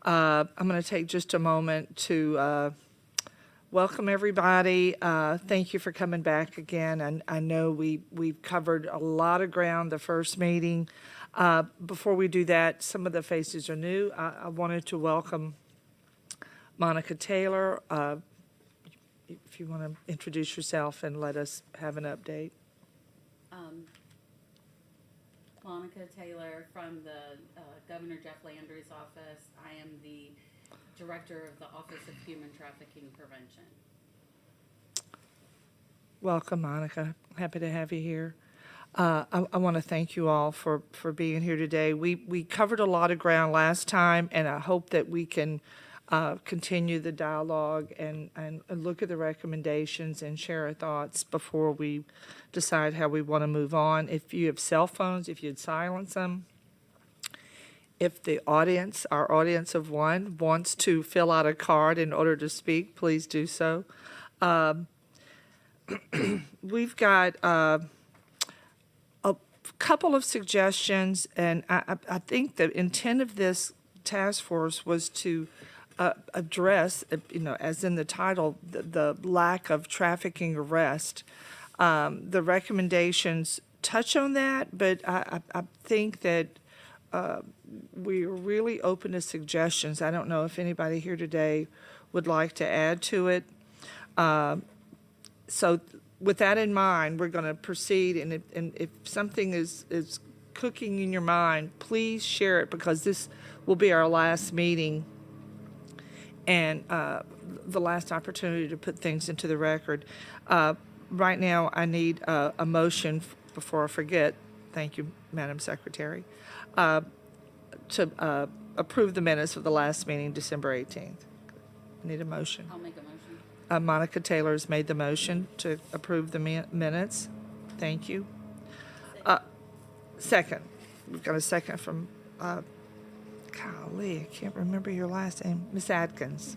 I'm going to take just a moment to welcome everybody. Thank you for coming back again. And I know we've covered a lot of ground the first meeting. Before we do that, some of the faces are new. I wanted to welcome Monica Taylor. If you want to introduce yourself and let us have an update. Monica Taylor from the Governor Jeff Landry's office. I am the director of the Office of Human Trafficking Prevention. Welcome, Monica. Happy to have you here. I want to thank you all for being here today. We covered a lot of ground last time, and I hope that we can continue the dialogue and look at the recommendations and share our thoughts before we decide how we want to move on. If you have cell phones, if you'd silence them. If the audience, our audience of one, wants to fill out a card in order to speak, please do so. We've got a couple of suggestions, and I think the intent of this task force was to address, as in the title, the lack of trafficking arrest. The recommendations touch on that, but I think that we are really open to suggestions. I don't know if anybody here today would like to add to it. So with that in mind, we're going to proceed, and if something is cooking in your mind, please share it, because this will be our last meeting and the last opportunity to put things into the record. Right now, I need a motion before I forget. Thank you, Madam Secretary. To approve the minutes of the last meeting, December 18th. I need a motion. I'll make a motion. Monica Taylor has made the motion to approve the minutes. Thank you. Second. We've got a second from, golly, I can't remember your last name, Miss Atkins.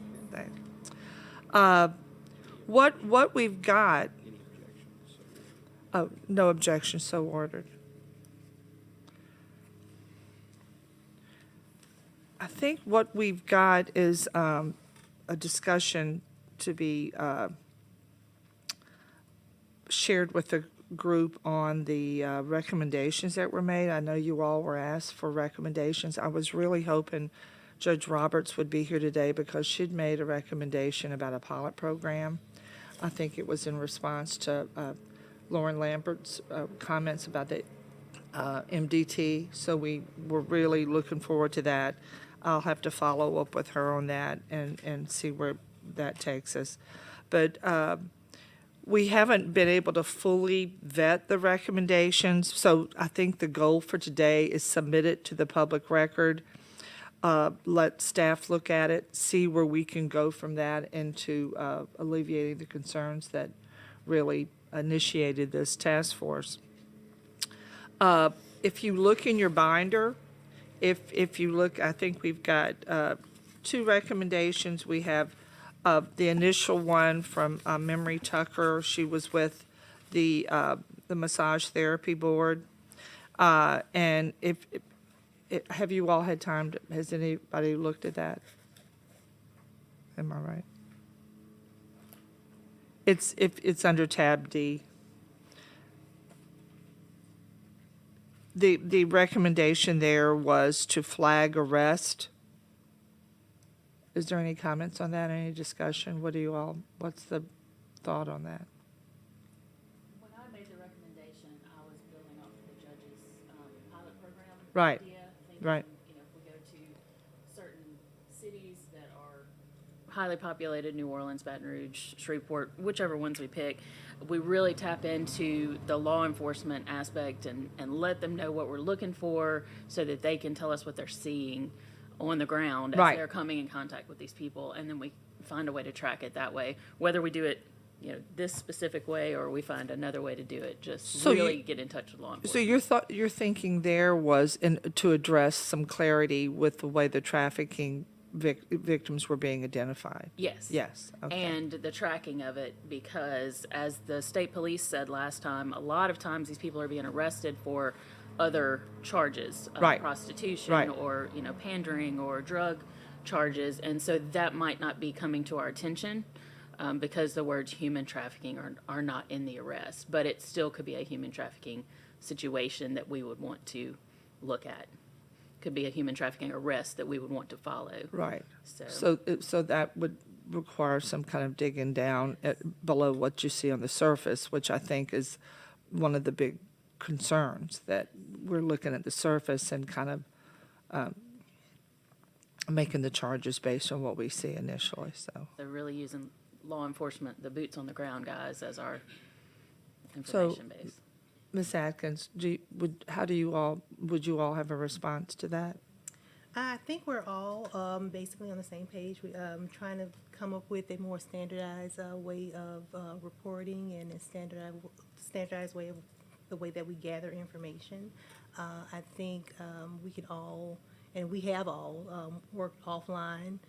What we've got, oh, no objection, so ordered. I think what we've got is a discussion to be shared with the group on the recommendations that were made. I know you all were asked for recommendations. I was really hoping Judge Roberts would be here today, because she'd made a recommendation about a pilot program. I think it was in response to Lauren Lambert's comments about the MDT, so we were really looking forward to that. I'll have to follow up with her on that and see where that takes us. But we haven't been able to fully vet the recommendations, so I think the goal for today is submit it to the public record, let staff look at it, see where we can go from that into alleviating the concerns that really initiated this task force. If you look in your binder, if you look, I think we've got two recommendations. We have the initial one from Memory Tucker. She was with the Massage Therapy Board. And have you all had time to, has anybody looked at that? Am I right? It's under tab D. The recommendation there was to flag arrest. Is there any comments on that, any discussion? What's the thought on that? When I made the recommendation, I was building off the judge's pilot program Right. idea. Thinking, Right. if we go to certain cities that are highly populated, New Orleans, Baton Rouge, Shreveport, whichever ones we pick, we really tap into the law enforcement aspect and let them know what we're looking for, so that they can tell us what they're seeing on the ground as Right. they're coming in contact with these people, and then we find a way to track it that way. Whether we do it, this specific way, or we find another way to do it, just really get in touch with law enforcement. So your thinking there was to address some clarity with the way the trafficking victims were being identified? Yes. Yes. Okay. And the tracking of it, because as the state police said last time, a lot of times these people are being arrested for other charges, Right. prostitution, Right. or pandering, or drug charges, and so that might not be coming to our attention because the words human trafficking are not in the arrest, but it still could be a human trafficking situation that we would want to look at. Could be a human trafficking arrest that we would want to follow. Right. So- So that would require some kind of digging down below what you see on the surface, which I think is one of the big concerns, that we're looking at the surface and kind of making the charges based on what we see initially, so. They're really using law enforcement, the boots on the ground guys, as our information base. Ms. Atkins, would you all have a response to that? I think we're all basically on the same page. We trying to come up with a more standardized way of reporting and a standardized way of the way that we gather information. I think we can all, and we have all, worked offline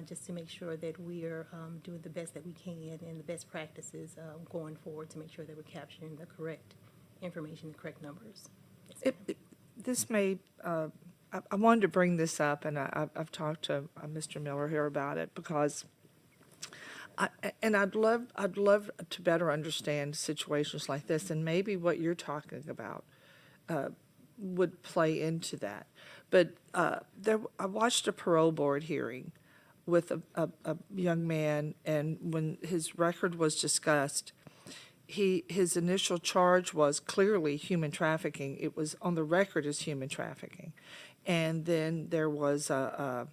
just to make sure that we are doing the best that we can and the best practices going forward to make sure that we're capturing the correct information, the correct numbers. Yes, ma'am. This may, I wanted to bring this up, and I've talked to Mr. Miller here about it, because I'd love to better understand situations like this, and maybe what you're talking about would play into that. But I watched a parole board hearing with a young man, and when his record was discussed, his initial charge was clearly human trafficking. It was on the record as human trafficking. And then there was a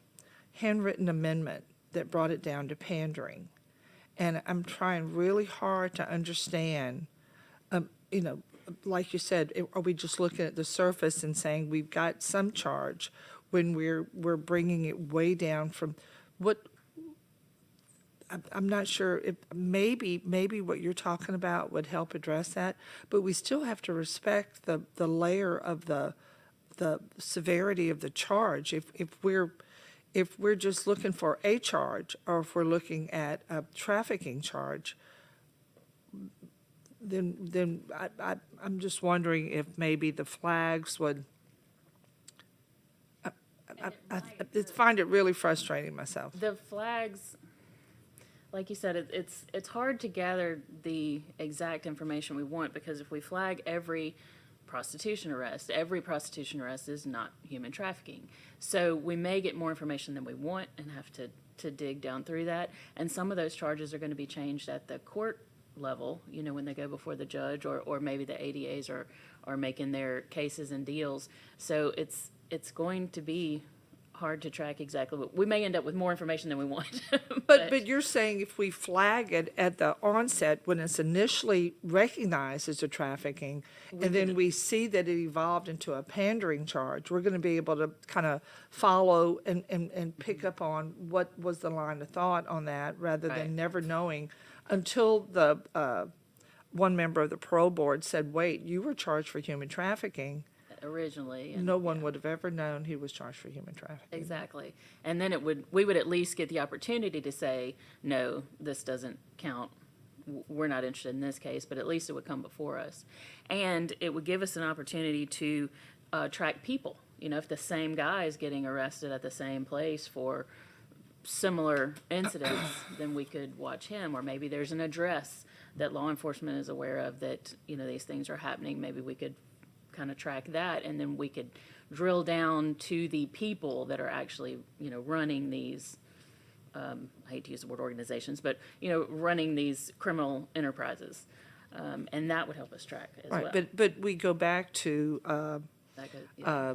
handwritten amendment that brought it down to pandering. And I'm trying really hard to understand, like you said, are we just looking at the surface and saying we've got some charge when we're bringing it way down from what? I'm not sure if maybe what you're talking about would help address that, but we still have to respect the layer of the severity of the charge. If we're just looking for a charge, or if we're looking at a trafficking charge, then I'm just wondering if maybe the flags would. I find it really frustrating myself. The flags, like you said, it's hard to gather the exact information we want, because if we flag every prostitution arrest is not human trafficking. So we may get more information than we want and have to dig down through that. And some of those charges are going to be changed at the court level, when they go before the judge, or maybe the ADAs are making their cases and deals. So it's going to be hard to track exactly what we may end up with more information than we want. But you're saying if we flag it at the onset when it's initially recognized as a trafficking, and then we see that it evolved into a pandering charge, we're going to be able to kind of follow and pick up on what was the line of thought on that, rather Right. than never knowing until the one member of the parole board said, wait, you were charged for human trafficking. Originally. And, No one yeah. would have ever known he was charged for human trafficking. Exactly. And then we would at least get the opportunity to say, no, this doesn't count. We're not interested in this case, but at least it would come before us. And it would give us an opportunity to track people. If the same guy is getting arrested at the same place for similar incidents, then we could watch him. Or maybe there's an address that law enforcement is aware of that, these things are happening. Maybe we could kind of track that, and then we could drill down to the people that are actually, running these, I hate to use the word organizations, but, running these criminal enterprises. And that would help us track as well. Right, but we go back to That goes- yeah,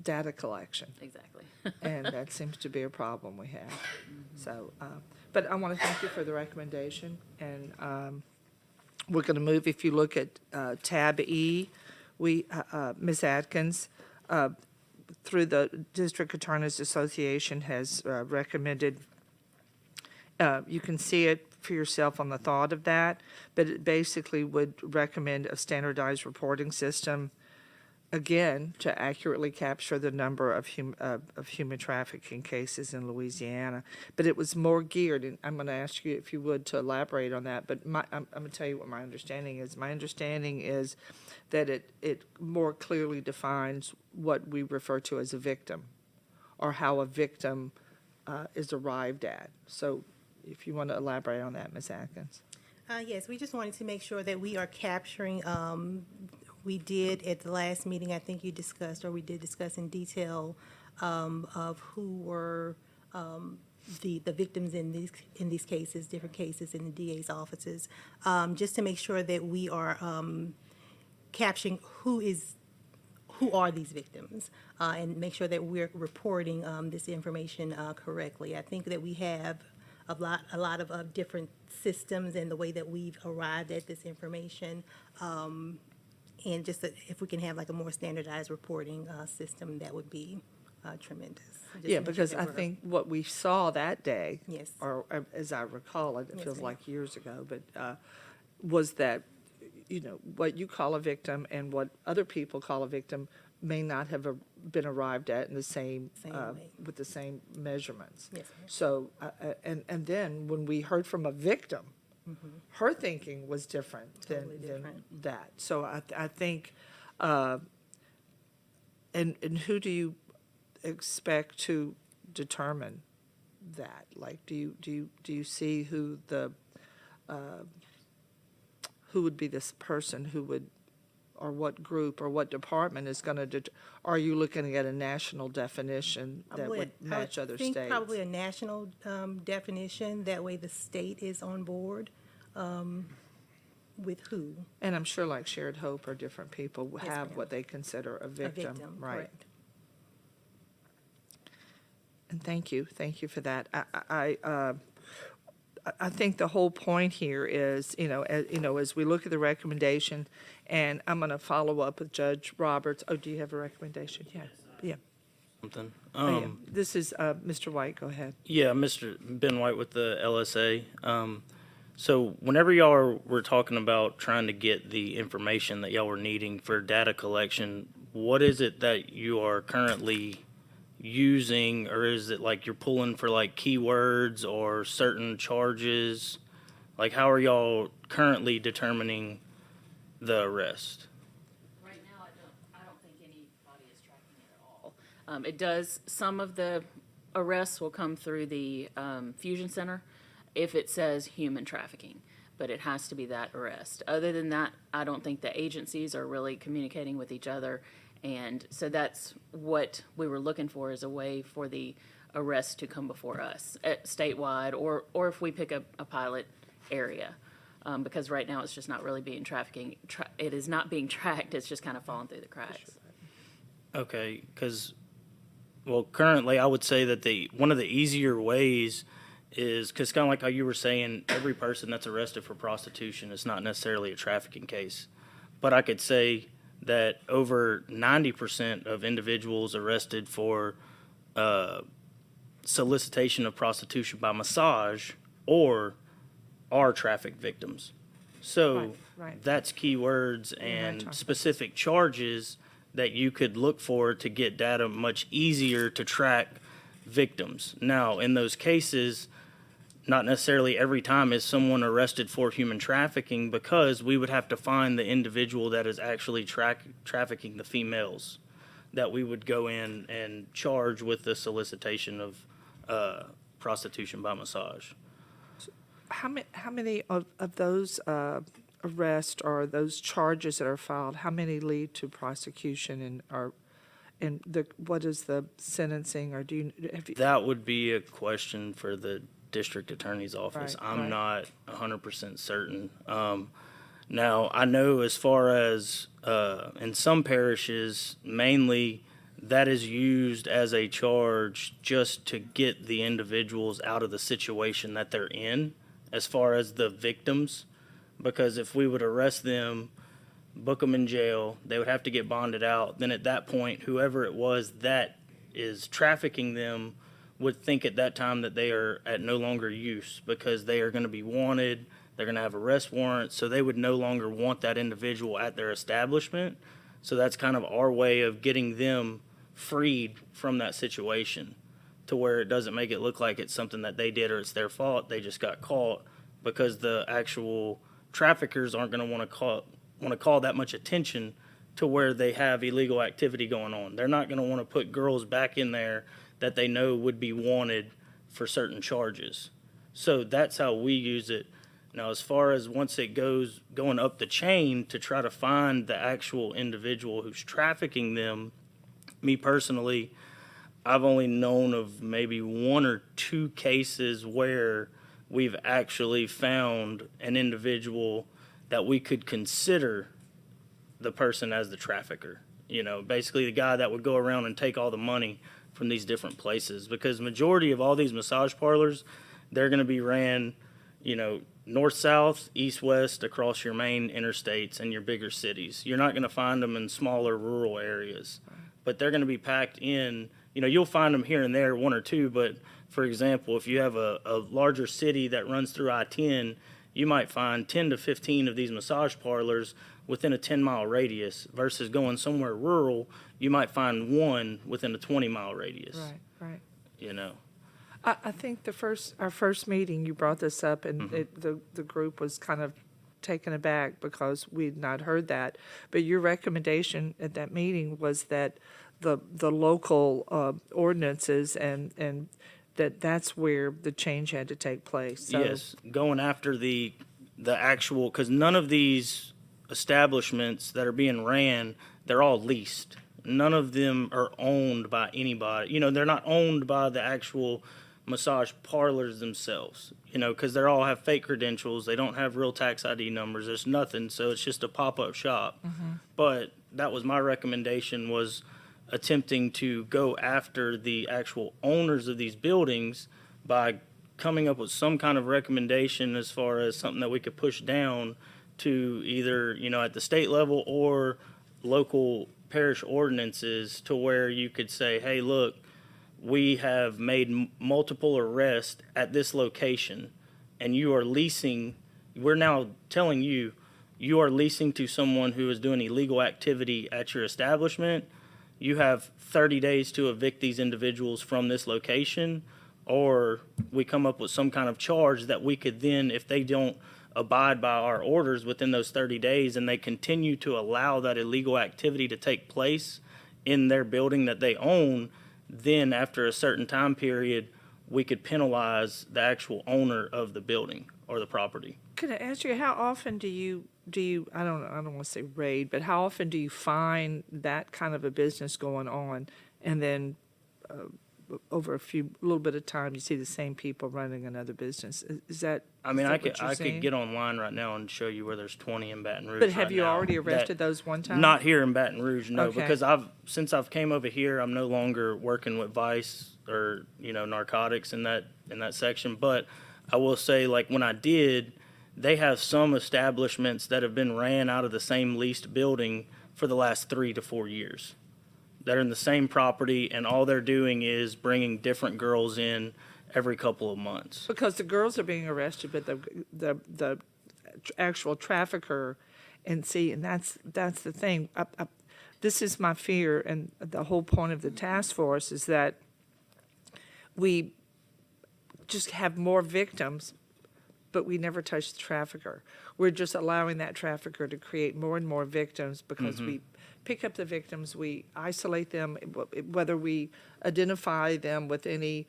data collection, exactly. and that seems to be a problem we have. So, but I want to thank you for the recommendation, and we're going to move, if you look at tab E, Ms. Atkins, through the District Attorneys Association, has recommended, you can see it for yourself on the thought of that, but it basically would recommend a standardized reporting system, again, to accurately capture the number of human trafficking cases in Louisiana. But it was more geared, and I'm going to ask you if you would to elaborate on that, but I'm going to tell you what my understanding is. My understanding is that it more clearly defines what we refer to as a victim, or how a victim is arrived at. So if you want to elaborate on that, Ms. Atkins. Yes, we just wanted to make sure that we are capturing, we did at the last meeting, I think you discussed, or we did discuss in detail, of who were, the victims in these cases, different cases in the DA's offices, just to make sure that we are, capturing who are these victims, and make sure that we're reporting, this information, correctly. I think that we have a lot of different systems and the way that we've arrived at this information. And just that if we can have like a more standardized reporting system, that would be tremendous. Just Yeah, to make sure because that I we're- think what we saw that day, Yes. or as I recall it, it Yes, feels ma'am. like years ago, but was that, what you call a victim and what other people call a victim may not have been arrived at in the same, Same way. with the same measurements. Yes, ma'am. So, and then when we heard from a victim, her thinking was different than, Totally than different. that. So I think, and who do you expect to determine that? Like, do you see who who would be this person who would, or what group or what department is going to, are you looking at a national definition that would match other I think states? probably a national definition, that way the state is on board with who? And I'm sure like Shared Hope or different people Yes, have ma'am. what they consider a A victim, victim, right? correct. And thank you for that. I think the whole point here is, as we look at the recommendation, and I'm going to follow up with Judge Roberts. Oh, do you have a recommendation? Yeah, yeah. Something. Oh, yeah. This is Mr. White. Go ahead. Yeah, Mr. Ben White with the LSA. So whenever y'all were talking about trying to get the information that y'all were needing for data collection, what is it that you are currently using, or is it like you're pulling for like keywords or certain charges? Like, how are y'all currently determining the arrest? Right now, I don't think anybody is tracking it at all. It does, some of the arrests will come through the Fusion Center if it says human trafficking, but it has to be that arrest. Other than that, I don't think the agencies are really communicating with each other. And so that's what we were looking for, is a way for the arrest to come before us statewide, or if we pick a pilot area. Because right now it's just not really being it is not being tracked, it's just kind of falling through the cracks. Okay, because, well, currently I would say that one of the easier ways is, because kind of like how you were saying, every person that's arrested for prostitution is not necessarily a trafficking case. But I could say that over 90% of individuals arrested for solicitation of prostitution by massage are traffic victims. So Right. that's keywords talking and about specific charges that you could look for to get data much easier to track victims. Now, in those cases, not necessarily every time is someone arrested for human trafficking, because we would have to find the individual that is actually trafficking the females that we would go in and charge with the solicitation of prostitution by massage. How many of those arrests or those charges that are filed, how many lead to prosecution, what is the sentencing, or have you? That would be a question for the district attorney's office. Right, I'm right. not 100% certain. Now, I know as far as in some parishes, mainly that is used as a charge just to get the individuals out of the situation that they're in, as far as the victims. Because if we would arrest them, book them in jail, they would have to get bonded out. Then at that point, whoever it was that is trafficking them would think at that time that they are at no longer use, because they are going to be wanted, they're going to have arrest warrants, so they would no longer want that individual at their establishment. So that's kind of our way of getting them freed from that situation, to where it doesn't make it look like it's something that they did or it's their fault, they just got caught, because the actual traffickers aren't going to want to call that much attention to where they have illegal activity going on. They're not going to want to put girls back in there that they know would be wanted for certain charges. So that's how we use it. Now, as far as once it goes going up the chain to try to find the actual individual who's trafficking them, me personally, I've only known of maybe 1 or 2 cases where we've actually found an individual that we could consider the person as the trafficker. You know, basically the guy that would go around and take all the money from these different places. Because majority of all these massage parlors, they're going to be ran, you know, north, south, east, west, across your main interstates and your bigger cities. You're not going to find them in smaller rural areas, but they're going to be packed in. You know, you'll find them here and there, 1 or 2, but for example, if you have a larger city that runs through I-10, you might find 10 to 15 of these massage parlors within a 10-mile radius versus going somewhere rural, you might find one within a 20-mile radius. Right. You know, I think our first meeting, you brought this up, and the group was kind of taken aback because we'd not heard that. But your recommendation at that meeting was that the local ordinances and that's where the change had to take place. So, yes, going after the actual, because none of these establishments that are being ran, they're all leased. None of them are owned by anybody. You know, they're not owned by the actual massage parlors themselves, you know, because they all have fake credentials. They don't have real tax ID numbers. There's nothing. So it's just a pop-up shop. But that was my recommendation, was attempting to go after the actual owners of these buildings by coming up with some kind of recommendation as far as something that we could push down to either, you know, at the state level or local parish ordinances, to where you could say, hey, look, we have made multiple arrests at this location, and you are leasing, we're now telling you, you are leasing to someone who is doing illegal activity at your establishment. You have 30 days to evict these individuals from this location, or we come up with some kind of charge that we could then, if they don't abide by our orders within those 30 days and they continue to allow that illegal activity to take place in their building that they own, then after a certain time period, we could penalize the actual owner of the building or the property. could I ask you, how often do you I don't want to say raid, but how often do you find that kind of a business going on, and then over a little bit of time, you see the same people running another business? Is that? I mean, is I that what you're could saying? get online right now and show you where there's 20 in Baton Rouge. But have right you now already that- arrested those one time? Not here in Baton Rouge, no, Okay. because since I've came over here, I'm no longer working with Vice or, you know, narcotics in that section. But I will say, like, when I did, they have some establishments that have been ran out of the same leased building for the last 3 to 4 years. That are in the same property, and all they're doing is bringing different girls in every couple of months. Because the girls are being arrested, but the actual trafficker, and that's the thing. This is my fear, and the whole point of the task force is that we just have more victims, but we never touch the trafficker. We're just allowing that trafficker to create more and more victims because we pick up the victims, we isolate them, whether we identify them with any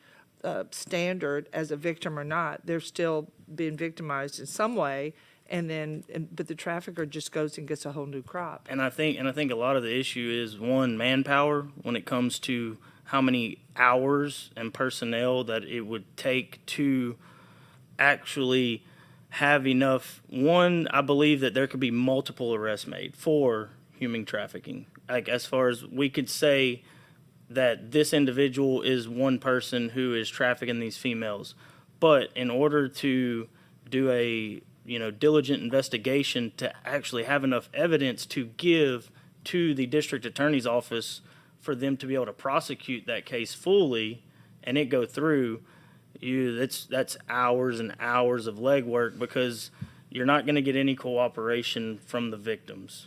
standard as a victim or not, they're still being victimized in some way, but the trafficker just goes and gets a whole new crop. And I think a lot of the issue is, one, manpower when it comes to how many hours and personnel that it would take to actually have enough. One, I believe that there could be multiple arrests made for human trafficking. Like, as far as we could say that this individual is one person who is trafficking these females, but in order to do a diligent investigation to actually have enough evidence to give to the district attorney's office for them to be able to prosecute that case fully and it go through, that's hours and hours of legwork, because you're not going to get any cooperation from the victims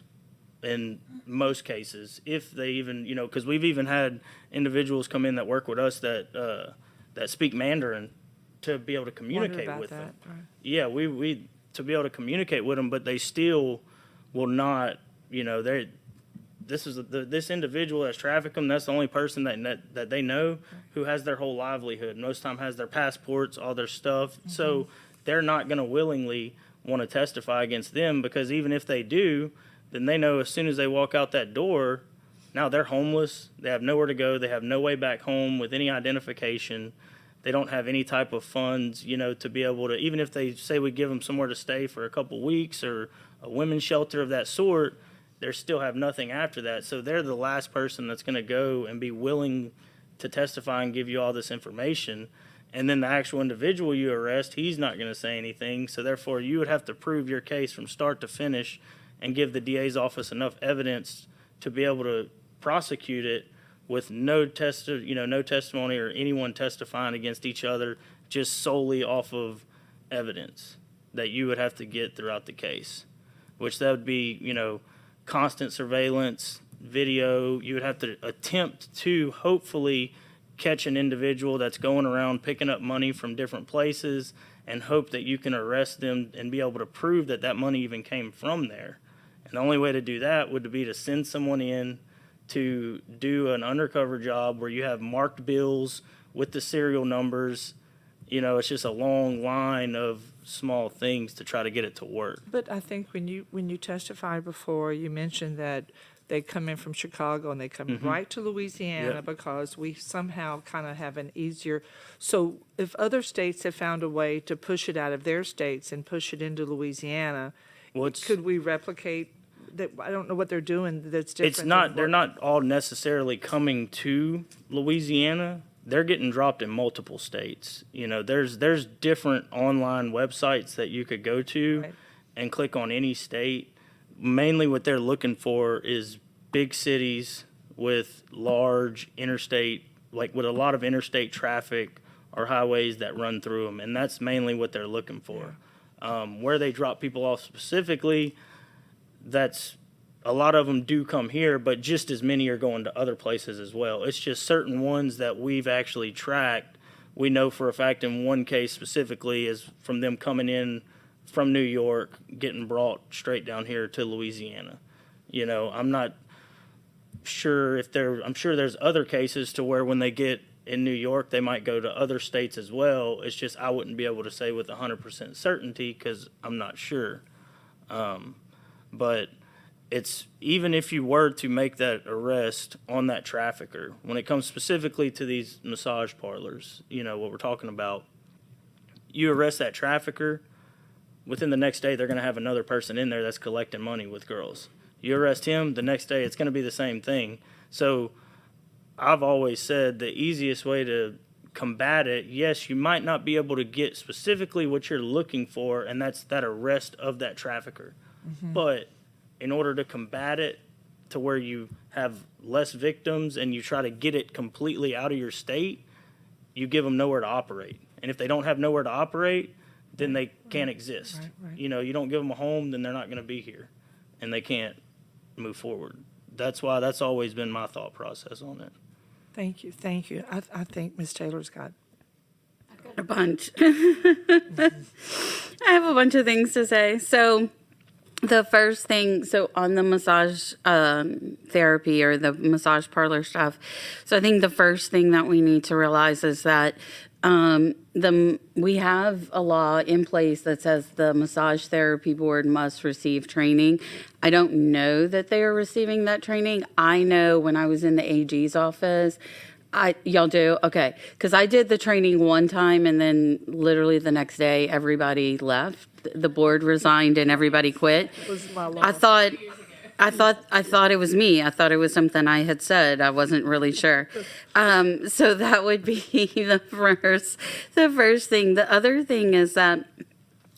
in most cases, if they even, because we've even had individuals come in that work with us that speak Mandarin to be able to communicate with them. Right. Yeah, we to be able to communicate with them, but they still will not, this individual that's trafficked them. That's the only person that they know who has their whole livelihood. Most time has their passports, all their stuff. So they're not going to willingly want to testify against them, because even if they do, then they know as soon as they walk out that door, now they're homeless. They have nowhere to go. They have no way back home with any identification. They don't have any type of funds, to be able to, even if they say we give them somewhere to stay for a couple weeks or a women's shelter of that sort, they still have nothing after that. So they're the last person that's going to go and be willing to testify and give you all this information. And then the actual individual you arrest, he's not going to say anything. So therefore, you would have to prove your case from start to finish and give the DA's office enough evidence to be able to prosecute it with no testimony or anyone testifying against each other, just solely off of evidence that you would have to get throughout the case, which that would be, constant surveillance, video. You would have to attempt to hopefully catch an individual that's going around picking up money from different places and hope that you can arrest them and be able to prove that that money even came from there. And the only way to do that would be to send someone in to do an undercover job where you have marked bills with the serial numbers. It's just a long line of small things to try to get it to work. But I think when you testified before, you mentioned that they come in from Chicago and they come right to Louisiana because we somehow kind of have an easier. So if other states have found a way to push it out of their states and push it into Louisiana, could we replicate that? I don't know what they're doing that's different. It's not. They're not all necessarily coming to Louisiana. They're getting dropped in multiple states. There's different online websites that you could go to and click on any state. Mainly what they're looking for is big cities with large interstate, like with a lot of interstate traffic or highways that run through them. And that's mainly what they're looking for. Where they drop people off specifically, that's a lot of them do come here, but just as many are going to other places as well. It's just certain ones that we've actually tracked. We know for a fact in one case specifically is from them coming in from New York, getting brought straight down here to Louisiana. I'm not sure I'm sure there's other cases to where when they get in New York, they might go to other states as well. It's just I wouldn't be able to say with 100% certainty because I'm not sure. But it's even if you were to make that arrest on that trafficker, when it comes specifically to these massage parlors, what we're talking about, you arrest that trafficker, within the next day, they're going to have another person in there that's collecting money with girls. You arrest him, the next day, it's going to be the same thing. So I've always said the easiest way to combat it, yes, you might not be able to get specifically what you're looking for, and that's that arrest of that trafficker. But in order to combat it to where you have less victims and you try to get it completely out of your state, you give them nowhere to operate. And if they don't have nowhere to operate, then they can't exist. Right. You don't give them a home, then they're not going to be here, and they can't move forward. That's why that's always been my thought process on it. Thank you. I think Ms. Taylor's got. A bunch. I have a bunch of things to say. So the first thing, on the massage therapy or the massage parlor stuff, so I think the first thing that we need to realize is that we have a law in place that says the massage therapy board must receive training. I don't know that they are receiving that training. I know when I was in the AG's office, y'all do? Okay. Because I did the training one time and then literally the next day everybody left. The board resigned and everybody quit. I thought it was me. I thought it was something I had said. I wasn't really sure. So that would be the first thing. The other thing is that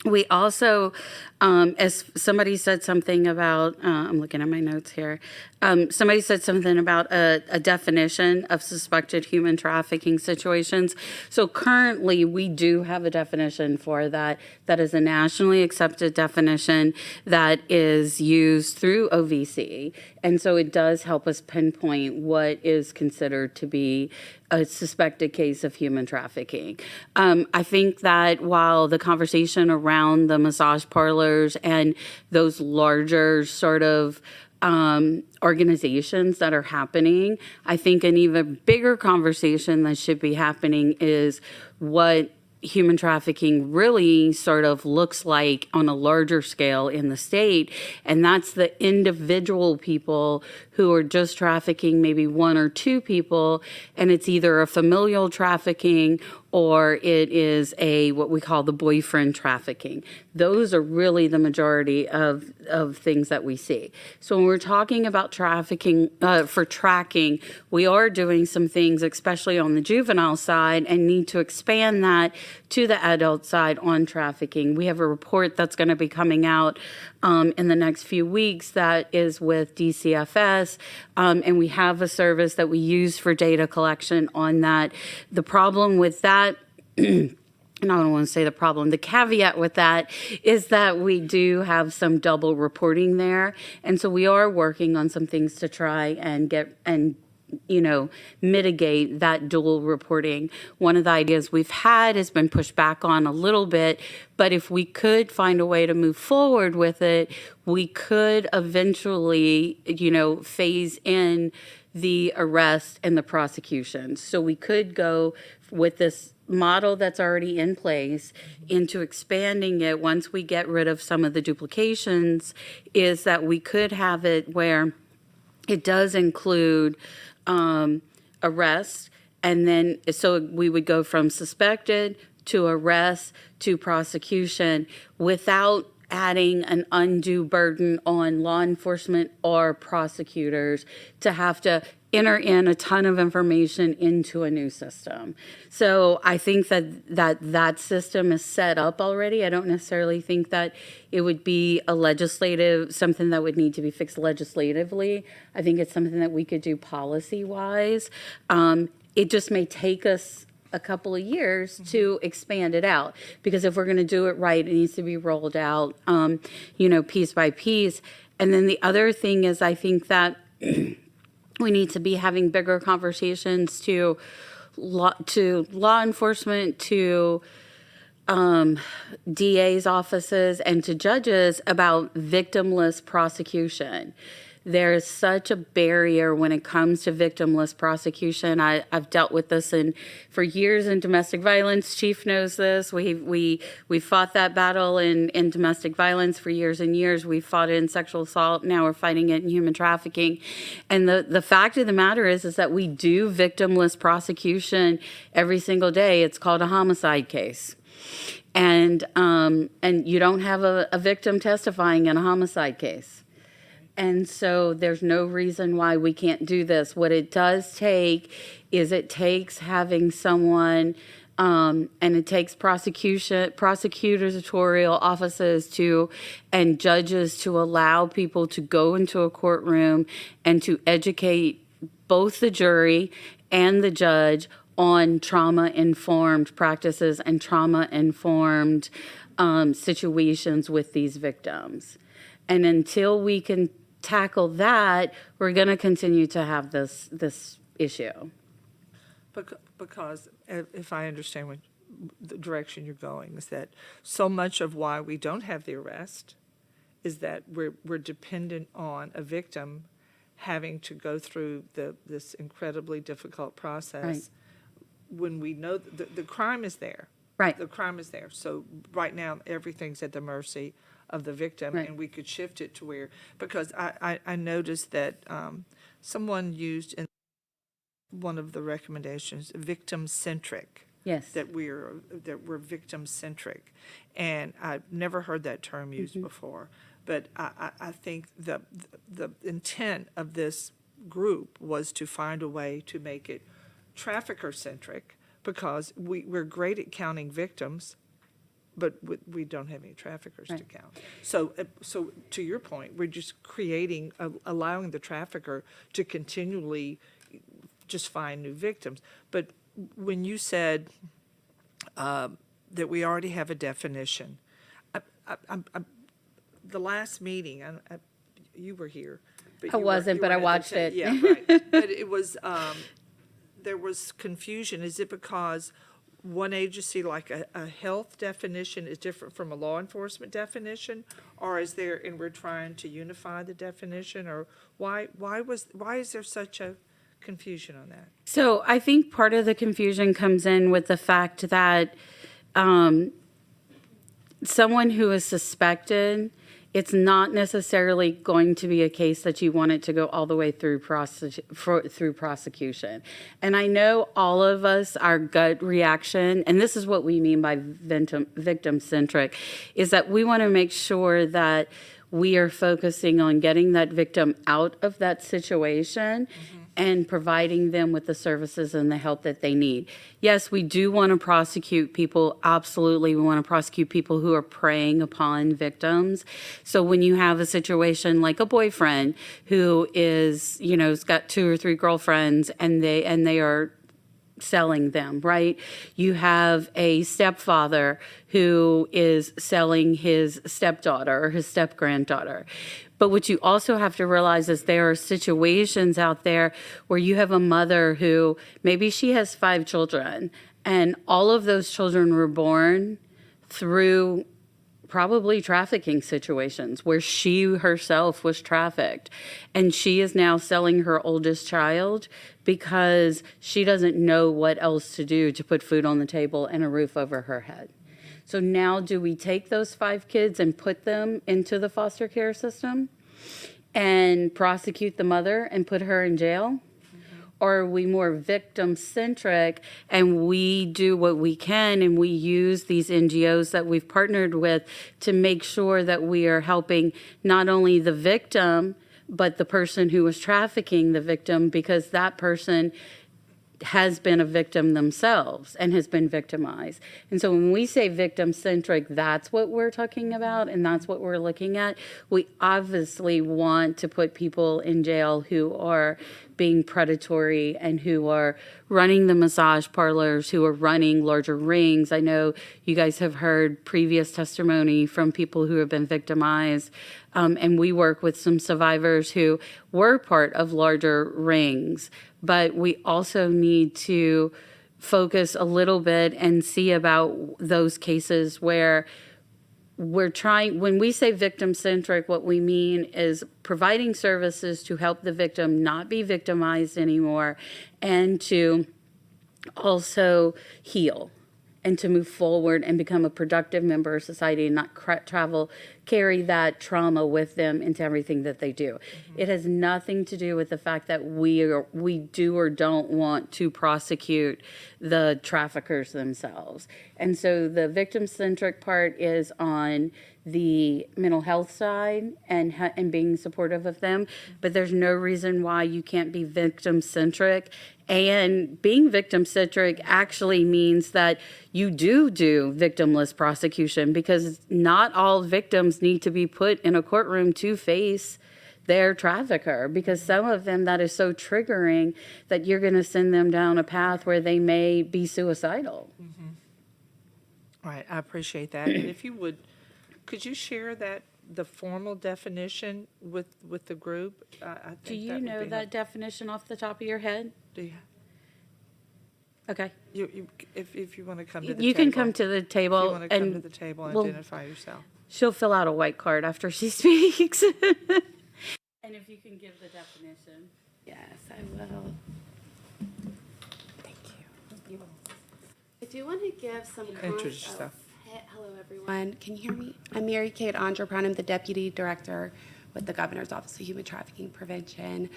we also, as somebody said something about, I'm looking at my notes here. Somebody said something about a definition of suspected human trafficking situations. So currently, we do have a definition for that. That is a nationally accepted definition that is used through OVC. And so it does help us pinpoint what is considered to be a suspected case of human trafficking. I think that while the conversation around the massage parlors and those larger sort of organizations that are happening. I think an even bigger conversation that should be happening is what human trafficking really sort of looks like on a larger scale in the state. And that's the individual people who are just trafficking maybe one or two people. And it's either a familial trafficking or it is a what we call the boyfriend trafficking. Those are really the majority of things that we see. So when we're talking about trafficking, for tracking, we are doing some things, especially on the juvenile side, and need to expand that to the adult side on trafficking. We have a report that's going to be coming out in the next few weeks that is with DCFS, and we have a service that we use for data collection on that. The problem with that, and I don't want to say the problem, the caveat with that is that we do have some double reporting there. And so we are working on some things to try and mitigate that dual reporting. One of the ideas we've had has been pushed back on a little bit, but if we could find a way to move forward with it, we could eventually, phase in the arrest and the prosecution. So we could go with this model that's already in place into expanding it once we get rid of some of the duplications, is that we could have it where it does include arrest, and then so we would go from suspected to arrest to prosecution without adding an undue burden on law enforcement or prosecutors to have to enter in a ton of information into a new system. So I think that system is set up already. I don't necessarily think that it would be something that would need to be fixed legislatively. I think it's something that we could do policy-wise. It just may take us a couple of years to expand it out, because if we're going to do it right, it needs to be rolled out, piece by piece. And then the other thing is, I think that we need to be having bigger conversations to law enforcement, to DA's offices, and to judges about victimless prosecution. There's such a barrier when it comes to victimless prosecution. I've dealt with this for years in domestic violence. Chief knows this. We fought that battle in domestic violence for years and years. We fought it in sexual assault. Now we're fighting it in human trafficking. And the fact of the matter is that we do victimless prosecution every single day. It's called a homicide case. And you don't have a victim testifying in a homicide case. And so there's no reason why we can't do this. What it does take is it takes having someone, and it takes prosecutorial offices and judges to allow people to go into a courtroom and to educate both the jury and the judge on trauma-informed practices and trauma-informed situations with these victims. And until we can tackle that, we're going to continue to have this issue. Because if I understand the direction you're going, is that so much of why we don't have the arrest is that we're dependent on a victim having to go through this incredibly difficult process. Right. When we know the crime is there. Right. The crime is there. So right now, everything's at the mercy of the victim, Right. and we could shift it to where, because I noticed that someone used in one of the recommendations, victim-centric. Yes. That we're victim-centric. And I've never heard that term used before. But I think the intent of this group was to find a way to make it trafficker-centric, because we're great at counting victims, but we don't have any traffickers to Right. count. So to your point, we're just allowing the trafficker to continually just find new victims. But when you said that we already have a definition, the last meeting, you were here. I wasn't, but I weren't at the watched it. Yeah, right. But it was, there was confusion. Is it because one agency, like a health definition is different from a law enforcement definition? Or is there, and we're trying to unify the definition, or why is there such a confusion on that? So I think part of the confusion comes in with the fact that someone who is suspected, it's not necessarily going to be a case that you want it to go all the way through through prosecution. And I know all of us, our gut reaction, and this is what we mean by victim-centric, is that we want to make sure that we are focusing on getting that victim out of that situation and providing them with the services and the help that they need. Yes, we do want to prosecute people. Absolutely. We want to prosecute people who are preying upon victims. So when you have a situation like a boyfriend who is, has got 2 or 3 girlfriends and they are selling them, right? You have a stepfather who is selling his stepdaughter or his step-granddaughter. But what you also have to realize is there are situations out there where you have a mother who maybe she has 5 children, and all of those children were born through probably trafficking situations where she herself was trafficked. And she is now selling her oldest child because she doesn't know what else to do to put food on the table and a roof over her head. So now do we take those 5 kids and put them into the foster care system and prosecute the mother and put her in jail? Or are we more victim-centric and we do what we can and we use these NGOs that we've partnered with to make sure that we are helping not only the victim, but the person who was trafficking the victim, because that person has been a victim themselves and has been victimized. And so when we say victim-centric, that's what we're talking about and that's what we're looking at. We obviously want to put people in jail who are being predatory and who are running the massage parlors, who are running larger rings. I know you guys have heard previous testimony from people who have been victimized, and we work with some survivors who were part of larger rings. But we also need to focus a little bit and see about those cases where we're trying, when we say victim-centric, what we mean is providing services to help the victim not be victimized anymore and to also heal and to move forward and become a productive member of society and not carry that trauma with them into everything that they do. It has nothing to do with the fact that we do or don't want to prosecute the traffickers themselves. And so the victim-centric part is on the mental health side and being supportive of them, but there's no reason why you can't be victim-centric. And being victim-centric actually means that you do victimless prosecution, because not all victims need to be put in a courtroom to face their trafficker, because some of them, that is so triggering that you're going to send them down a path where they may be suicidal. All right, I appreciate that. And if you would, could you share the formal definition with the group? I think Do you that would know be that definition off the top of your head? Do you, Okay. if you want to come to the table. You can come to the If you table want to come to and the table and we'll- identify yourself. she'll fill out a white card after she speaks. And if you can give the definition. Yes, I will. Thank you. I do want to give some Introduce yourself. Hello, everyone. Can you hear me? I'm Mary Kate Andrew-Brown. I'm the Deputy Director with the Governor's Office of Human Trafficking Prevention.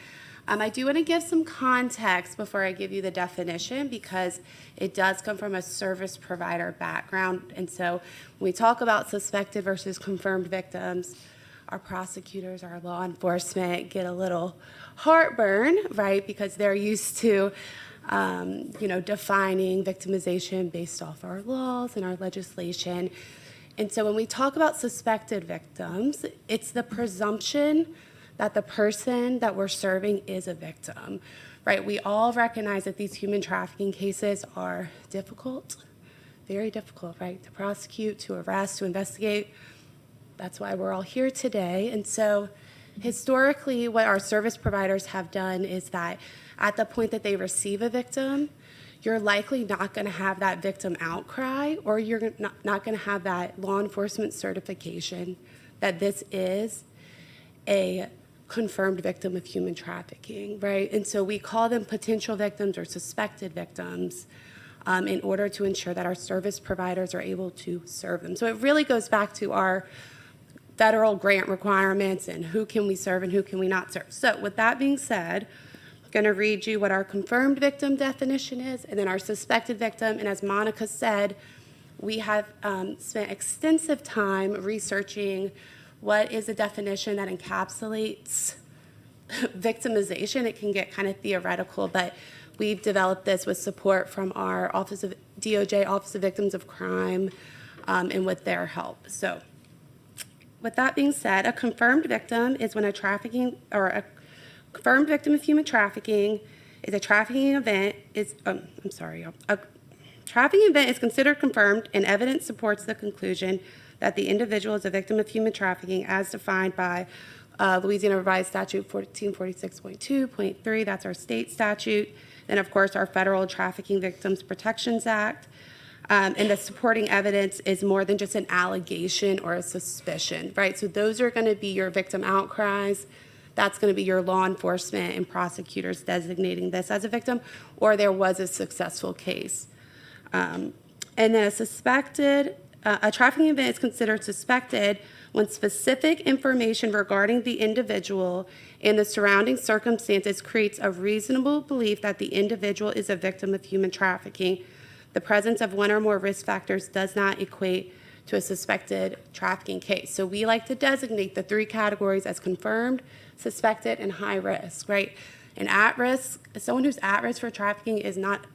I do want to give some context before I give you the definition, because it does come from a service provider background. And so when we talk about suspected versus confirmed victims, our prosecutors, our law enforcement get a little heartburn, right? Because they're used to defining victimization based off our laws and our legislation. And so when we talk about suspected victims, it's the presumption that the person that we're serving is a victim, right? We all recognize that these human trafficking cases are difficult, very difficult, right? To prosecute, to arrest, to investigate. That's why we're all here today. And so historically, what our service providers have done is that at the point that they receive a victim, you're likely not going to have that victim outcry, or you're not going to have that law enforcement certification that this is a confirmed victim of human trafficking, right? And so we call them potential victims or suspected victims in order to ensure that our service providers are able to serve them. So it really goes back to our federal grant requirements and who can we serve and who can we not serve. So with that being said, I'm going to read you what our confirmed victim definition is and then our suspected victim. And as Monica said, we have spent extensive time researching what is a definition that encapsulates victimization. It can get kind of theoretical, but we've developed this with support from our DOJ Office of Victims of Crime and with their help. So with that being said, a confirmed victim is when a confirmed victim of human trafficking is a trafficking event a trafficking event is considered confirmed and evidence supports the conclusion that the individual is a victim of human trafficking as defined by Louisiana Revised Statute 1446.2.3. That's our state statute. Then, of course, our Federal Trafficking Victims Protections Act. And the supporting evidence is more than just an allegation or a suspicion, right? So those are going to be your victim outcries. That's going to be your law enforcement and prosecutors designating this as a victim, or there was a successful case. And then a trafficking event is considered suspected when specific information regarding the individual and the surrounding circumstances creates a reasonable belief that the individual is a victim of human trafficking. The presence of one or more risk factors does not equate to a suspected trafficking case. So we like to designate the three categories as confirmed, suspected, and high risk, right? And at risk, someone who's at risk for trafficking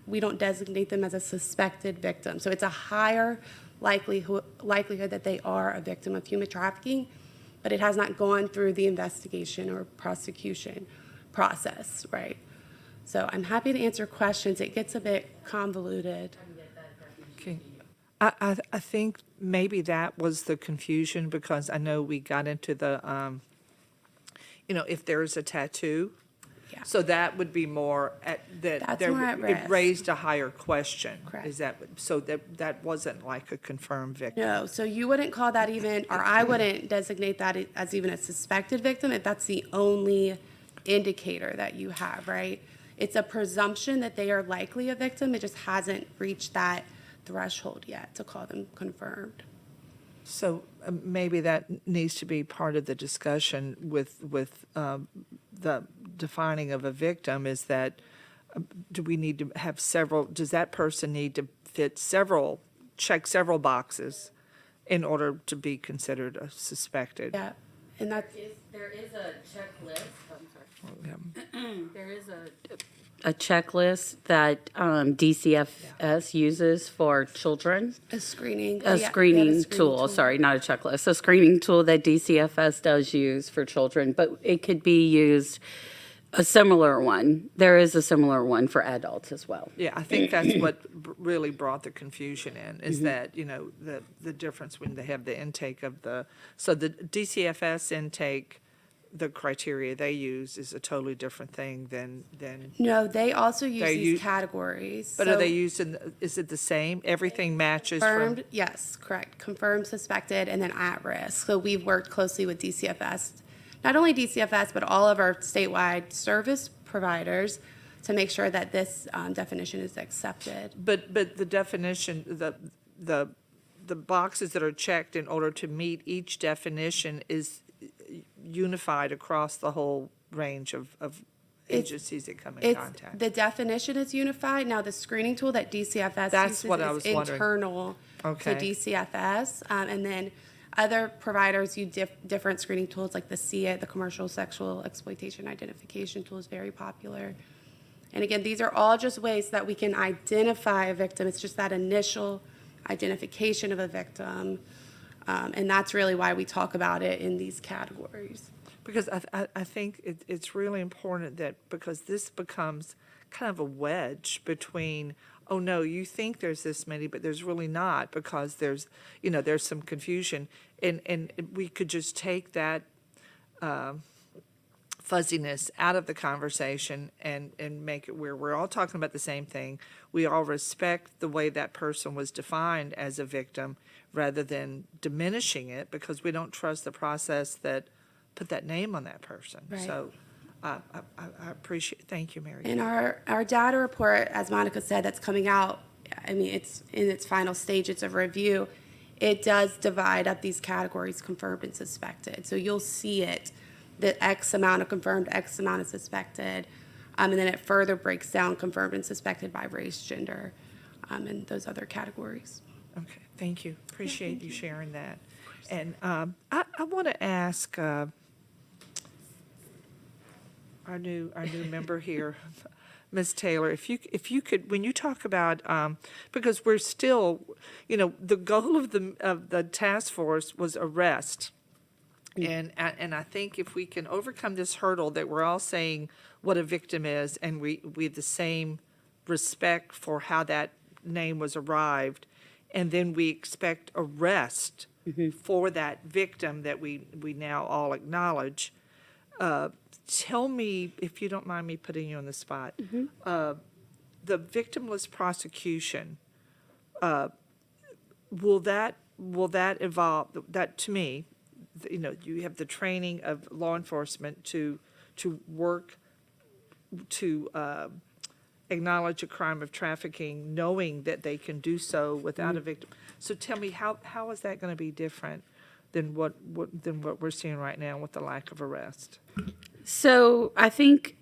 we don't designate them as a suspected victim. So it's a higher likelihood that they are a victim of human trafficking, but it has not gone through the investigation or prosecution process, right? So I'm happy to answer questions. It gets a bit convoluted. Okay. I think maybe that was the confusion, because I know we got into the, if there is a tattoo. Yeah. So that would be more That's more at it risk. raised a higher question. Correct. Is that, so that wasn't like a confirmed victim? No, so you wouldn't call that even, or I wouldn't designate that as even a suspected victim if that's the only indicator that you have, right? It's a presumption that they are likely a victim. It just hasn't reached that threshold yet to call them confirmed. So maybe that needs to be part of the discussion with the defining of a victim, is that do we need to have does that person need to check several boxes in order to be considered a suspected? Yeah, and that's, There is a checklist, I'm sorry. Yeah. There is A checklist that DCFS uses for children. a screening. A screening tool, sorry, not a checklist, a screening tool that DCFS does use for children, but it could be used, a similar one. There is a similar one for adults as well. Yeah, I think that's what really brought the confusion in, is that, the difference when they have the intake of so the DCFS intake, the criteria they use is a totally different thing than. No, they also use They these use- categories. But are So they used is it the same? Everything matches from? confirmed? Yes, correct. Confirmed, suspected, and then at risk. So we've worked closely with DCFS, not only DCFS, but all of our statewide service providers to make sure that this definition is accepted. But the definition, the boxes that are checked in order to meet each definition is unified across the whole range of agencies that come in contact. The definition is unified. Now, the screening tool that DCFS That's uses what I is was wondering. internal to Okay. DCFS. And then other providers use different screening tools, like the CIA, the Commercial Sexual Exploitation Identification tool is very popular. And again, these are all just ways that we can identify a victim. It's just that initial identification of a victim. And that's really why we talk about it in these categories. Because I think it's really important that, because this becomes kind of a wedge between, oh no, you think there's this many, but there's really not, because there's some confusion. And we could just take that fuzziness out of the conversation and make it where we're all talking about the same thing. We all respect the way that person was defined as a victim rather than diminishing it because we don't trust the process that put that name on that person. Right. So I appreciate, thank you, Mary. And our data report, as Monica said, that's coming out, I mean, it's in its final stages of review. It does divide up these categories, confirmed and suspected. So you'll see it, that X amount of confirmed, X amount of suspected. And then it further breaks down confirmed and suspected by race, gender, and those other categories. Okay, thank you. Appreciate you sharing that. And I want to ask our new member here, Ms. Taylor, if you could, when you talk about, because we're still, the goal of the task force was arrest. And I think if we can overcome this hurdle that we're all saying what a victim is, and we have the same respect for how that name was arrived, and then we expect arrest for that victim that we now all acknowledge. Tell me, if you don't mind me putting you on the spot, the victimless prosecution, will that evolve? That, to me, you have the training of law enforcement to work to acknowledge a crime of trafficking, knowing that they can do so without a victim. So tell me, how is that going to be different than what we're seeing right now with the lack of arrest? So I think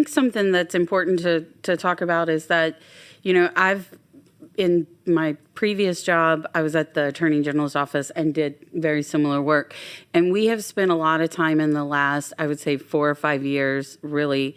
something that's important to talk about is that, in my previous job, I was at the Attorney General's office and did very similar work. And we have spent a lot of time in the last, I would say, 4 or 5 years, really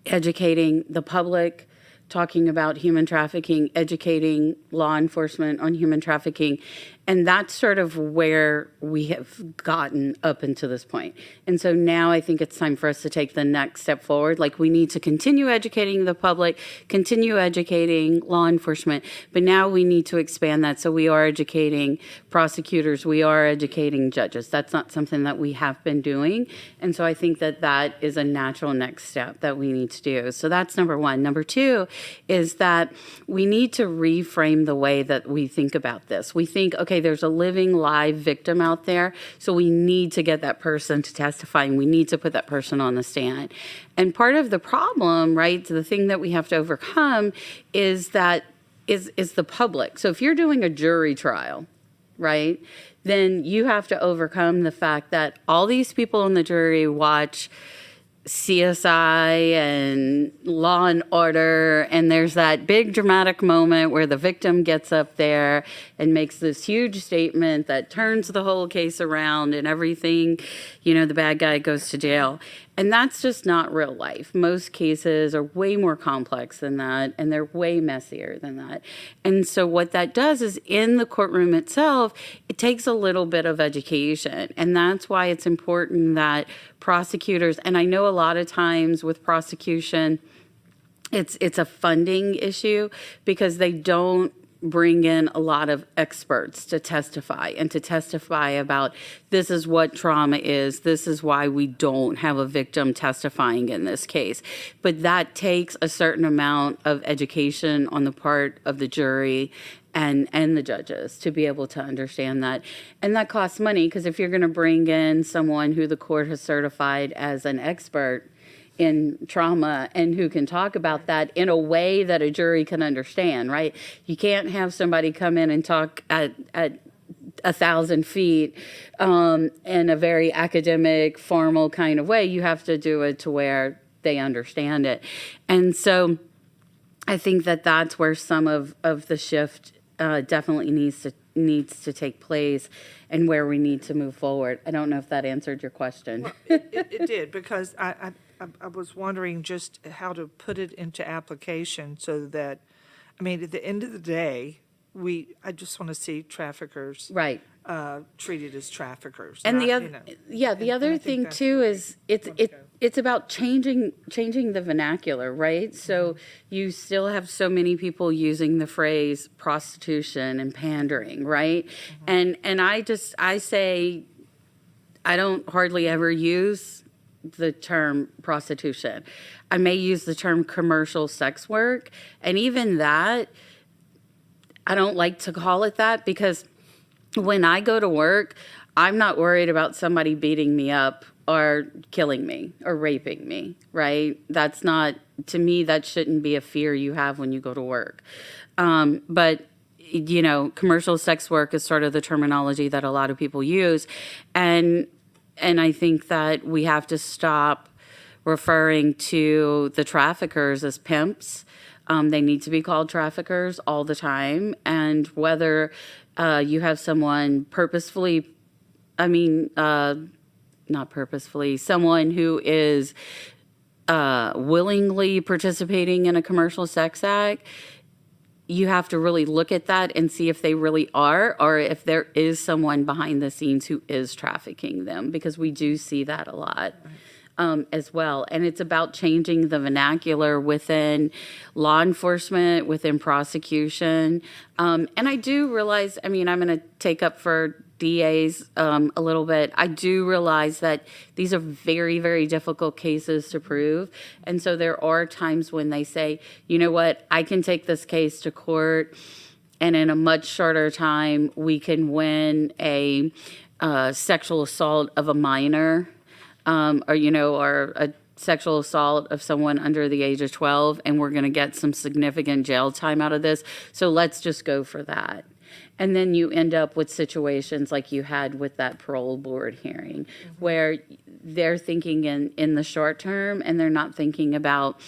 educating the public, talking about human trafficking, educating law enforcement on human trafficking. And that's sort of where we have gotten up until this point. And so now I think it's time for us to take the next step forward. Like, we need to continue educating the public, continue educating law enforcement, but now we need to expand that. So we are educating prosecutors, we are educating judges. That's not something that we have been doing. And so I think that is a natural next step that we need to do. So that's number one. Number two is that we need to reframe the way that we think about this. We think, okay, there's a living live victim out there, so we need to get that person to testify, and we need to put that person on the stand. And part of the problem, right, the thing that we have to overcome is the public. So if you're doing a jury trial, right, then you have to overcome the fact that all these people in the jury watch CSI and Law and Order, and there's that big dramatic moment where the victim gets up there and makes this huge statement that turns the whole case around and everything, the bad guy goes to jail. And that's just not real life. Most cases are way more complex than that, and they're way messier than that. And so what that does is, in the courtroom itself, it takes a little bit of education. And that's why it's important that prosecutors, and I know a lot of times with prosecution, it's a funding issue because they don't bring in a lot of experts to testify about this is what trauma is, this is why we don't have a victim testifying in this case. But that takes a certain amount of education on the part of the jury and the judges to be able to understand that. And that costs money, because if you're going to bring in someone who the court has certified as an expert in trauma and who can talk about that in a way that a jury can understand, right? You can't have somebody come in and talk at 1,000 feet in a very academic, formal kind of way. You have to do it to where they understand it. And so I think that's where some of the shift definitely needs to take place, and where we need to move forward. I don't know if that answered your question. Well, it did, because I was wondering just how to put it into application so that, at the end of the day, I just want to see traffickers Right. Treated as traffickers. And not, the other, the other thing too is it's about changing the vernacular, right? So you still have so many people using the phrase prostitution and pandering, right? And I I don't hardly ever use the term prostitution. I may use the term commercial sex work, and even that, I don't like to call it that because when I go to work, I'm not worried about somebody beating me up or killing me or raping me, right? That's not, to me, that shouldn't be a fear you have when you go to work. But you know, commercial sex work is sort of the terminology that a lot of people use. And I think that we have to stop referring to the traffickers as pimps. They need to be called traffickers all the time. And whether you have someone purposefully, not purposefully, someone who is willingly participating in a commercial sex act, you have to really look at that and see if they really are, or if there is someone behind the scenes who is trafficking them, because we do see that a lot. As well. And it's about changing the vernacular within law enforcement, within prosecution. And I do realize, I'm going to take up for DAs a little bit. I do realize that these are very, very difficult cases to prove. And so there are times when they say, you know what, I can take this case to court, and in a much shorter time, we can win a sexual assault of a minor. Or a sexual assault of someone under the age of 12, and we're going to get some significant jail time out of this. So let's just go for that. And then you end up with situations like you had with that parole board hearing, where they're thinking in the short term, and they're not thinking about,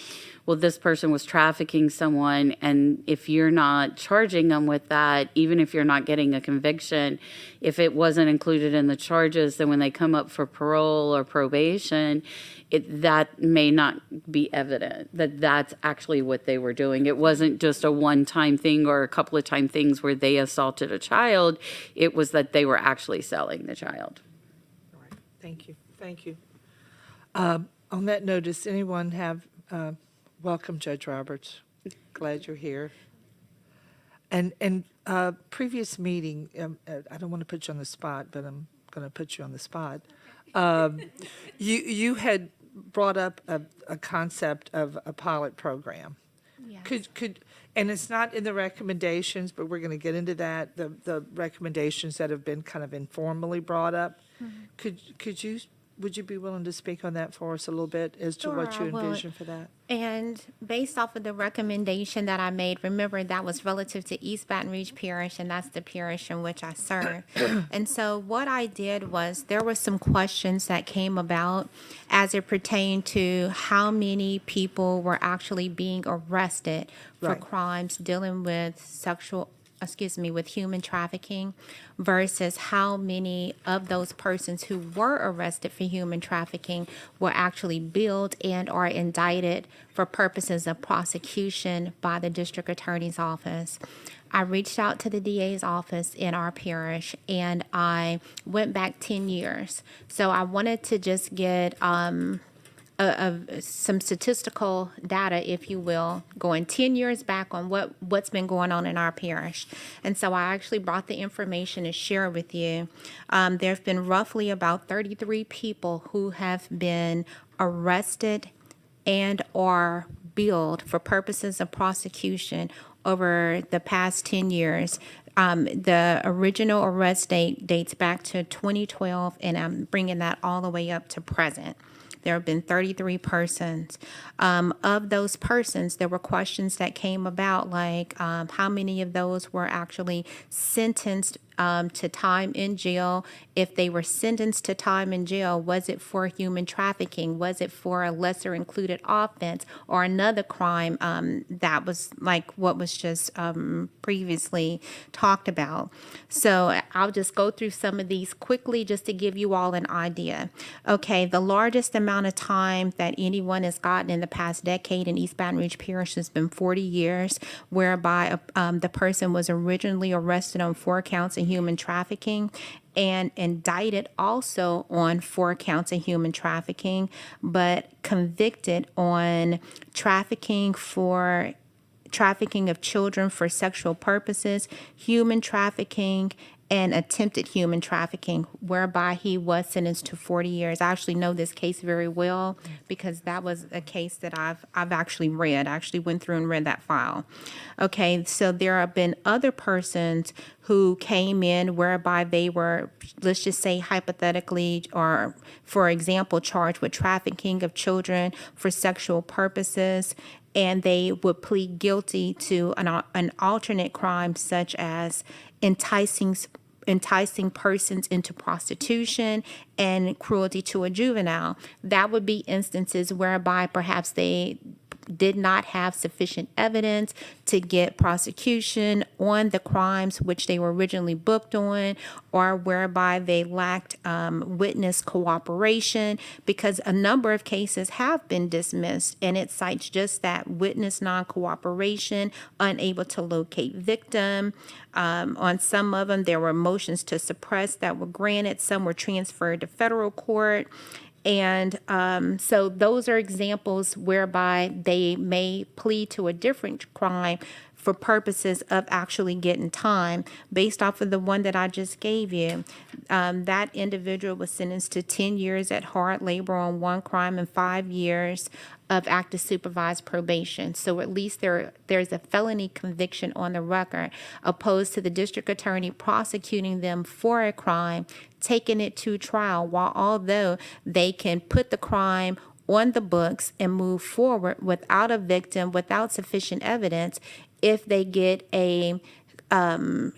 well, this person was trafficking someone, and if you're not charging them with that, even if you're not getting a conviction, if it wasn't included in the charges, then when they come up for parole or probation, that may not be evident that that's actually what they were doing. It wasn't just a one-time thing or a couple of time things where they assaulted a child. It was that they were actually selling the child. All right. Thank you. Thank you. On that note, does anyone have, welcome, Judge Roberts. Glad you're here. And previous meeting, I don't want to put you on the spot, but I'm going to put you on the spot. You had brought up a concept of a pilot program. Yes. And it's not in the recommendations, but we're going to get into that, the recommendations that have been kind of informally brought up. Mm-hmm. Would you be willing to speak on that for us a little bit as to what Sure, you I would. envision for that? And based off of the recommendation that I made, remember that was relative to East Baton Rouge Parish, and that's the parish in which I serve. And so what I did was there were some questions that came about as it pertained to how many people were actually being arrested for Right. crimes dealing with with human trafficking versus how many of those persons who were arrested for human trafficking were actually billed and are indicted for purposes of prosecution by the district attorney's office. I reached out to the DA's office in our parish, and I went back 10 years. So I wanted to just get some statistical data, if you will, going 10 years back on what's been going on in our parish. And so I actually brought the information to share with you. There have been roughly about 33 people who have been arrested and or billed for purposes of prosecution over the past 10 years. The original arrest date dates back to 2012, and I'm bringing that all the way up to present. There have been 33 persons. Of those persons, there were questions that came about, like how many of those were actually sentenced to time in jail. If they were sentenced to time in jail, was it for human trafficking? Was it for a lesser included offense or another crime that was like what was just previously talked about? So I'll just go through some of these quickly just to give you all an idea. Okay, the largest amount of time that anyone has gotten in the past decade in East Baton Rouge Parish has been 40 years, whereby the person was originally arrested on 4 counts of human trafficking and indicted also on 4 counts of human trafficking, but convicted on trafficking for trafficking of children for sexual purposes, human trafficking, and attempted human trafficking, whereby he was sentenced to 40 years. I actually know this case very well because that was a case that I've actually read. I actually went through and read that file. Okay, so there have been other persons who came in whereby they were, let's just say hypothetically, or for example, charged with trafficking of children for sexual purposes, and they would plead guilty to an alternate crime such as enticing persons into prostitution and cruelty to a juvenile. That would be instances whereby perhaps they did not have sufficient evidence to get prosecution on the crimes which they were originally booked on, or whereby they lacked witness cooperation, because a number of cases have been dismissed, and it cites just that: witness non-cooperation, unable to locate victim. On some of them, there were motions to suppress that were granted. Some were transferred to federal court. And so those are examples whereby they may plead to a different crime for purposes of actually getting time. Based off of the one that I just gave you, that individual was sentenced to 10 years at hard labor on one crime and 5 years of active supervised probation. So at least there's a felony conviction on the record, opposed to the district attorney prosecuting them for a crime, taking it to trial, while although they can put the crime on the books and move forward without a victim, without sufficient evidence, if they get a not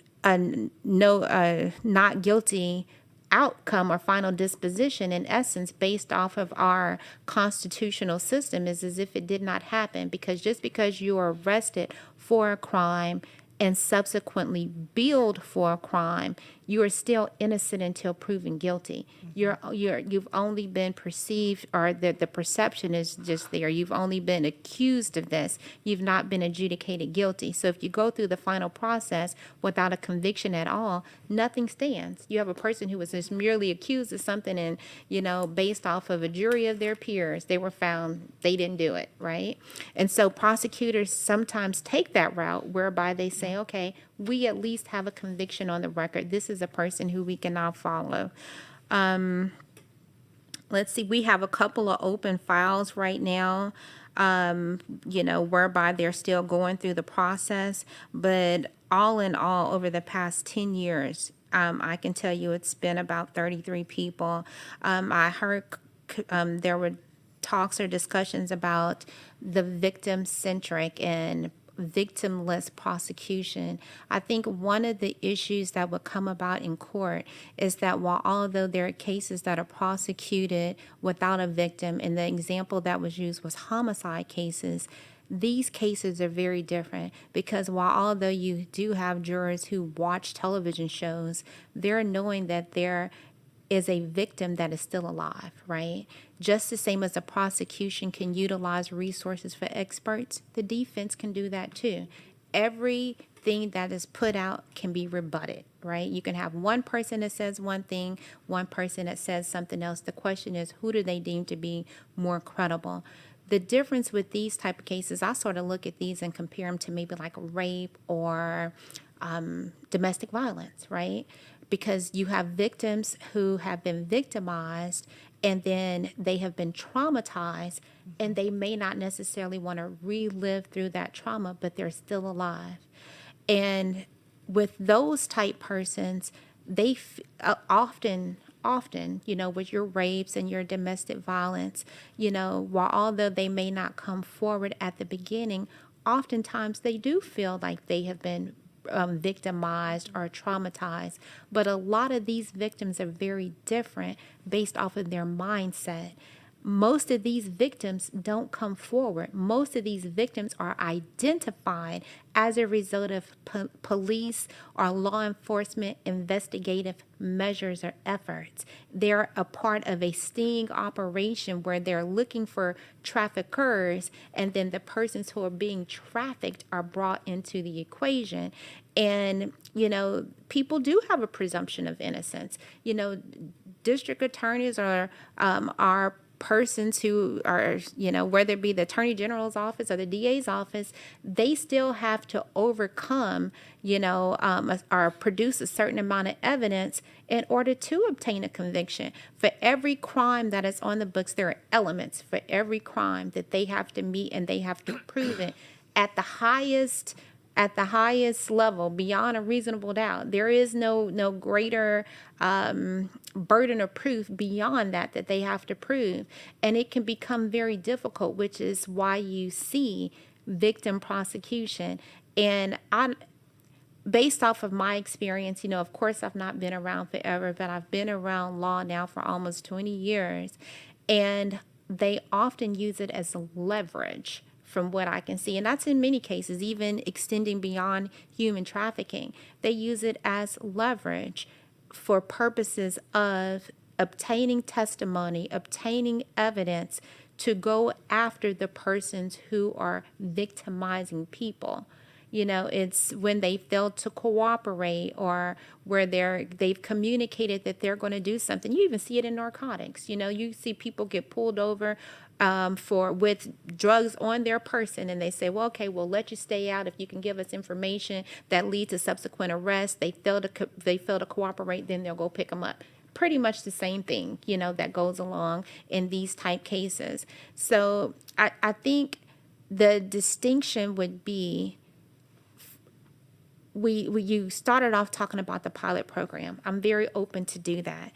guilty outcome or final disposition, in essence, based off of our constitutional system, is as if it did not happen. Because just because you are arrested for a crime and subsequently billed for a crime, you are still innocent until proven guilty. You've only been perceived, or the perception is just there. You've only been accused of this. You've not been adjudicated guilty. So if you go through the final process without a conviction at all, nothing stands. You have a person who was just merely accused of something, and based off of a jury of their peers, they were found they didn't do it, right? And so prosecutors sometimes take that route whereby they say, okay, we at least have a conviction on the record. This is a person who we can now follow. Let's see, we have a couple of open files right now, whereby they're still going through the process. But all in all, over the past 10 years, I can tell you it's been about 33 people. I heard there were talks or discussions about the victim-centric and victimless prosecution. I think one of the issues that would come about in court is that although there are cases that are prosecuted without a victim, and the example that was used was homicide cases, these cases are very different, because although you do have jurors who watch television shows, they're knowing that there is a victim that is still alive, right? Just the same as the prosecution can utilize resources for experts, the defense can do that too. Everything that is put out can be rebutted, right? You can have one person that says one thing, one person that says something else. The question is, who do they deem to be more credible? The difference with these type of cases, I sort of look at these and compare them to maybe like rape or domestic violence, right? Because you have victims who have been victimized, and then they have been traumatized, and they may not necessarily want to relive through that trauma, but they're still alive. And with those type persons, they often, with your rapes and your domestic violence, although they may not come forward at the beginning, oftentimes they do feel like they have been victimized or traumatized. But a lot of these victims are very different based off of their mindset. Most of these victims don't come forward. Most of these victims are identified as a result of police or law enforcement investigative measures or efforts. They're a part of a sting operation where they're looking for traffickers, and then the persons who are being trafficked are brought into the equation. And, people do have a presumption of innocence. District attorneys are persons who are, whether it be the Attorney General's office or the DA's office, they still have to overcome, or produce a certain amount of evidence in order to obtain a conviction. For every crime that is on the books, there are elements for every crime that they have to meet, and they have to prove it at the highest level, beyond a reasonable doubt. There is no greater burden of proof beyond that they have to prove. And it can become very difficult, which is why you see victim prosecution. And based off of my experience, of course, I've not been around forever, but I've been around law now for almost 20 years. And they often use it as leverage, from what I can see. And that's in many cases, even extending beyond human trafficking. They use it as leverage for purposes of obtaining testimony, obtaining evidence to go after the persons who are victimizing people. It's when they fail to cooperate, or where they've communicated that they're going to do something. You even see it in narcotics. You see people get pulled over with drugs on their person, and they say, well, okay, we'll let you stay out if you can give us information that leads to subsequent arrest. They fail to cooperate, then they'll go pick them up. Pretty much the same thing, that goes along in these type cases. So I think the distinction would be, you started off talking about the pilot program. I'm very open to do that.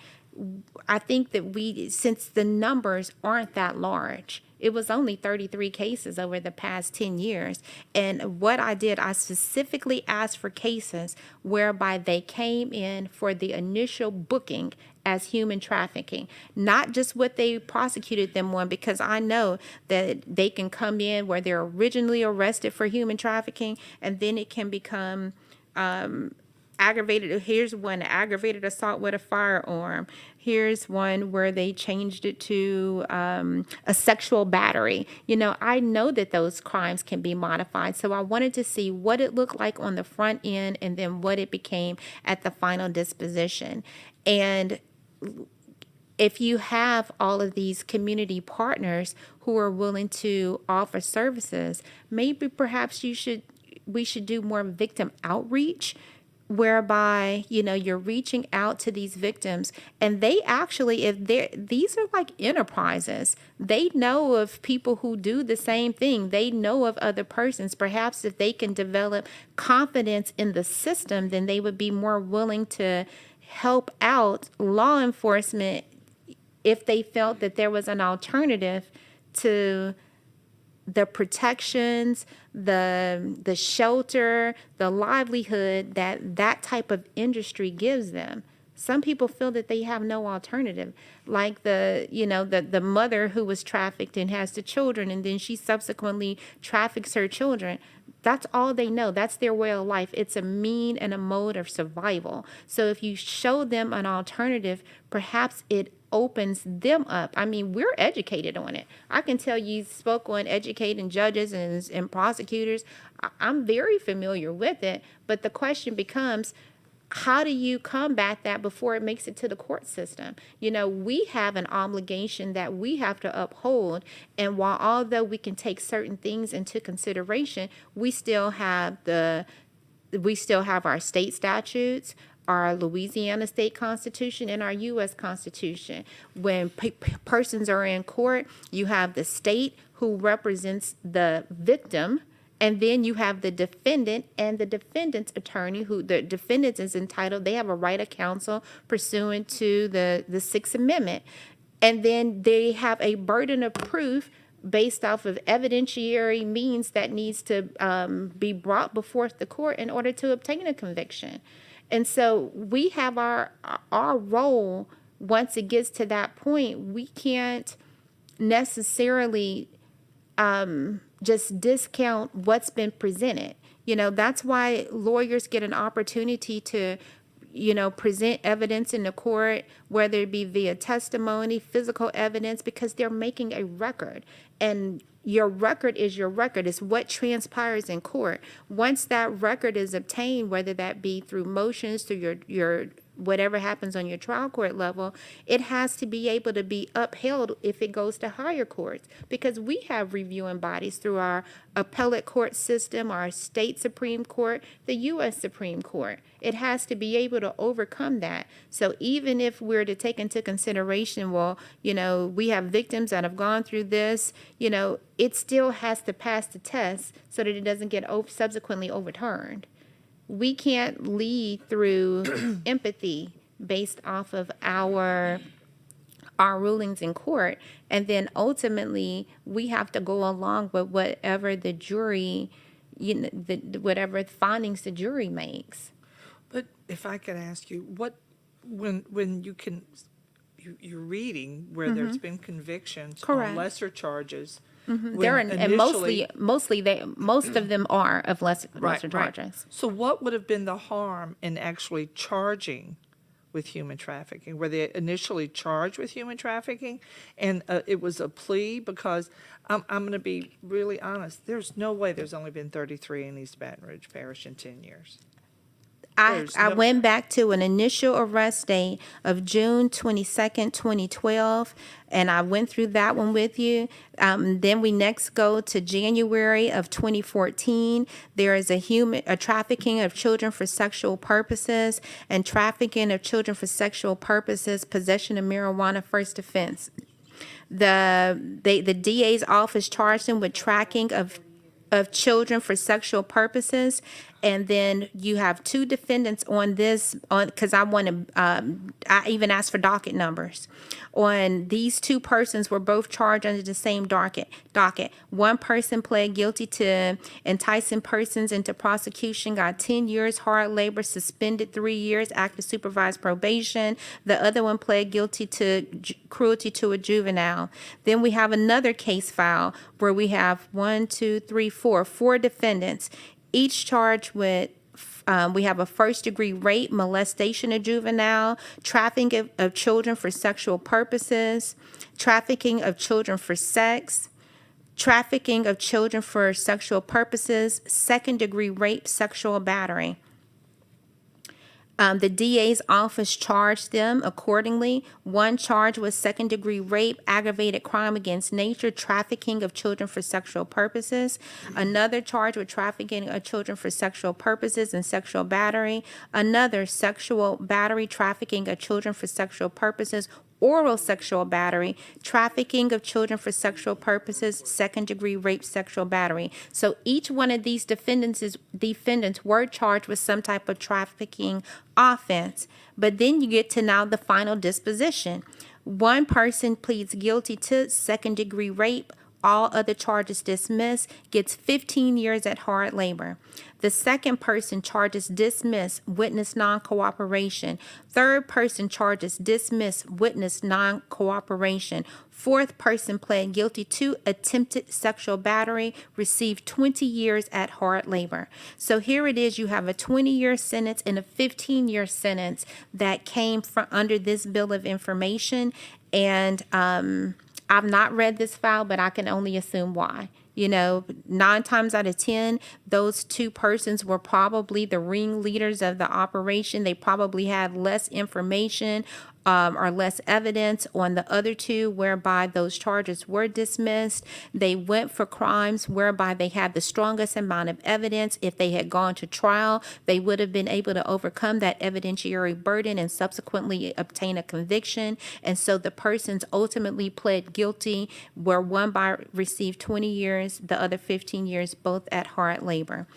I think that since the numbers aren't that large, it was only 33 cases over the past 10 years. And what I did, I specifically asked for cases whereby they came in for the initial booking as human trafficking, not just what they prosecuted them on, because I know that they can come in where they're originally arrested for human trafficking, and then it can become aggravated. Here's one, aggravated assault with a firearm. Here's one where they changed it to a sexual battery. I know that those crimes can be modified. So I wanted to see what it looked like on the front end, and then what it became at the final disposition. And if you have all of these community partners who are willing to offer services, maybe perhaps we should do more victim outreach, whereby you're reaching out to these victims, and they actually, these are like enterprises, they know of people who do the same thing, they know of other persons. Perhaps if they can develop confidence in the system, then they would be more willing to help out law enforcement if they felt that there was an alternative to the protections, the shelter, the livelihood that type of industry gives them. Some people feel that they have no alternative, like the mother who was trafficked and has the children, and then she subsequently traffics her children. That's all they know. That's their way of life. It's a mean and a mode of survival. So if you show them an alternative, perhaps it opens them up. I mean, we're educated on it. I can tell you spoke on educating judges and prosecutors. I'm very familiar with it. But the question becomes, how do you combat that before it makes it to the court system? We have an obligation that we have to uphold. And although we can take certain things into consideration, we still have our state statutes, our Louisiana state constitution, and our U.S. constitution. When persons are in court, you have the state who represents the victim, and then you have the defendant and the defendant's attorney, who the defendant is entitled, they have a right of counsel pursuant to the Sixth Amendment. And then they have a burden of proof based off of evidentiary means that needs to be brought before the court in order to obtain a conviction. And so we have our role. Once it gets to that point, we can't necessarily just discount what's been presented. That's why lawyers get an opportunity to, present evidence in the court, whether it be via testimony, physical evidence, because they're making a record. And your record is your record. It's what transpires in court. Once that record is obtained, whether that be through motions, through your whatever happens on your trial court level, it has to be able to be upheld if it goes to higher courts, because we have reviewing bodies through our appellate court system, our state Supreme Court, the U.S. Supreme Court. It has to be able to overcome that. So even if we're to take into consideration, well, we have victims that have gone through this, it still has to pass the test so that it doesn't get subsequently overturned. We can't lead through empathy based off of our rulings in court, and then ultimately we have to go along with whatever the jury, whatever findings the jury makes. But if I could ask you, when you're reading where there's been convictions on Correct. lesser charges. There and most of them are of lesser Right. charges. So what would have been the harm in actually charging with human trafficking? Were they initially charged with human trafficking and it was a plea? Because I'm going to be really honest, there's no way there's only been 33 in East Baton Rouge Parish in 10 years. I went back to an initial arrest date of June 22nd, 2012, and I went through that one with you. Then we next go to January of 2014. There is a trafficking of children for sexual purposes and trafficking of children for sexual purposes, possession of marijuana, first offense. The DA's office charged them with tracking of children for sexual purposes. And then you have two defendants on this, because I even asked for docket numbers. On these two persons were both charged under the same docket. One person pled guilty to enticing persons into prosecution, got 10 years hard labor, suspended 3 years, active supervised probation. The other one pled guilty to cruelty to a juvenile. Then we have another case file where we have 4 defendants, each charged with we have a first-degree rape, molestation of juvenile, trafficking of children for sexual purposes, trafficking of children for sex, trafficking of children for sexual purposes, second-degree rape, sexual battery. The DA's office charged them accordingly. One charge was second-degree rape, aggravated crime against nature, trafficking of children for sexual purposes. Another charge with trafficking of children for sexual purposes and sexual battery. Another sexual battery, trafficking of children for sexual purposes, oral sexual battery, trafficking of children for sexual purposes, second-degree rape, sexual battery. So each one of these defendants were charged with some type of trafficking offense. But then you get to now the final disposition. One person pleads guilty to second-degree rape, all other charges dismissed, gets 15 years at hard labor. The second person charges dismiss, witness non-cooperation. Third person charges dismiss, witness non-cooperation. Fourth person pled guilty to attempted sexual battery, received 20 years at hard labor. So here it is, you have a 20-year sentence and a 15-year sentence that came from under this bill of information. And I've not read this file, but I can only assume why. 9 times out of 10, those two persons were probably the ringleaders of the operation. They probably had less information or less evidence on the other two, whereby those charges were dismissed. They went for crimes whereby they had the strongest amount of evidence. If they had gone to trial, they would have been able to overcome that evidentiary burden and subsequently obtain a conviction. And so the persons ultimately pled guilty, where one received 20 years, the other 15 years, both at hard labor.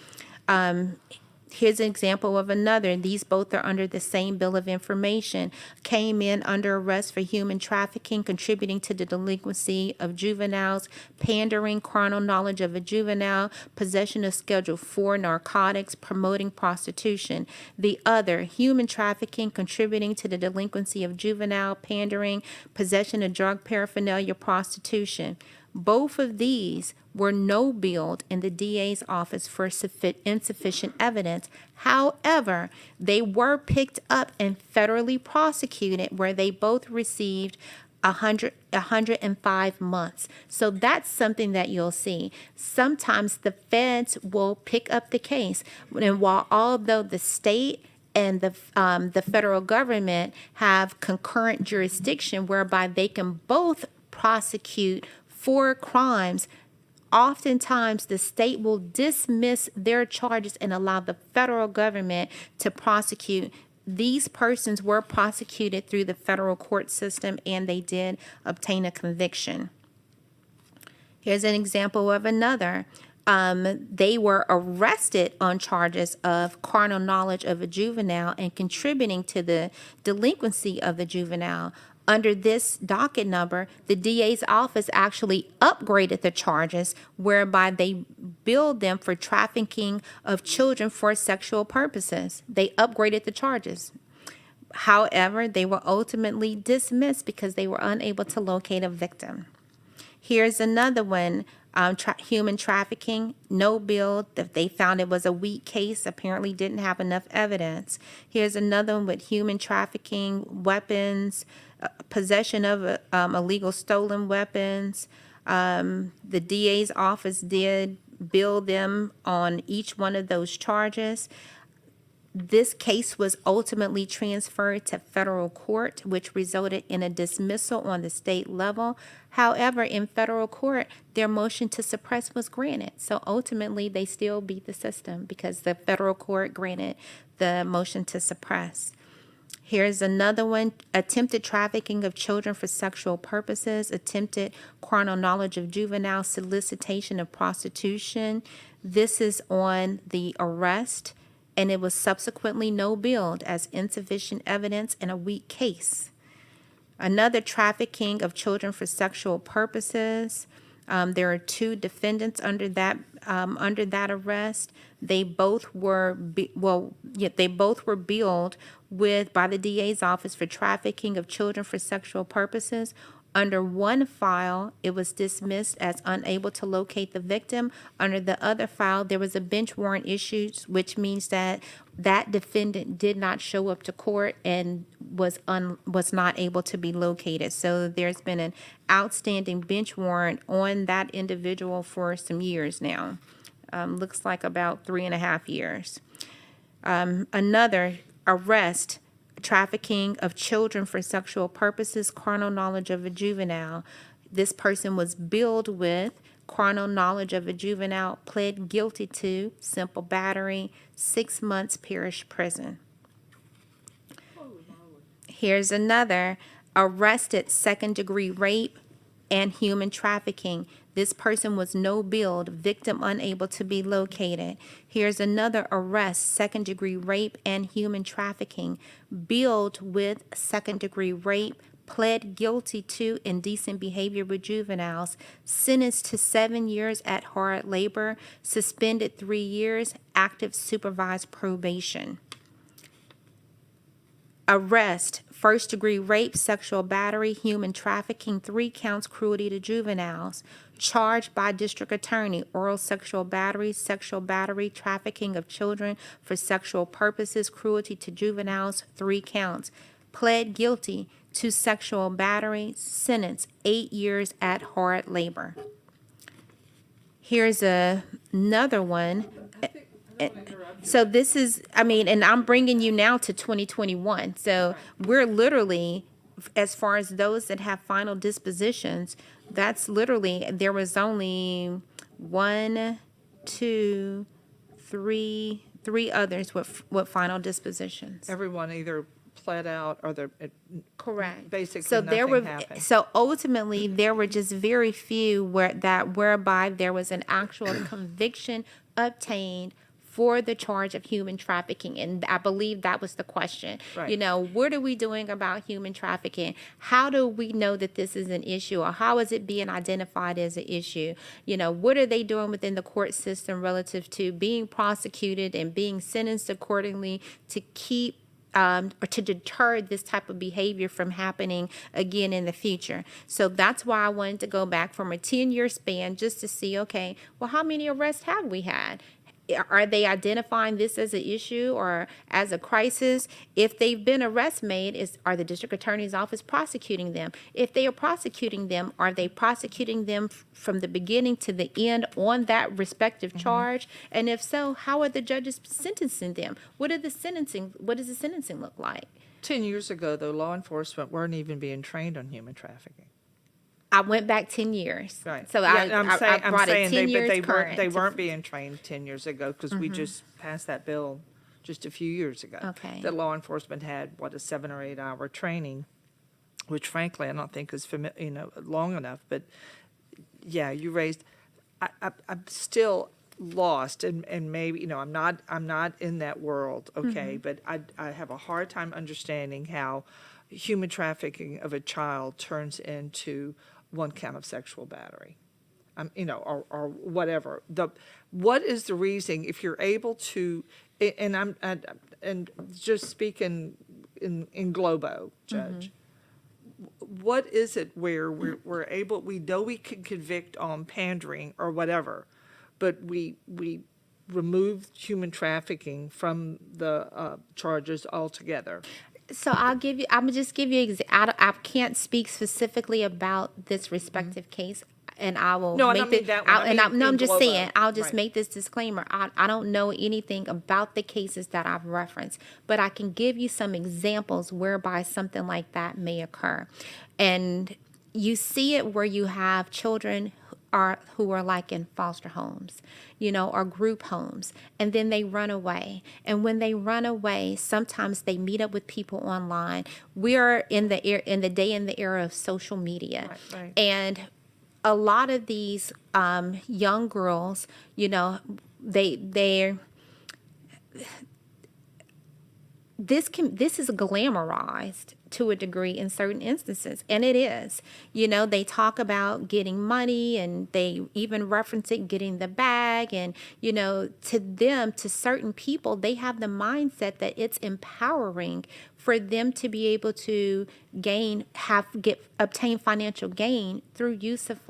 Here's an example of another. These both are under the same bill of information. Came in under arrest for human trafficking, contributing to the delinquency of juveniles, pandering, carnal knowledge of a juvenile, possession of Schedule 4 narcotics, promoting prostitution. The other, human trafficking, contributing to the delinquency of juvenile, pandering, possession of drug paraphernalia, prostitution. Both of these were no-billed in the DA's office for insufficient evidence. However, they were picked up and federally prosecuted, where they both received 105 months. So that's something that you'll see. Sometimes the feds will pick up the case, and although the state and the federal government have concurrent jurisdiction whereby they can both prosecute for crimes. Oftentimes, the state will dismiss their charges and allow the federal government to prosecute. These persons were prosecuted through the federal court system, and they did obtain a conviction. Here's an example of another. They were arrested on charges of carnal knowledge of a juvenile and contributing to the delinquency of the juvenile. Under this docket number, the DA's office actually upgraded the charges whereby they billed them for trafficking of children for sexual purposes. They upgraded the charges. However, they were ultimately dismissed because they were unable to locate a victim. Here's another one, human trafficking, no bill. If they found it was a weak case, apparently didn't have enough evidence. Here's another one with human trafficking, weapons, possession of illegal stolen weapons. The DA's office did bill them on each one of those charges. This case was ultimately transferred to federal court, which resulted in a dismissal on the state level. However, in federal court, their motion to suppress was granted. So ultimately, they still beat the system because the federal court granted the motion to suppress. Here's another one, attempted trafficking of children for sexual purposes, attempted carnal knowledge of juvenile, solicitation of prostitution. This is on the arrest, and it was subsequently no billed as insufficient evidence in a weak case. Another trafficking of children for sexual purposes. There are two defendants under that arrest. They both were billed by the DA's office for trafficking of children for sexual purposes. Under one file, it was dismissed as unable to locate the victim. Under the other file, there was a bench warrant issued, which means that that defendant did not show up to court and was not able to be located. So there's been an outstanding bench warrant on that individual for some years now. Looks like about 3.5 years. Another arrest, trafficking of children for sexual purposes, carnal knowledge of a juvenile. This person was billed with carnal knowledge of a juvenile, pled guilty to simple battery, 6 months parish prison. Here's another, arrested second-degree rape and human trafficking. This person was no billed, victim unable to be located. Here's another arrest, second-degree rape and human trafficking, billed with second-degree rape, pled guilty to indecent behavior with juveniles, sentenced to 7 years at hard labor, suspended 3 years, active supervised probation. Arrest, first-degree rape, sexual battery, human trafficking, 3 counts cruelty to juveniles. Charged by district attorney, oral sexual battery, trafficking of children for sexual purposes, cruelty to juveniles, 3 counts. Pled guilty to sexual battery, sentenced 8 years at hard labor. Here's another one. So this is, and I'm bringing you now to 2021. So we're literally, as far as those that have final dispositions, that's literally, there was only 1, 2, 3 others with final dispositions. Everyone either pled out or Correct. basically So there nothing were, happened. so ultimately, there were just very few whereby there was an actual conviction obtained for the charge of human trafficking. And I believe that was the question. Right. What are we doing about human trafficking? How do we know that this is an issue, or how is it being identified as an issue? What are they doing within the court system relative to being prosecuted and being sentenced accordingly to keep or to deter this type of behavior from happening again in the future. So that's why I wanted to go back from a 10-year span just to see, okay, well, how many arrests have we had? are they identifying this as an issue or as a crisis? If they've been arrest made, are the district attorney's office prosecuting them? If they are prosecuting them, are they prosecuting them from the beginning to the end on that respective charge? And if so, how are the judges sentencing them? What does the sentencing look like? 10 years ago, though, law enforcement weren't even being trained on human trafficking. I went back 10 years. Right. So Yeah, I brought it 10 years they current. they weren't being trained 10 years ago because we just passed that bill just a few years ago. Okay. That law enforcement had, a 7 or 8 hour training, which frankly I don't think is long enough. But yeah, you raised. I'm still lost, and maybe I'm not in that world. Okay, but I have a hard time understanding how human trafficking of a child turns into one count of sexual battery, or whatever. What is the reasoning if you're able to? And just speaking in globo, Judge. What is it where we're able? We know we can convict on pandering or whatever, but we remove human trafficking from the charges altogether. So I'm gonna just give you, I can't speak specifically about this respective case, and I will No, I make don't mean that one. I mean no, I'm in just globo. saying, I'll just Right. make this disclaimer. I don't know anything about the cases that I've referenced, but I can give you some examples whereby something like that may occur. And you see it where you have children who are like in foster homes, or group homes, and then they run away. And when they run away, sometimes they meet up with people online. We are in the day and the era of social media, Right. and a lot of these young girls, they're this is glamorized to a degree in certain instances, and it is. They talk about getting money, and they even reference it getting the bag, and to certain people, they have the mindset that it's empowering for them to be able to obtain financial gain through use of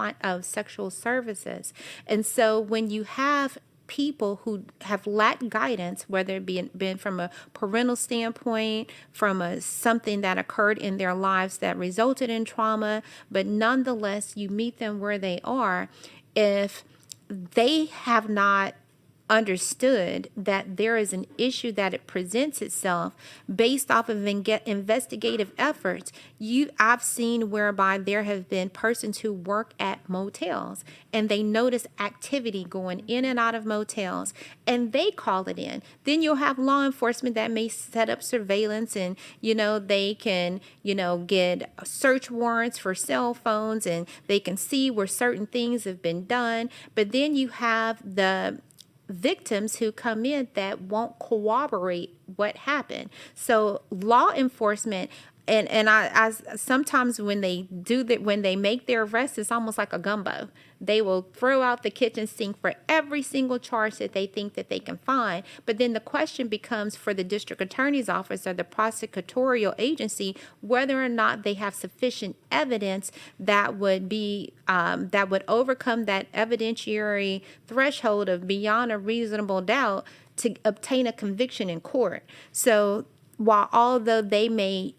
sexual services. And so when you have people who have lacked guidance, whether it been from a parental standpoint, from something that occurred in their lives that resulted in trauma, but nonetheless you meet them where they are, if they have not understood that there is an issue that it presents itself based off of investigative efforts. I've seen whereby there have been persons who work at motels and they notice activity going in and out of motels and they call it in. Then you'll have law enforcement that may set up surveillance, and they can get search warrants for cell phones, and they can see where certain things have been done. But then you have the victims who come in that won't corroborate what happened. So law enforcement, and I sometimes when they do that, when they make their arrests, it's almost like a gumbo. They will throw out the kitchen sink for every single charge that they think that they can find. But then the question becomes for the district attorney's office or the prosecutorial agency whether or not they have sufficient evidence that would be that would overcome that evidentiary threshold of beyond a reasonable doubt to obtain a conviction in court. So although they may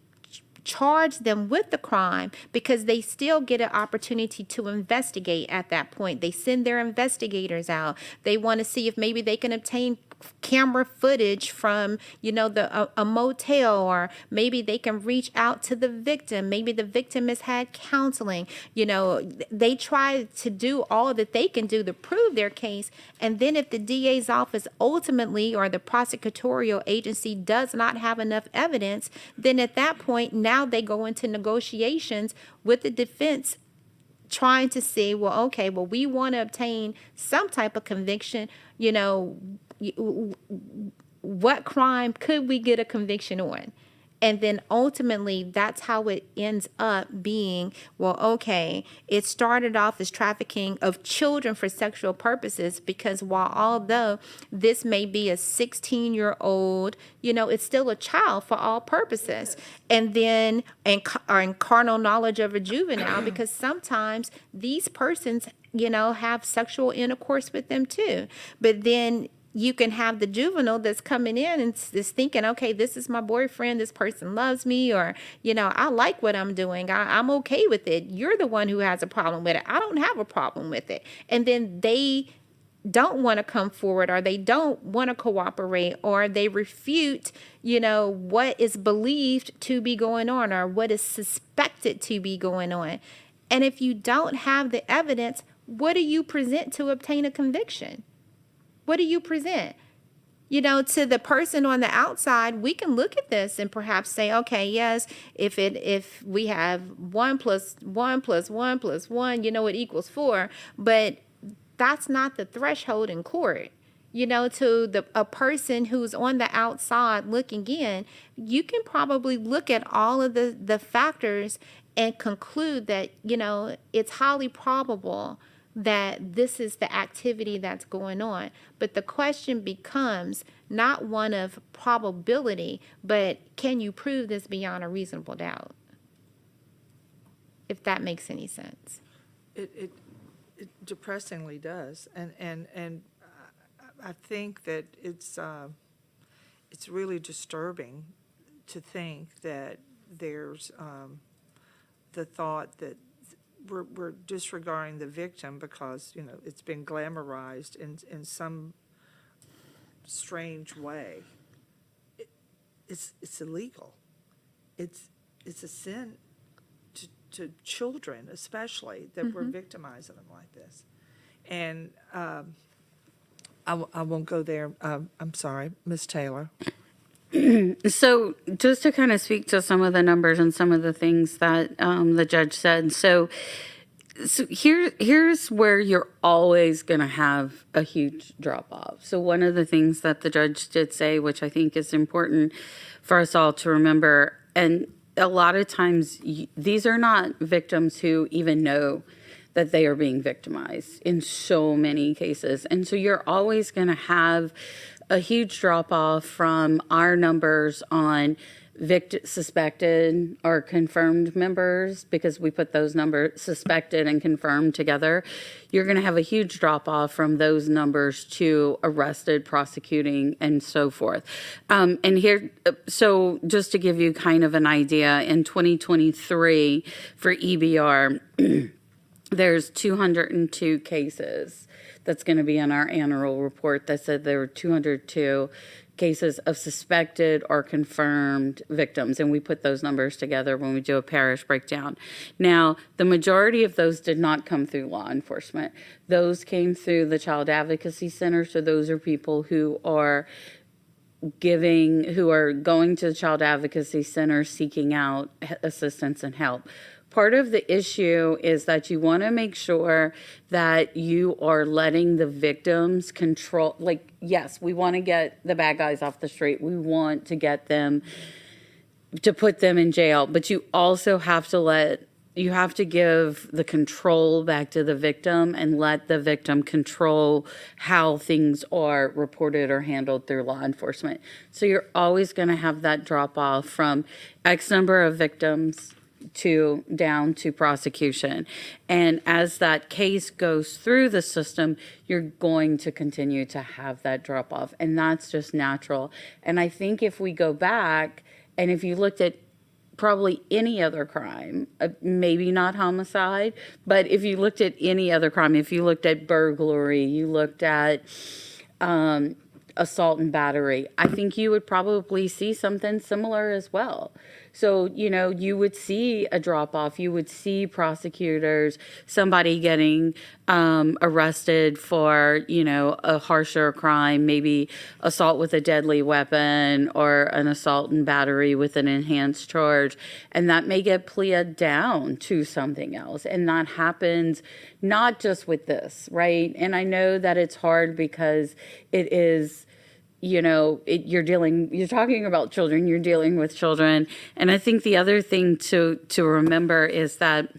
charge them with the crime, because they still get an opportunity to investigate at that point. They send their investigators out. They want to see if maybe they can obtain camera footage from a motel, or maybe they can reach out to the victim. Maybe the victim has had counseling. They try to do all that they can do to prove their case, and then if the DA's office ultimately or the prosecutorial agency does not have enough evidence, then at that point now they go into negotiations with the defense trying to see, we want to obtain some type of conviction, what crime could we get a conviction on? And then ultimately, that's how it ends up being, it started off as trafficking of children for sexual purposes, because although this may be a 16-year-old, it's still a child for all purposes. And then, in carnal knowledge of a juvenile, because sometimes these persons, have sexual intercourse with them too. But then you can have the juvenile that's coming in and is thinking, okay, this is my boyfriend, this person loves me, or, I like what I'm doing, I'm okay with it. You're the one who has a problem with it. I don't have a problem with it. And then they don't want to come forward, or they don't want to cooperate, or they refute, what is believed to be going on, or what is suspected to be going on. And if you don't have the evidence, what do you present to obtain a conviction? What do you present? To the person on the outside, we can look at this and perhaps say, okay, yes, if we have 1 + 1 + 1 + 1, it equals 4. But that's not the threshold in court. To a person who's on the outside looking in, you can probably look at all of the factors and conclude that, it's highly probable that this is the activity that's going on. But the question becomes not one of probability, but can you prove this beyond a reasonable doubt? If that makes any sense. It depressingly does, and I think that it's really disturbing to think that there's the thought that we're disregarding the victim because it's been glamorized in some strange way. It's illegal. It's a sin to children, especially, that we're victimizing them like this. And I won't go there. I'm sorry, Ms. Taylor. So just to kind of speak to some of the numbers and some of the things that the judge said. So here's where you're always going to have a huge drop off. So one of the things that the judge did say, which I think is important for us all to remember, and a lot of times these are not victims who even know that they are being victimized in so many cases. And so you're always going to have a huge drop off from our numbers on suspected or confirmed members, because we put those numbers, suspected and confirmed, together. You're going to have a huge drop off from those numbers to arrested, prosecuting, and so forth. And here, so just to give you kind of an idea, in 2023 for EBR, there's 202 cases. That's going to be in our annual report that said there were 202 cases of suspected or confirmed victims. And we put those numbers together when we do a parish breakdown. Now, the majority of those did not come through law enforcement. Those came through the Child Advocacy Center. So those are people who are going to the Child Advocacy Center seeking out assistance and help. Part of the issue is that you want to make sure that you are letting the victims control. Like, yes, we want to get the bad guys off the street. We want to get them, to put them in jail. But you also have to give the control back to the victim and let the victim control how things are reported or handled through law enforcement. So you're always going to have that drop off from X number of victims down to prosecution. And as that case goes through the system, you're going to continue to have that drop off. And that's just natural. And I think if we go back and if you looked at probably any other crime, maybe not homicide, but if you looked at any other crime, if you looked at burglary, you looked at assault and battery, I think you would probably see something similar as well. So, you would see a drop off. You would see prosecutors, somebody getting arrested for, a harsher crime, maybe assault with a deadly weapon or an assault and battery with an enhanced charge. And that may get pleaded down to something else. And that happens not just with this, right? And I know that it's hard because it is, you're talking about children, you're dealing with children. And I think the other thing to remember is that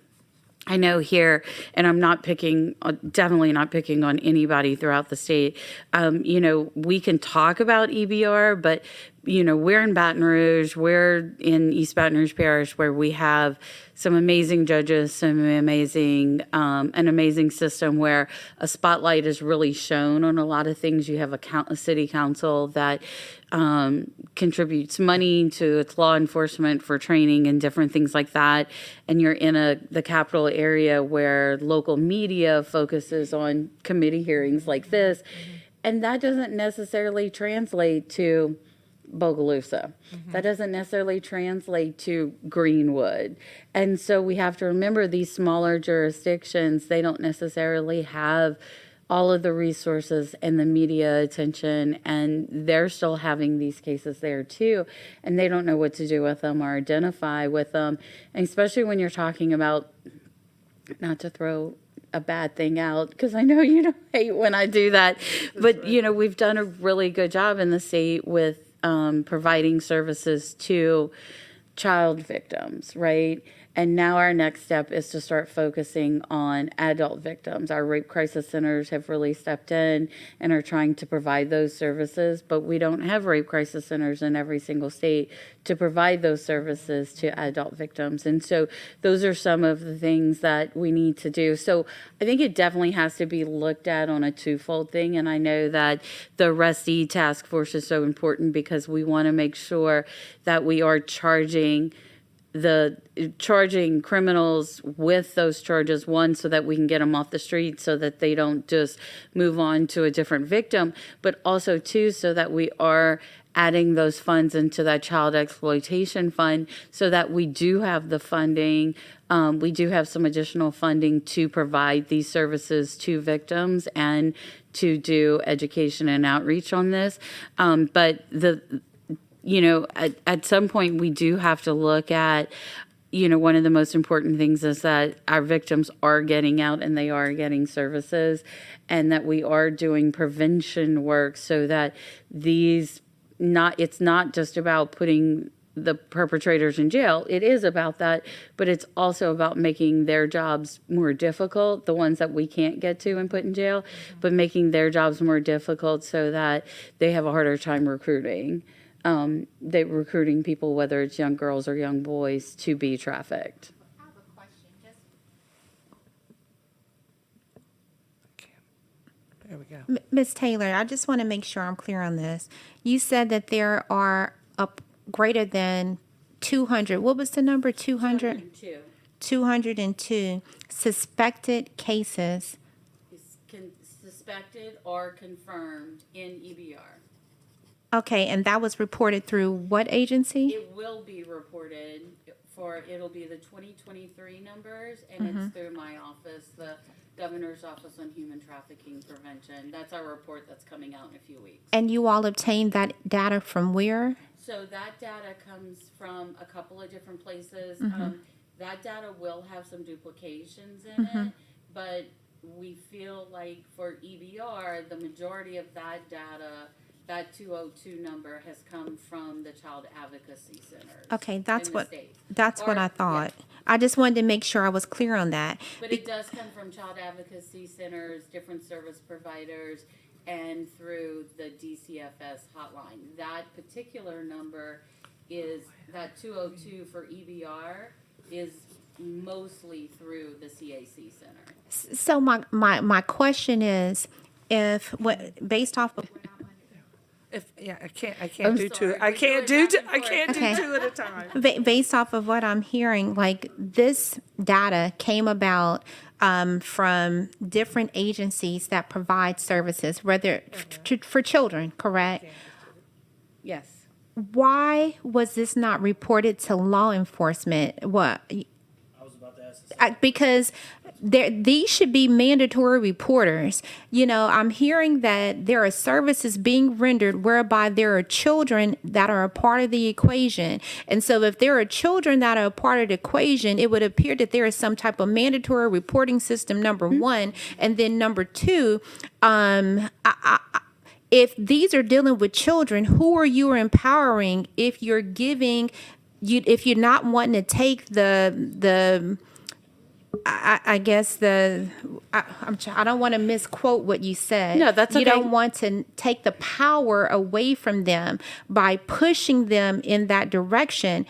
I know here, and I'm definitely not picking on anybody throughout the state. We can talk about EBR, but we're in Baton Rouge, we're in East Baton Rouge Parish, where we have some amazing judges, an amazing system where a spotlight is really shown on a lot of things. You have a city council that contributes money to its law enforcement for training and different things like that. And you're in the capital area where local media focuses on committee hearings like this. And that doesn't necessarily translate to Bogalusa. That doesn't necessarily translate to Greenwood. And so we have to remember these smaller jurisdictions, they don't necessarily have all of the resources and the media attention, and they're still having these cases there too, and they don't know what to do with them or identify with them. And especially when you're talking about, not to throw a bad thing out, because I know you don't hate when I do that, but we've done a really good job in the state with providing services to child victims, right? And now our next step is to start focusing on adult victims. Our rape crisis centers have really stepped in and are trying to provide those services, but we don't have rape crisis centers in every single state to provide those services to adult victims. And so those are some of the things that we need to do. So I think it definitely has to be looked at on a twofold thing. And I know that the REST-E task force is so important because we want to make sure that we are charging criminals with those charges, one, so that we can get them off the street so that they don't just move on to a different victim, but also, two, so that we are adding those funds into that child exploitation fund so that we do have the funding. We do have some additional funding to provide these services to victims and to do education and outreach on this. But at some point we do have to look at, one of the most important things is that our victims are getting out and they are getting services, and that we are doing prevention work so that it's not just about putting the perpetrators in jail. It is about that, but it's also about making their jobs more difficult, the ones that we can't get to and put in jail, but making their jobs more difficult so that they have a harder time recruiting. They're recruiting people, whether it's young girls or young boys, to be trafficked. I have a question. There we go. Ms. Taylor, I just want to make sure I'm clear on this. You said that there are greater than 200. What was the number? 200? 202 suspected cases. Suspected or confirmed in EBR. Okay, and that was reported through what agency? It will be reported it'll be the 2023 numbers, and it's through my office, the Governor's Office on Human Trafficking Prevention. That's our report that's coming out in a few weeks. And you all obtained that data from where? So that data comes from a couple of different places. That data will have some duplications in it, but we feel like for EBR, the majority of that data, that 202 number, has come from the child advocacy centers. Okay, that's in the what state. I thought. Yeah. I just wanted to make sure I was clear on that. But it does come from child advocacy centers, different service providers, and through the DCFS hotline. That particular number is, that 202 for EBR is mostly through the CAC center. So my question is, based off of I can't do two. I can't do two at a time. based off of what I'm hearing, like this data came about from different agencies that provide services, whether for children, correct? Yes. Why was this not reported to law enforcement? What? I was about to ask the Because these should be mandatory reporters. I'm hearing that there are services being rendered whereby there are children that are a part of the equation. And so if there are children that are a part of the equation, it would appear that there is some type of mandatory reporting system, number one. And then number two, if these are dealing with children, who are you empowering if you're giving, if you're not wanting to take the I guess I don't want to misquote what you said. No, that's You okay. don't want to take the power away from them by pushing them in that direction.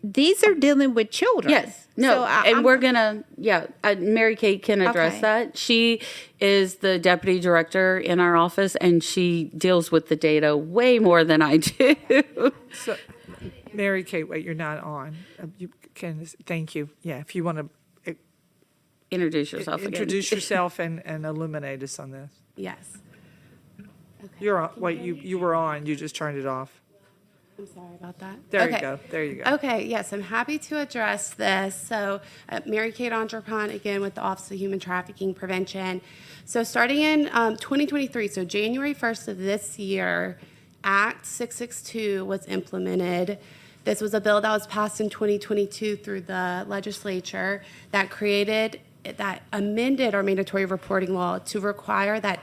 These are dealing with children. Yes, no, So and I'm- we're gonna, Mary Kate can address Okay. that. She is the deputy director in our office, and she deals with the data way more than I do. So, Mary Kate, wait, you're not on. You can, thank you. Yeah, if you want to Introduce yourself again. introduce yourself and illuminate us on this. Yes. You're on, wait, you were on, you just turned it off. I'm sorry about that. There Okay. you go, there you go. Okay, yes, I'm happy to address this. So, Mary Kate Entrepont, again, with the Office of Human Trafficking Prevention. So, starting in 2023, so January 1st of this year, Act 662 was implemented. This was a bill that was passed in 2022 through the legislature that amended our mandatory reporting law to require that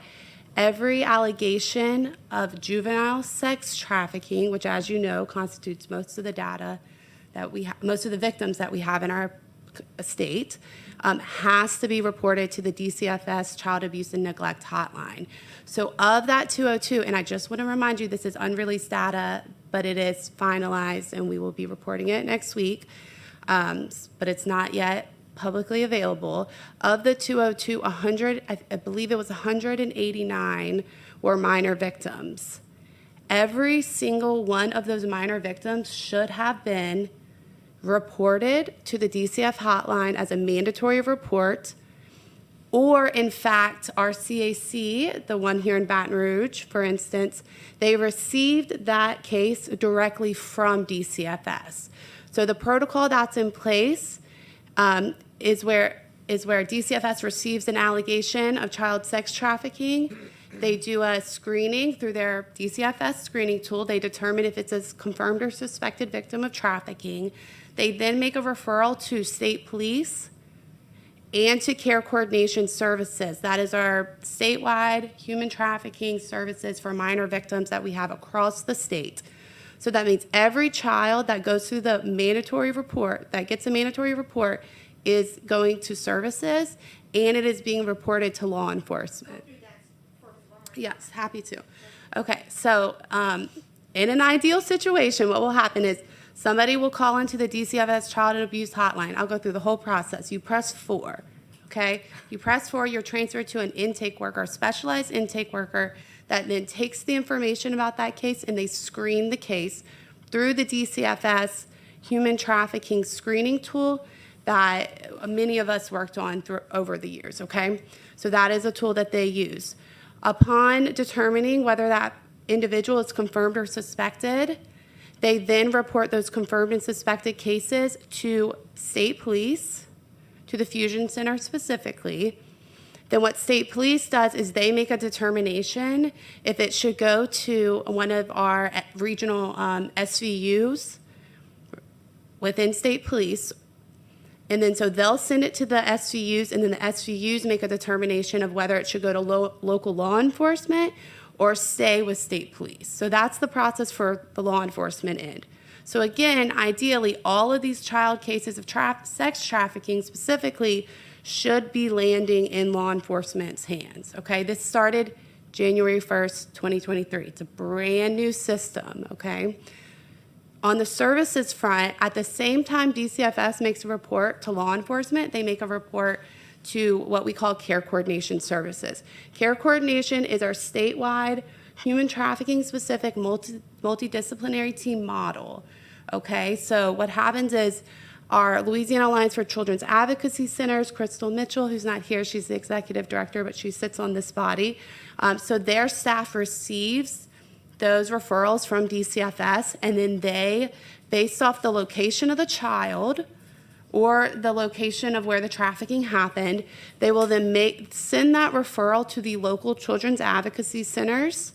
every allegation of juvenile sex trafficking, which, as you know, constitutes most of the data that most of the victims that we have in our state, has to be reported to the DCFS Child Abuse and Neglect Hotline. So of that 202, and I just want to remind you, this is unreleased data, but it is finalized, and we will be reporting it next week, but it's not yet publicly available. Of the 202, I believe it was 189 were minor victims. Every single one of those minor victims should have been reported to the DCF hotline as a mandatory report, or in fact, our CAC, the one here in Baton Rouge, for instance, they received that case directly from DCFS. So the protocol that's in place is where DCFS receives an allegation of child sex trafficking. They do a screening through their DCFS screening tool. They determine if it's a confirmed or suspected victim of trafficking. They then make a referral to state police and to Care Coordination Services. That is our statewide human trafficking services for minor victims that we have across the state. So that means every child that goes through the mandatory report, that gets a mandatory report, is going to services, and it is being reported to law enforcement. Yes, happy to. Okay, so in an ideal situation, what will happen is somebody will call into the DCFS Child Abuse Hotline. I'll go through the whole process. You press 4, okay? You press 4, you're transferred to an intake worker, a specialized intake worker that then takes the information about that case, and they screen the case through the DCFS human trafficking screening tool that many of us worked on over the years, okay? So that is a tool that they use. Upon determining whether that individual is confirmed or suspected, they then report those confirmed and suspected cases to state police, to the Fusion Center specifically. Then what state police does is they make a determination if it should go to one of our regional SVUs within state police. And then so they'll send it to the SVUs, and then the SVUs make a determination of whether it should go to local law enforcement or stay with state police. So that's the process for the law enforcement end. So again, ideally, all of these child cases of sex trafficking specifically should be landing in law enforcement's hands, okay? This started January 1st, 2023. It's a brand new system, okay? On the services front, at the same time DCFS makes a report to law enforcement, they make a report to what we call Care Coordination Services. Care Coordination is our statewide human trafficking specific multidisciplinary team model. Okay, so what happens is our Louisiana Alliance for Children's Advocacy Centers, Crystal Mitchell, who's not here, she's the executive director, but she sits on this body. So their staff receives those referrals from DCFS, and then they, based off the location of the child or the location of where the trafficking happened, they will then send that referral to the local children's advocacy centers.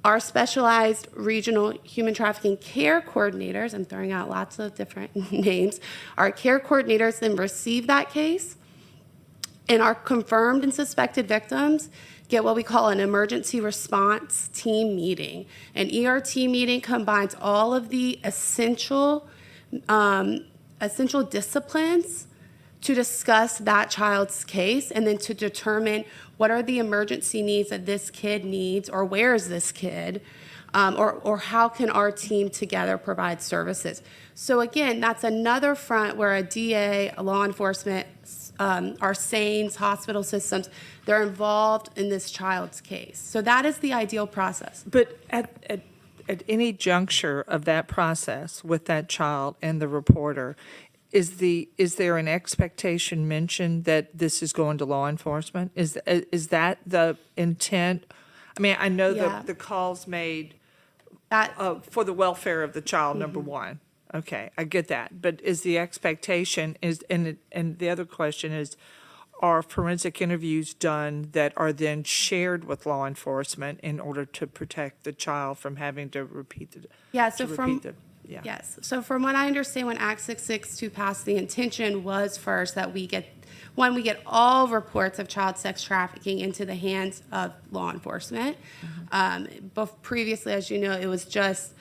Our specialized regional human trafficking care coordinators, I'm throwing out lots of different names, our care coordinators then receive that case, and our confirmed and suspected victims get what we call an emergency response team meeting. An ERT meeting combines all of the essential disciplines to discuss that child's case and then to determine what are the emergency needs that this kid needs, or where is this kid, or how can our team together provide services. So again, that's another front where a DA, a law enforcement, our SANES, hospital systems, they're involved in this child's case. So that is the ideal process. But at any juncture of that process with that child and the reporter, is there an expectation mentioned that this is going to law enforcement? Is that the intent? I mean, I know Yeah. the calls made That, for the welfare of the child, number one. Okay, I get that. But is the expectation and the other question is, are forensic interviews done that are then shared with law enforcement in order to protect the child from having to repeat the? yeah, so to from, repeat the- yeah. yes, so from what I understand, when Act 662 passed, the intention was first that we get all reports of child sex trafficking into the hands of law enforcement. But previously, as you know, it was just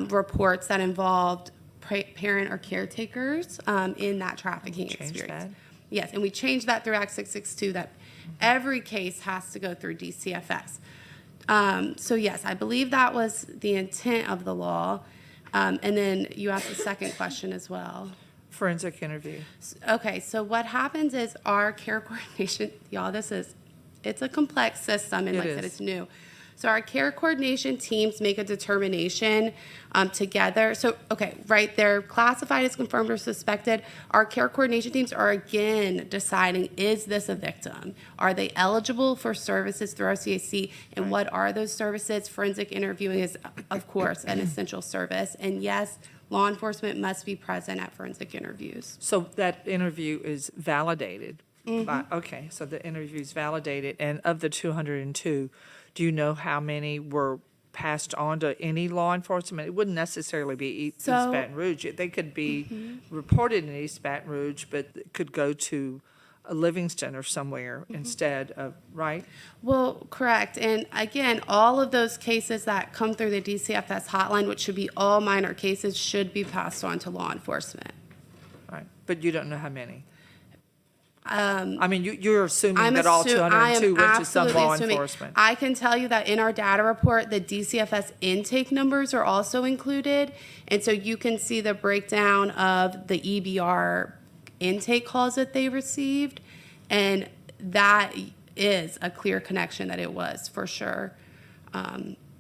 reports that involved parent or caretakers in that trafficking Change experience. that? Yes, and we changed that through Act 662, that every case has to go through DCFS. So yes, I believe that was the intent of the law. And then you asked the second question as well. Forensic interview. Okay, so what happens is our care coordination, y'all, it's a complex system, and It like I said, is. it's new. So our care coordination teams make a determination together. So, okay, right, they're classified as confirmed or suspected. Our care coordination teams are again deciding, is this a victim? Are they eligible for services through our CAC? And what are those services? Forensic interviewing is, of course, an essential service. And yes, law enforcement must be present at forensic interviews. So that interview is validated by, okay, so the interview is validated, and of the 202, do you know how many were passed on to any law enforcement? It wouldn't necessarily be East So- Baton Rouge. They could be reported in East Baton Rouge, but it could go to Livingston or somewhere instead of, right? Well, correct. And again, all of those cases that come through the DCFS hotline, which should be all minor cases, should be passed on to law enforcement. Right, but you don't know how many? I mean, you're assuming I'm that all assu- I am 202 went to some absolutely law assuming- enforcement. I can tell you that in our data report, the DCFS intake numbers are also included. And so you can see the breakdown of the EBR intake calls that they received. And that is a clear connection that it was for sure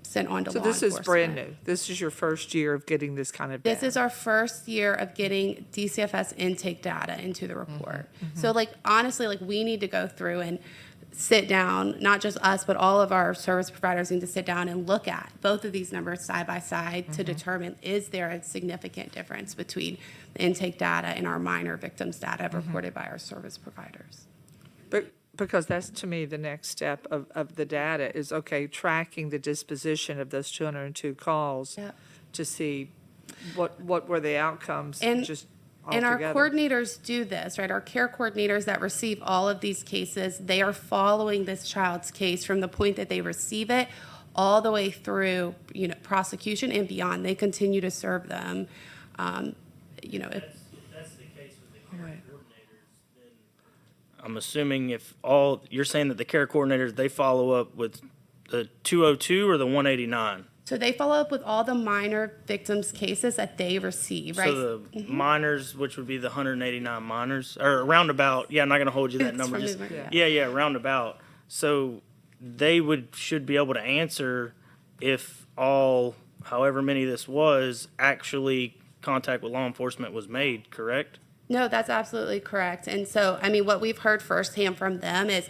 sent on to So law this enforcement. is brand new. This is your first year of getting this kind of data. This is our first year of getting DCFS intake data into the report. So like, honestly, like we need to go through and sit down, not just us, but all of our service providers need to sit down and look at both of these numbers side by side to determine, is there a significant difference between the intake data and our minor victims data reported by our service providers? But, because that's, to me, the next step of the data is, okay, tracking the disposition of those 202 calls Yep. to see what were the outcomes And- just And our altogether. coordinators do this, right? Our care coordinators that receive all of these cases, they are following this child's case from the point that they receive it all the way through, prosecution and beyond. They continue to serve them. If That's the case with the care Right. coordinators, then I'm assuming you're saying that the care coordinators, they follow up with the 202 or the 189? so they follow up with all the minor victims' cases that they receive, right? So the minors, which would be the 189 minors, or roundabout, I'm not gonna hold you that It's number. from Just, movement, yeah, roundabout. So they should be able to answer if however many this was, actually contact with law enforcement was made, correct? No, that's absolutely correct. And so, what we've heard firsthand from them is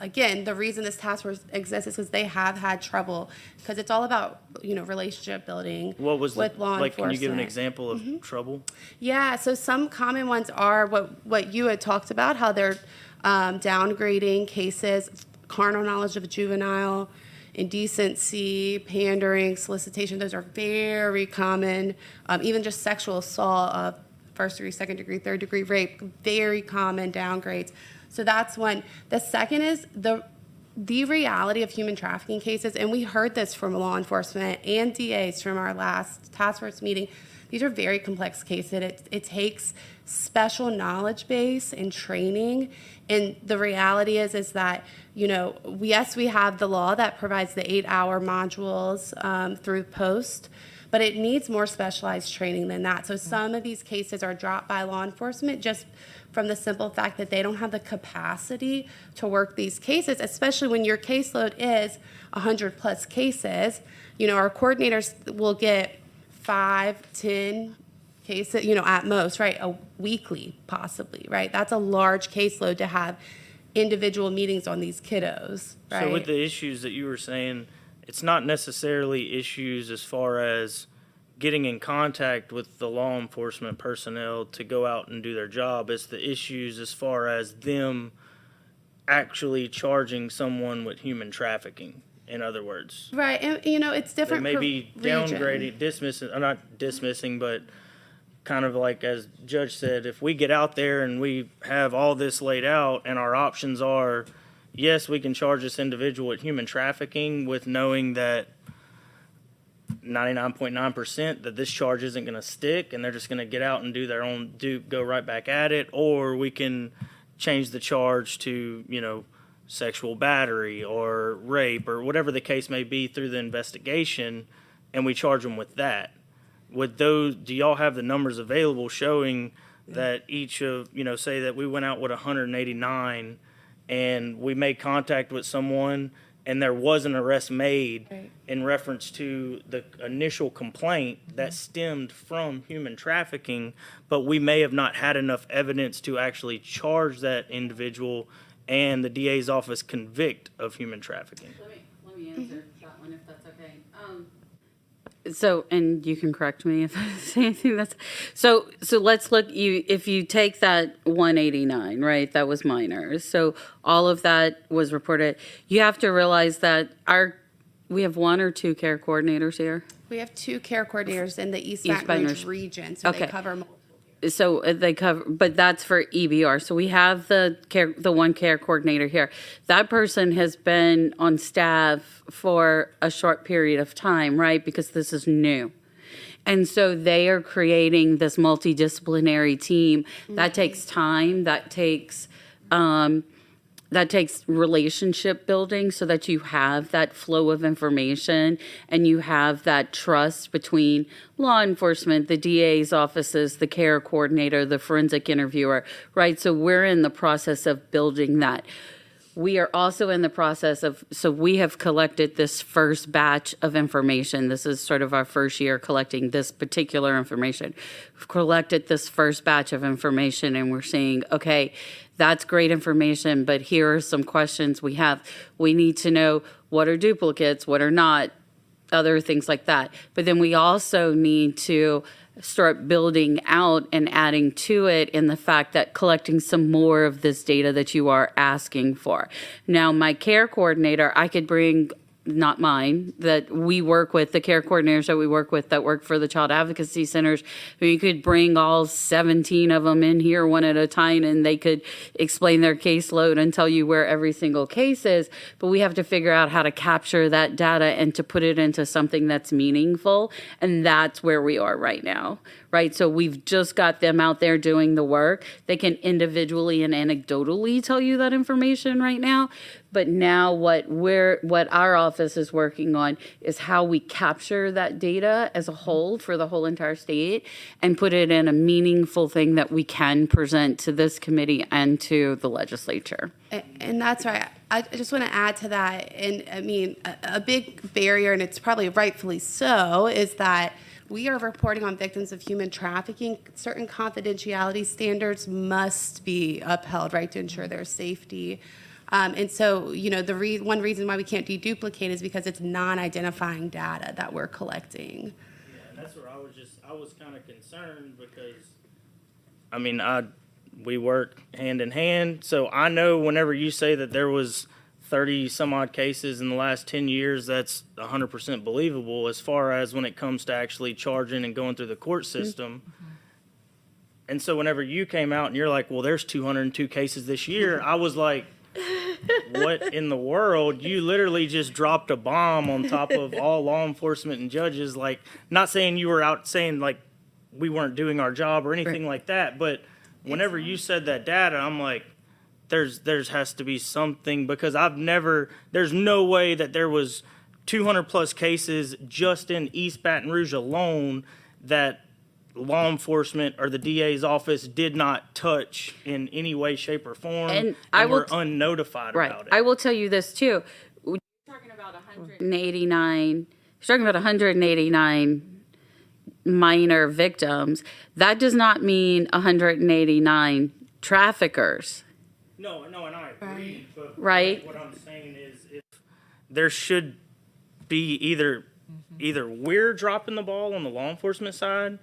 again, the reason this task force exists is because they have had trouble, because it's all about, relationship building What was with law like? enforcement. Can you give an example of trouble? Yeah, so some common ones are what you had talked about, how they're downgrading cases, carnal knowledge of a juvenile, indecency, pandering, solicitation. Those are very common. Even just sexual assault of first degree, second degree, third degree rape, very common downgrades. So that's one. The second is the the reality of human trafficking cases, and we heard this from law enforcement and DAs from our last task force meeting, these are very complex cases. It takes special knowledge base and training. And the reality is that, yes, we have the law that provides the 8-hour modules through post, but it needs more specialized training than that. So some of these cases are dropped by law enforcement just from the simple fact that they don't have the capacity to work these cases, especially when your caseload is 100+ cases. Our coordinators will get 5, 10 cases, at most, right? A weekly, possibly, right? That's a large caseload to have individual meetings on these kiddos, right? So with the issues that you were saying, it's not necessarily issues as far as getting in contact with the law enforcement personnel to go out and do their job. It's the issues as far as them actually charging someone with human trafficking, in other words. Right, and it's They different may per be region. downgrading, dismissing, not dismissing, but kind of like as Judge said, if we get out there and we have all this laid out and our options are, yes, we can charge this individual with human trafficking with knowing that 99.9% that this charge isn't going to stick and they're just going to get out and do their own, go right back at it, or we can change the charge to, sexual battery or rape or whatever the case may be through the investigation, and we charge them with that. With those, do y'all have the numbers available showing that each of, say that we went out with 189 and we made contact with someone and there was an arrest made Right. in reference to the initial complaint that stemmed from human trafficking, but we may have not had enough evidence to actually charge that individual and the DA's office convict of human trafficking? Let me answer that one if that's okay. So, and you can correct me if I say anything that's, so let's look, if you take that 189, right, that was minors. So all of that was reported. You have to realize that we have 1 or 2 care coordinators here. We have 2 care coordinators in the East East Baton Baton Rouge Rouge. region, so they Okay. cover multiple. So they cover, but that's for EBR. So we have the one care coordinator here. That person has been on staff for a short period of time, right? Because this is new. And so they are creating this multidisciplinary team. That takes time. That takes relationship building so that you have that flow of information and you have that trust between law enforcement, the DA's offices, the care coordinator, the forensic interviewer, right? So we're in the process of building that. We are also in the process of, so we have collected this first batch of information. This is sort of our first year collecting this particular information. We've collected this first batch of information and we're saying, okay, that's great information, but here are some questions we have. We need to know what are duplicates, what are not, other things like that. But then we also need to start building out and adding to it in the fact that collecting some more of this data that you are asking for. Now, my care coordinator, I could bring, not mine, that we work with, the care coordinators that we work with that work for the child advocacy centers, you could bring all 17 of them in here one at a time and they could explain their caseload and tell you where every single case is. But we have to figure out how to capture that data and to put it into something that's meaningful. And that's where we are right now, right? So we've just got them out there doing the work. They can individually and anecdotally tell you that information right now. But now what our office is working on is how we capture that data as a whole for the whole entire state and put it in a meaningful thing that we can present to this committee and to the legislature. And that's right. I just want to add to that. And I mean, a big barrier, and it's probably rightfully so, is that we are reporting on victims of human trafficking. Certain confidentiality standards must be upheld, right, to ensure their safety. And so, one reason why we can't deduplicate is because it's non-identifying data that we're collecting. Yeah, and that's where I was kind of concerned because, we work hand in hand. So I know whenever you say that there was 30 some odd cases in the last 10 years, that's 100% believable as far as when it comes to actually charging and going through the court system. And so whenever you came out and you're like, well, there's 202 cases this year, I was like, what in the world? You literally just dropped a bomb on top of all law enforcement and judges. Like, not saying you were out saying like we weren't doing our job or anything like that, but whenever you said that data, I'm like, there's has to be something, because there's no way that there was 200 plus cases just in East Baton Rouge alone that law enforcement or the DA's office did not touch in any way, shape, or form, And I will were unnotified Right. about it. I will tell you this too. You're talking about 189. You're talking about 189 minor victims. That does not mean 189 traffickers. No, and I agree. But Right. what I'm saying is, if there should be either we're dropping the ball on the law enforcement side,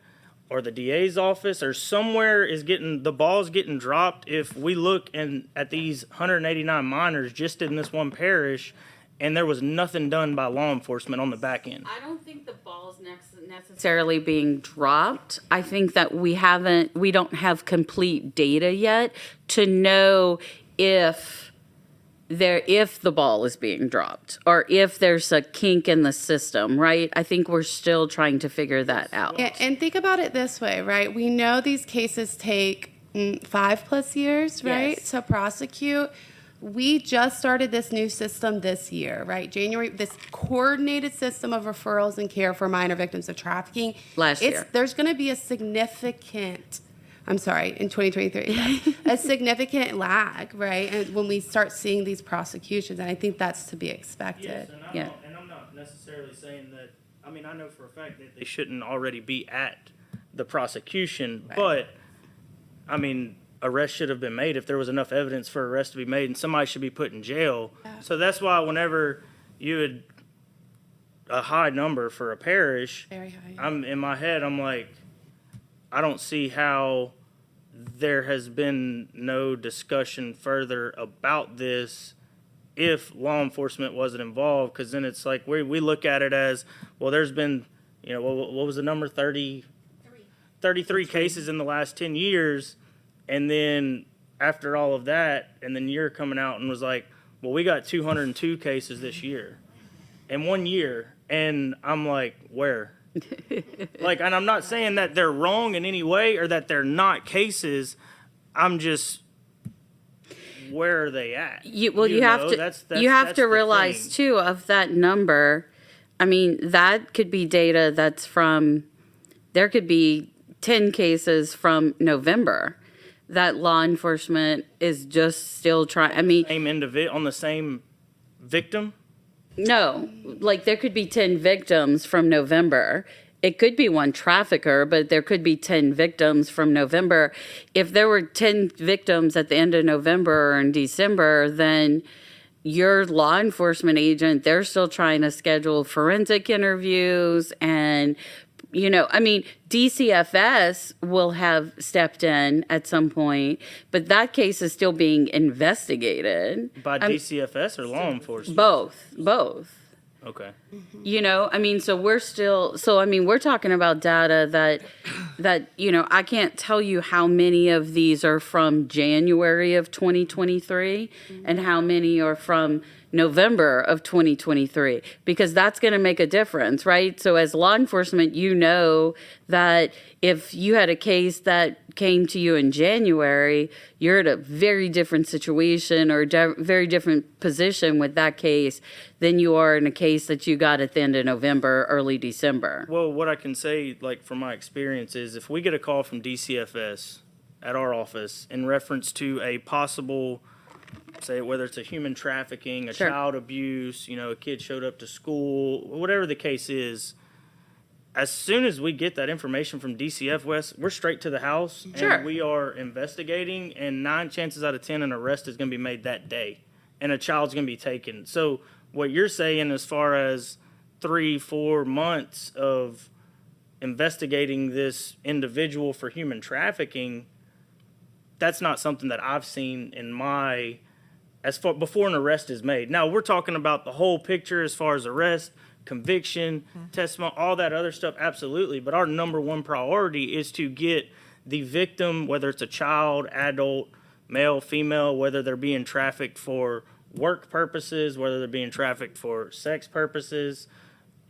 or the DA's office, or somewhere the ball's getting dropped. If we look at these 189 minors just in this one parish, and there was nothing done by law enforcement on the back end. I don't think the ball's necessarily being dropped. I think that we don't have complete data yet to know if the ball is being dropped or if there's a kink in the system, right? I think we're still trying to figure that out. And think about it this way, right? We know these cases take 5+ years, right, Yes. to prosecute. We just started this new system this year, right? January, this coordinated system of referrals and care for minor victims of trafficking. Last year. There's going to be a significant, I'm sorry, in 2023, a significant lag, right? And when we start seeing these prosecutions, and I think that's to be expected. Yes, and Yeah. I'm not necessarily saying that. I mean, I know for a fact that they shouldn't already be at the prosecution, but I mean, arrest should have been made if there was enough evidence for arrest to be made, and somebody should be put in jail. So that's why whenever you had a high number for a parish, Very high. I'm in my head, I'm like, I don't see how there has been no discussion further about this if law enforcement wasn't involved, because then it's like we look at it as, well, there's been, what was the number, 33 cases in the last 10 years, and then after all of that, and then you're coming out and was like, well, we got 202 cases this year in 1 year, and I'm like, where? Like, and I'm not saying that they're wrong in any way or that they're not cases. I'm just, where are they at? You know, have to that's to the realize thing. too, of that number. I mean, that could be data that's from. There could be 10 cases from November that law enforcement is just still trying. I mean, Same on the same victim. no, like there could be 10 victims from November. It could be one trafficker, but there could be 10 victims from November. If there were 10 victims at the end of November or in December, then your law enforcement agent, they're still trying to schedule forensic interviews and, I mean, DCFS will have stepped in at some point, but that case is still being investigated. By DCFS or law enforcement? Both. Okay. I mean, so we're talking about data that, I can't tell you how many of these are from January of 2023 and how many are from November of 2023, because that's going to make a difference, right? So as law enforcement, that if you had a case that came to you in January, you're at a very different situation or very different position with that case than you are in a case that you got at the end of November, early December. Well, what I can say, like from my experience, is if we get a call from DCFS at our office in reference to a possible, say, whether it's a human trafficking, a Sure. child abuse, a kid showed up to school, whatever the case is, as soon as we get that information from DCFS, we're straight to the house Sure. and we are investigating, and 9 chances out of 10 an arrest is going to be made that day and a child's going to be taken. So what you're saying as far as 3-4 months of investigating this individual for human trafficking, that's not something that I've seen in my, as far before an arrest is made. Now we're talking about the whole picture as far as arrest, conviction, testimony, all that other stuff, absolutely. But our number one priority is to get the victim, whether it's a child, adult, male, female, whether they're being trafficked for work purposes, whether they're being trafficked for sex purposes.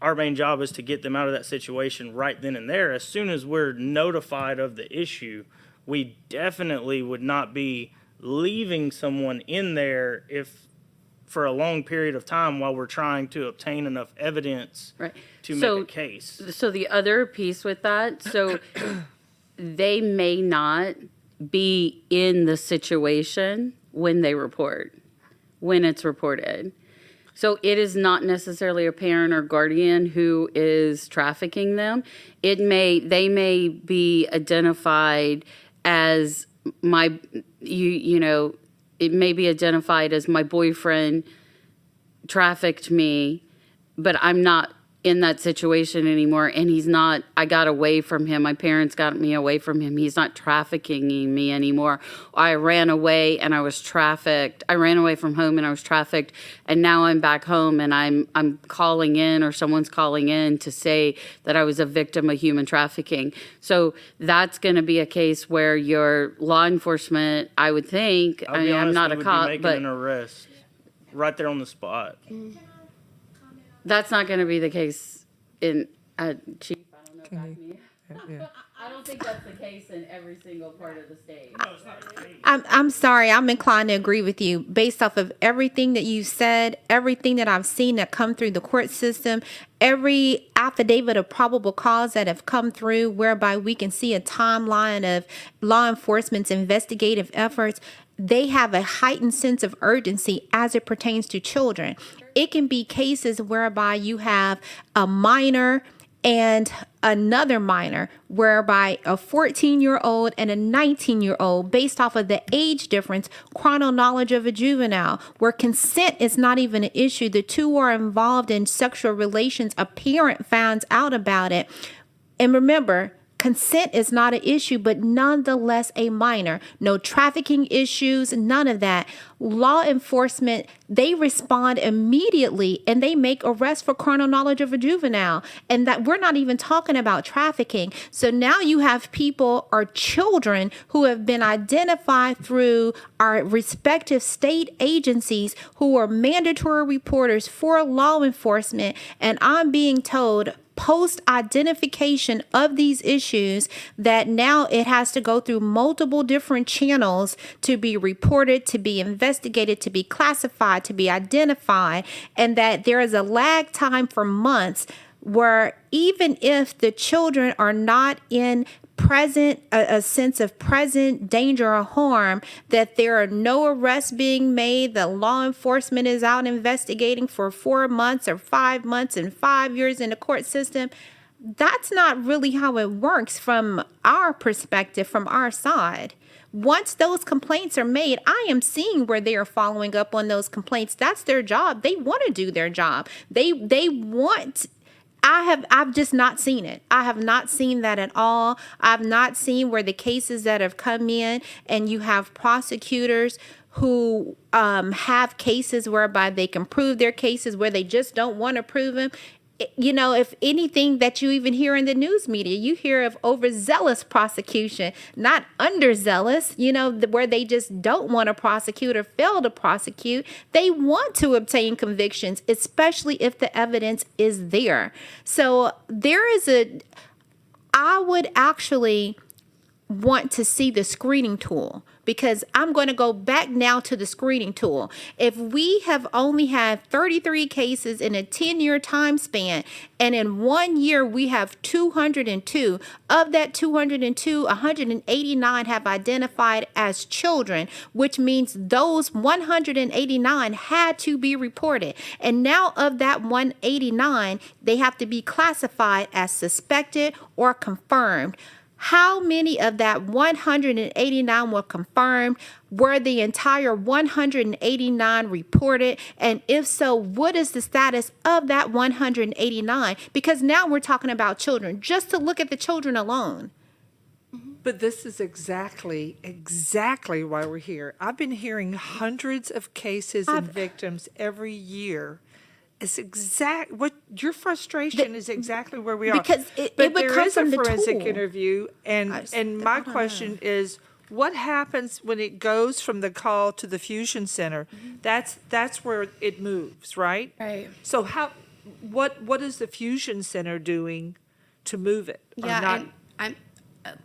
Our main job is to get them out of that situation right then and there. As soon as we're notified of the issue, we definitely would not be leaving someone in there if for a long period of time while we're trying to obtain enough evidence Right. to So- make a case. So the other piece with that, so they may not be in the situation when they report, when it's reported. So it is not necessarily a parent or guardian who is trafficking them. They may be identified as it may be identified as my boyfriend trafficked me, but I'm not in that situation anymore, and he's not, I got away from him, my parents got me away from him, he's not trafficking me anymore. I ran away and I was trafficked. I ran away from home and I was trafficked, and now I'm back home and I'm calling in, or someone's calling in to say that I was a victim of human trafficking. So that's going to be a case where your law enforcement, I would think, I'll be I'm honest, not we a would cop, be making but an arrest right there on the spot. that's not going to be the case in, Chief, I don't know, Can back you- me. Yeah. I don't think that's the case in every single part of the state. I'm sorry, I'm inclined to agree with you based off of everything that you said, everything that I've seen that come through the court system, every affidavit of probable cause that have come through, whereby we can see a timeline of law enforcement's investigative efforts. They have a heightened sense of urgency as it pertains to children. It can be cases whereby you have a minor and another minor, whereby a 14-year-old and a 19-year-old, based off of the age difference, chrono knowledge of a juvenile, where consent is not even an issue. The two are involved in sexual relations. A parent finds out about it. And remember, consent is not an issue, but nonetheless a minor. No trafficking issues, none of that. Law enforcement, they respond immediately and they make arrests for carnal knowledge of a juvenile. And that we're not even talking about trafficking. So now you have people or children who have been identified through our respective state agencies who are mandatory reporters for law enforcement. And I'm being told, post identification of these issues, that now it has to go through multiple different channels to be reported, to be investigated, to be classified, to be identified, and that there is a lag time for months where even if the children are not in present, a sense of present danger or harm, that there are no arrests being made, that law enforcement is out investigating for 4 months or 5 months and 5 years in the court system. That's not really how it works from our perspective, from our side. Once those complaints are made, I am seeing where they are following up on those complaints. That's their job. They want to do their job. They want. I've just not seen it. I have not seen that at all. I've not seen where the cases that have come in and you have prosecutors who have cases whereby they can prove their cases where they just don't want to prove them. You know, if anything that you even hear in the news media, you hear of overzealous prosecution, not underzealous, you know, where they just don't want to prosecute or fail to prosecute. They want to obtain convictions, especially if the evidence is there. So I would actually want to see the screening tool, because I'm going to go back now to the screening tool. If we have only had 33 cases in a 10-year time span, and in 1 year we have 202, of that 202, 189 have identified as children, which means those 189 had to be reported. And now of that 189, they have to be classified as suspected or confirmed. How many of that 189 were confirmed? Were the entire 189 reported? And if so, what is the status of that 189? Because now we're talking about children, just to look at the children alone. But this is exactly why we're here. I've been hearing hundreds of cases and victims every year. It's what your frustration is exactly where we are. Because it but would there come is a from the forensic tool. interview, and my question is, what happens when it goes from the call to the fusion center? That's where it moves, right? Right. So what is the fusion center doing to move it? Or Yeah, not- and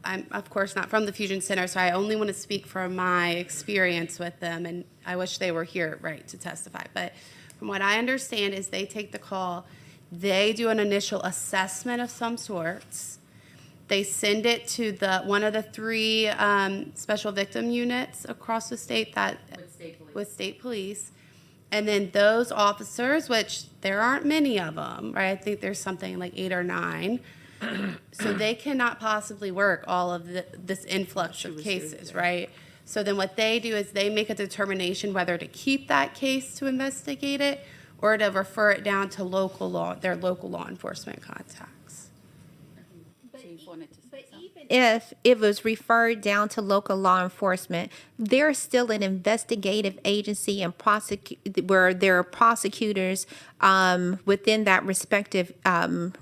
I'm of course not from the Fusion Center, so I only want to speak from my experience with them, and I wish they were here, right, to testify. But from what I understand is they take the call, they do an initial assessment of some sorts. They send it to one of the 3 special victim units across the state with state police. And then those officers, which there aren't many of them, right? I think there's something like 8 or 9. So they cannot possibly work all of this influx of cases, right? So then what they do is they make a determination whether to keep that case to investigate it or to refer it down to their local law enforcement contacts. If it was referred down to local law enforcement, there's still an investigative agency and where there are prosecutors within that respective,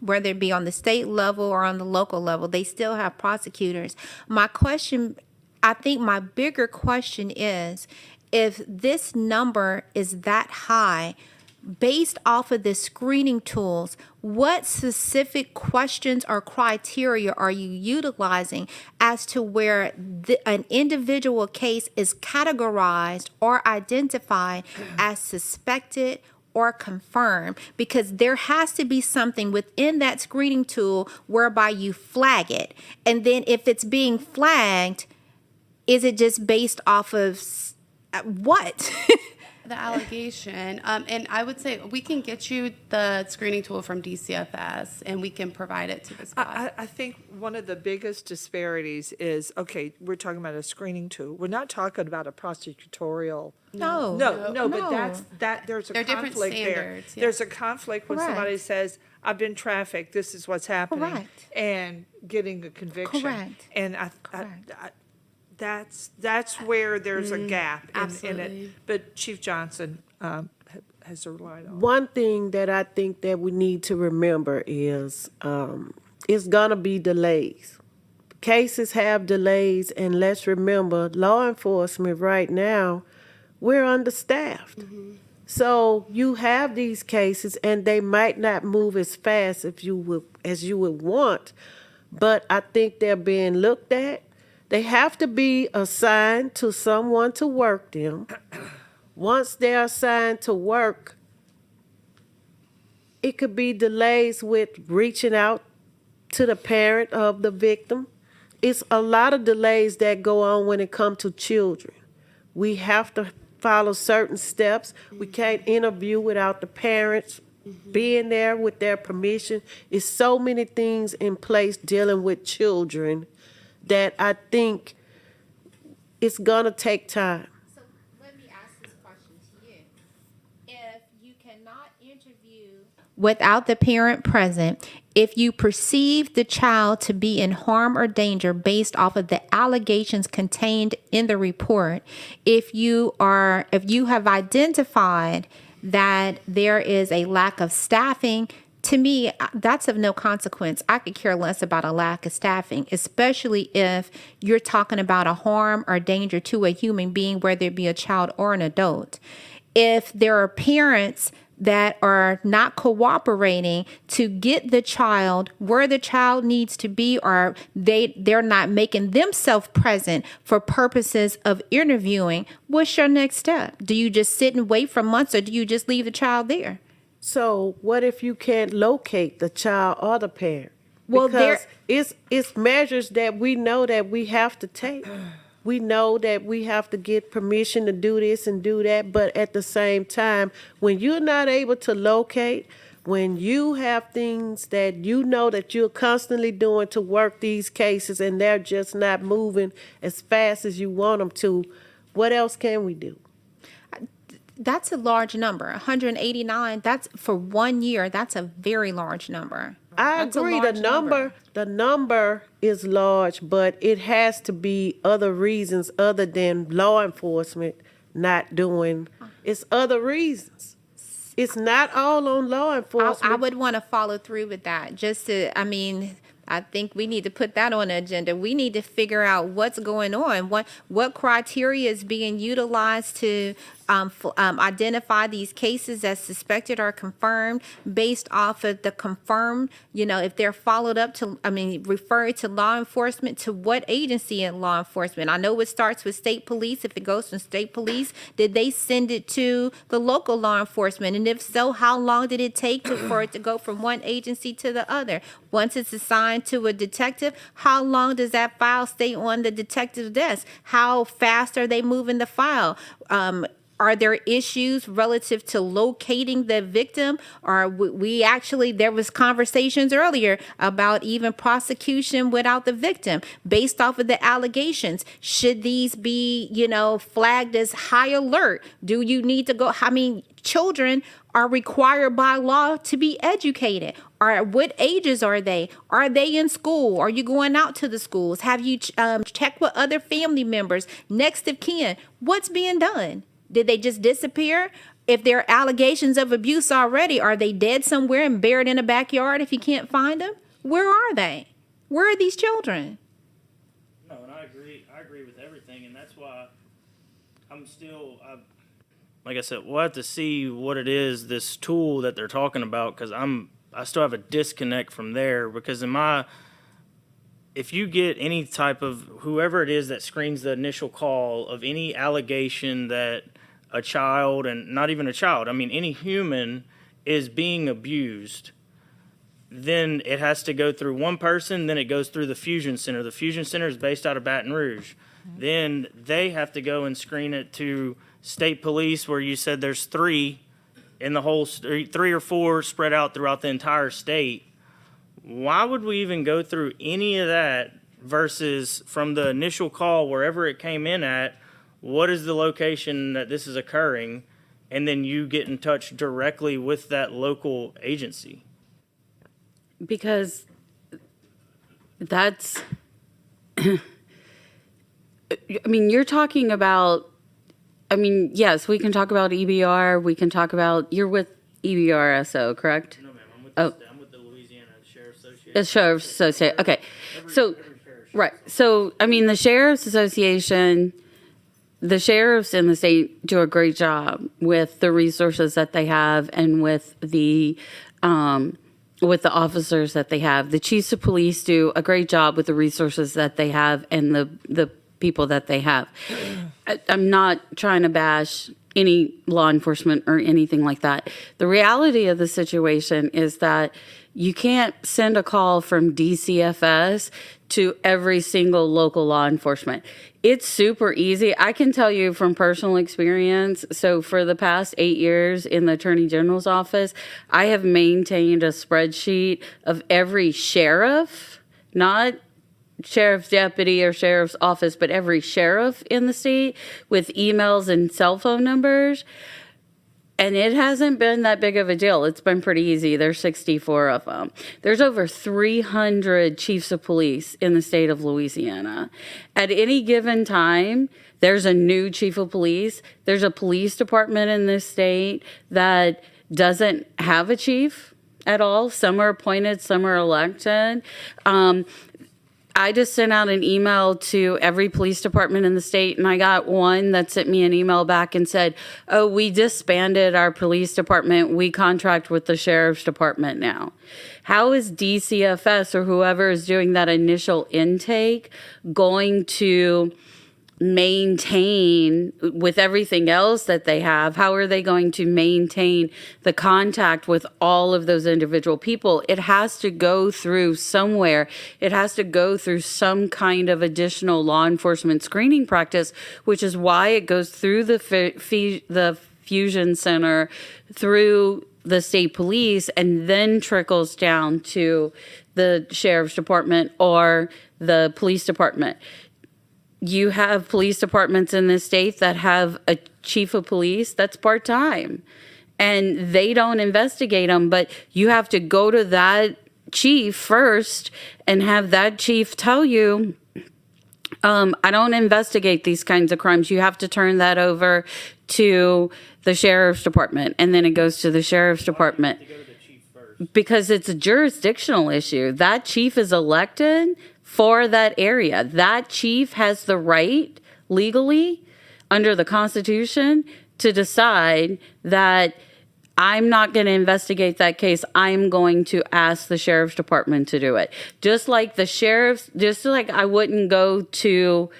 whether it be on the state level or on the local level, they still have prosecutors. I think my bigger question is, if this number is that high, based off of the screening tools, what specific questions or criteria are you utilizing as to where an individual case is categorized or identified as suspected or confirmed? Because there has to be something within that screening tool whereby you flag it. And then if it's being flagged, is it just based off of what? The allegation, and I would say we can get you the screening tool from DCFS, and we can provide it to this body. I think one of the biggest disparities is, okay, we're talking about a screening tool. We're not talking about a prosecutorial. No. No, but there's a They're different conflict there. standards, yeah. There's a conflict when somebody Correct. says, I've been trafficked, this is what's happening. Correct. And getting a conviction. Correct. And that's where there's a gap in it. absolutely. But Chief Johnson has relied on. One thing that I think that we need to remember is it's gonna be delays. Cases have delays, and let's remember, law enforcement right now, we're understaffed. So you have these cases, and they might not move as fast as you would want, but I think they're being looked at. They have to be assigned to someone to work them. Once they're assigned to work, it could be delays with reaching out to the parent of the victim. It's a lot of delays that go on when it comes to children. We have to follow certain steps. We can't interview without the parents being there with their permission. It's so many things in place dealing with children that I think it's gonna take time. So let me ask this question to you. If you cannot interview without the parent present, if you perceive the child to be in harm or danger based off of the allegations contained in the report, if you have identified that there is a lack of staffing, to me, that's of no consequence. I could care less about a lack of staffing, especially if you're talking about a harm or danger to a human being, whether it be a child or an adult. If there are parents that are not cooperating to get the child where the child needs to be, or they're not making themselves present for purposes of interviewing, what's your next step? Do you just sit and wait for months, or do you just leave the child there? So what if you can't locate the child or the parent? Well, Because it's measures that we know that we have to take. We know that we have to get permission to do this and do that, but at the same time, when you're not able to locate, when you have things that you know that you're constantly doing to work these cases and they're just not moving as fast as you want them to, what else can we do? That's a large number. 189, that's for 1 year, that's a very large number. I That's a agree, large the number is large, but it has to be other reasons other than law enforcement not doing. It's other reasons. It's not all on law enforcement. I would want to follow through with that. I think we need to put that on the agenda. We need to figure out what's going on, what criteria is being utilized to identify these cases as suspected or confirmed based off of the confirmed, if they're followed up to, referred to law enforcement, to what agency in law enforcement. I know it starts with state police. If it goes from state police, did they send it to the local law enforcement? And if so, how long did it take for it to go from one agency to the other? Once it's assigned to a detective, how long does that file stay on the detective's desk? How fast are they moving the file? Are there issues relative to locating the victim? Or there was conversations earlier about even prosecution without the victim based off of the allegations. Should these be, flagged as high alert? Do you need to go? Children are required by law to be educated. Or what ages are they? Are they in school? Are you going out to the schools? Have you checked with other family members, next of kin? What's being done? Did they just disappear? If there are allegations of abuse already, are they dead somewhere and buried in a backyard if you can't find them? Where are they? Where are these children? No, and I agree with everything, and that's why like I said, we'll have to see what it is, this tool that they're talking about, because I still have a disconnect from there, because if you get any type of, whoever it is that screens the initial call of any allegation that a child, and not even a child, any human is being abused, then it has to go through one person, then it goes through the Fusion Center. The Fusion Center is based out of Baton Rouge. Mm-hmm. Then they have to go and screen it to state police, where you said there's 3 in the whole, 3 or 4 spread out throughout the entire state. Why would we even go through any of that versus from the initial call, wherever it came in at, what is the location that this is occurring, and then you get in touch directly with that local agency? Because that's, you're talking about, yes, we can talk about EBR, we can talk about, you're with EBRSO, correct? No, ma'am, I'm with the Louisiana Sheriff's Association. The Sheriff's Association, okay. Right, so, the Sheriff's Association, the sheriffs in the state do a great job with the resources that they have and with the officers that they have. The chiefs of police do a great job with the resources that they have and the people that they have. I'm not trying to bash any law enforcement or anything like that. The reality of the situation is that you can't send a call from DCFS to every single local law enforcement. It's super easy. I can tell you from personal experience. So for the past 8 years in the Attorney General's office, I have maintained a spreadsheet of every sheriff, not sheriff's deputy or sheriff's office, but every sheriff in the state with emails and cell phone numbers. And it hasn't been that big of a deal. It's been pretty easy. There's 64 of them. There's over 300 chiefs of police in the state of Louisiana. At any given time, there's a new chief of police. There's a police department in this state that doesn't have a chief at all. Some are appointed, some are elected. I just sent out an email to every police department in the state, and I got one that sent me an email back and said, oh, we disbanded our police department. We contract with the sheriff's department now. How is DCFS or whoever is doing that initial intake going to maintain with everything else that they have? How are they going to maintain the contact with all of those individual people? It has to go through somewhere. It has to go through some kind of additional law enforcement screening practice, which is why it goes through the Fusion Center, through the state police, and then trickles down to the sheriff's department or the police department. You have police departments in this state that have a chief of police that's part-time, and they don't investigate them, but you have to go to that chief first and have that chief tell you, I don't investigate these kinds of crimes. You have to turn that over to the sheriff's department, and then it goes to the sheriff's department. You have to go to the chief first. because it's a jurisdictional issue. That chief is elected for that area. That chief has the right legally under the Constitution to decide that I'm not going to investigate that case. I'm going to ask the sheriff's department to do it. Just like I wouldn't go to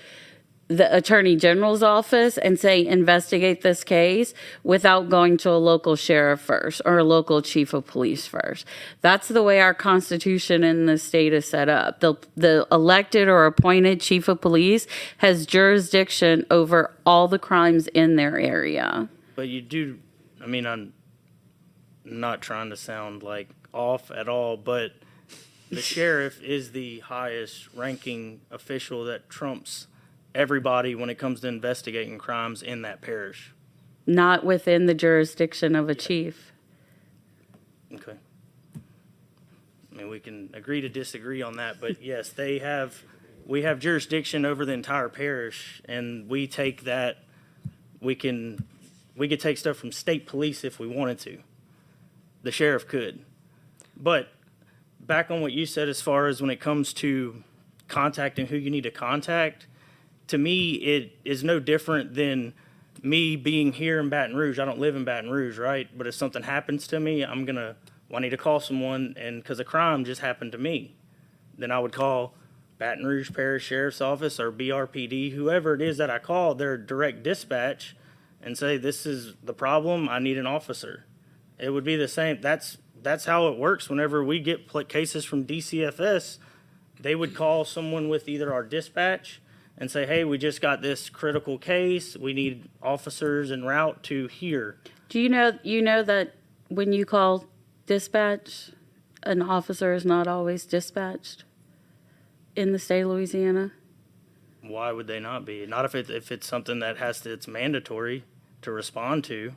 the attorney general's office and say, investigate this case without going to a local sheriff first or a local chief of police first. That's the way our constitution in the state is set up. The elected or appointed chief of police has jurisdiction over all the crimes in their area. But you do, I mean, I'm not trying to sound like off at all, but the sheriff is the highest ranking official that trumps everybody when it comes to investigating crimes in that parish. Not within the jurisdiction of a chief. Okay. I mean, we can agree to disagree on that, but yes, we have jurisdiction over the entire parish, and we take that, we could take stuff from state police if we wanted to. The sheriff could. But back on what you said as far as when it comes to contacting who you need to contact, to me, it is no different than me being here in Baton Rouge. I don't live in Baton Rouge, right? But if something happens to me, I need to call someone, and because a crime just happened to me, then I would call Baton Rouge Parish Sheriff's Office or BRPD, whoever it is that I call, their direct dispatch, and say, this is the problem, I need an officer. It would be the same. That's how it works whenever we get cases from DCFS. They would call someone with either our dispatch and say, hey, we just got this critical case. We need officers en route to here. Do you know that when you call dispatch, an officer is not always dispatched in the state of Louisiana? Why would they not be? Not if it's something that it's mandatory to respond to.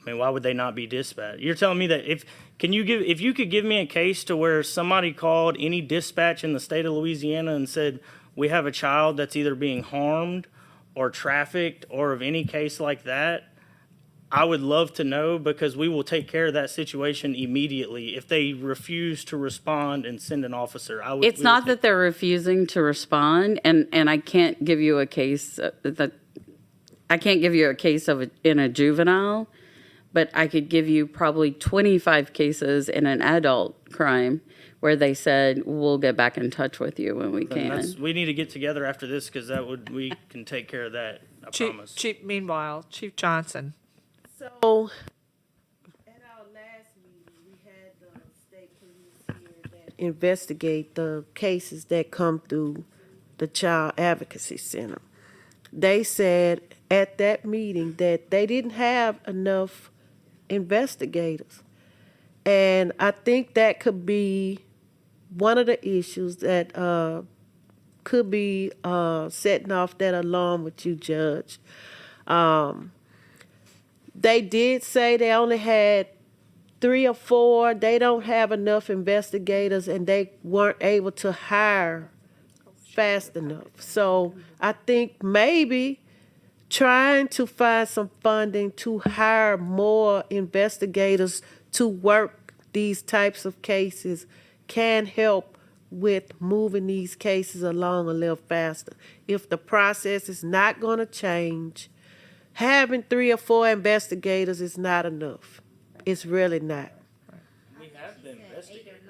I mean, why would they not be dispatched? You're telling me that if you could give me a case to where somebody called any dispatch in the state of Louisiana and said, we have a child that's either being harmed or trafficked or of any case like that, I would love to know, because we will take care of that situation immediately. If they refuse to respond and send an officer, It's not that they're refusing to respond, and I can't give you a case in a juvenile, but I could give you probably 25 cases in an adult crime where they said, we'll get back in touch with you when we can. We need to get together after this, because we can take care of that, I promise. Meanwhile, Chief Johnson. So, at our last meeting, we had the state police here that investigate the cases that come through the Child Advocacy Center. They said at that meeting that they didn't have enough investigators. And I think that could be one of the issues that could be setting off that alarm with you, Judge. They did say they only had 3 or 4. They don't have enough investigators, and they weren't able to hire fast enough. So I think maybe trying to find some funding to hire more investigators to work these types of cases can help with moving these cases along a little faster. If the process is not going to change, having 3 or 4 investigators is not enough. It's really not. We have the investigators.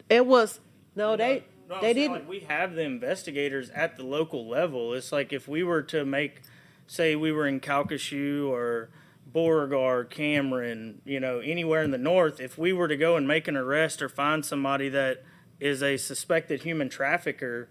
It was, no, No, I'm they saying, didn't. like, we have the investigators at the local level. It's like if we were to say we were in Calcasieu or Beauregard, Cameron, anywhere in the north, if we were to go and make an arrest or find somebody that is a suspected human trafficker,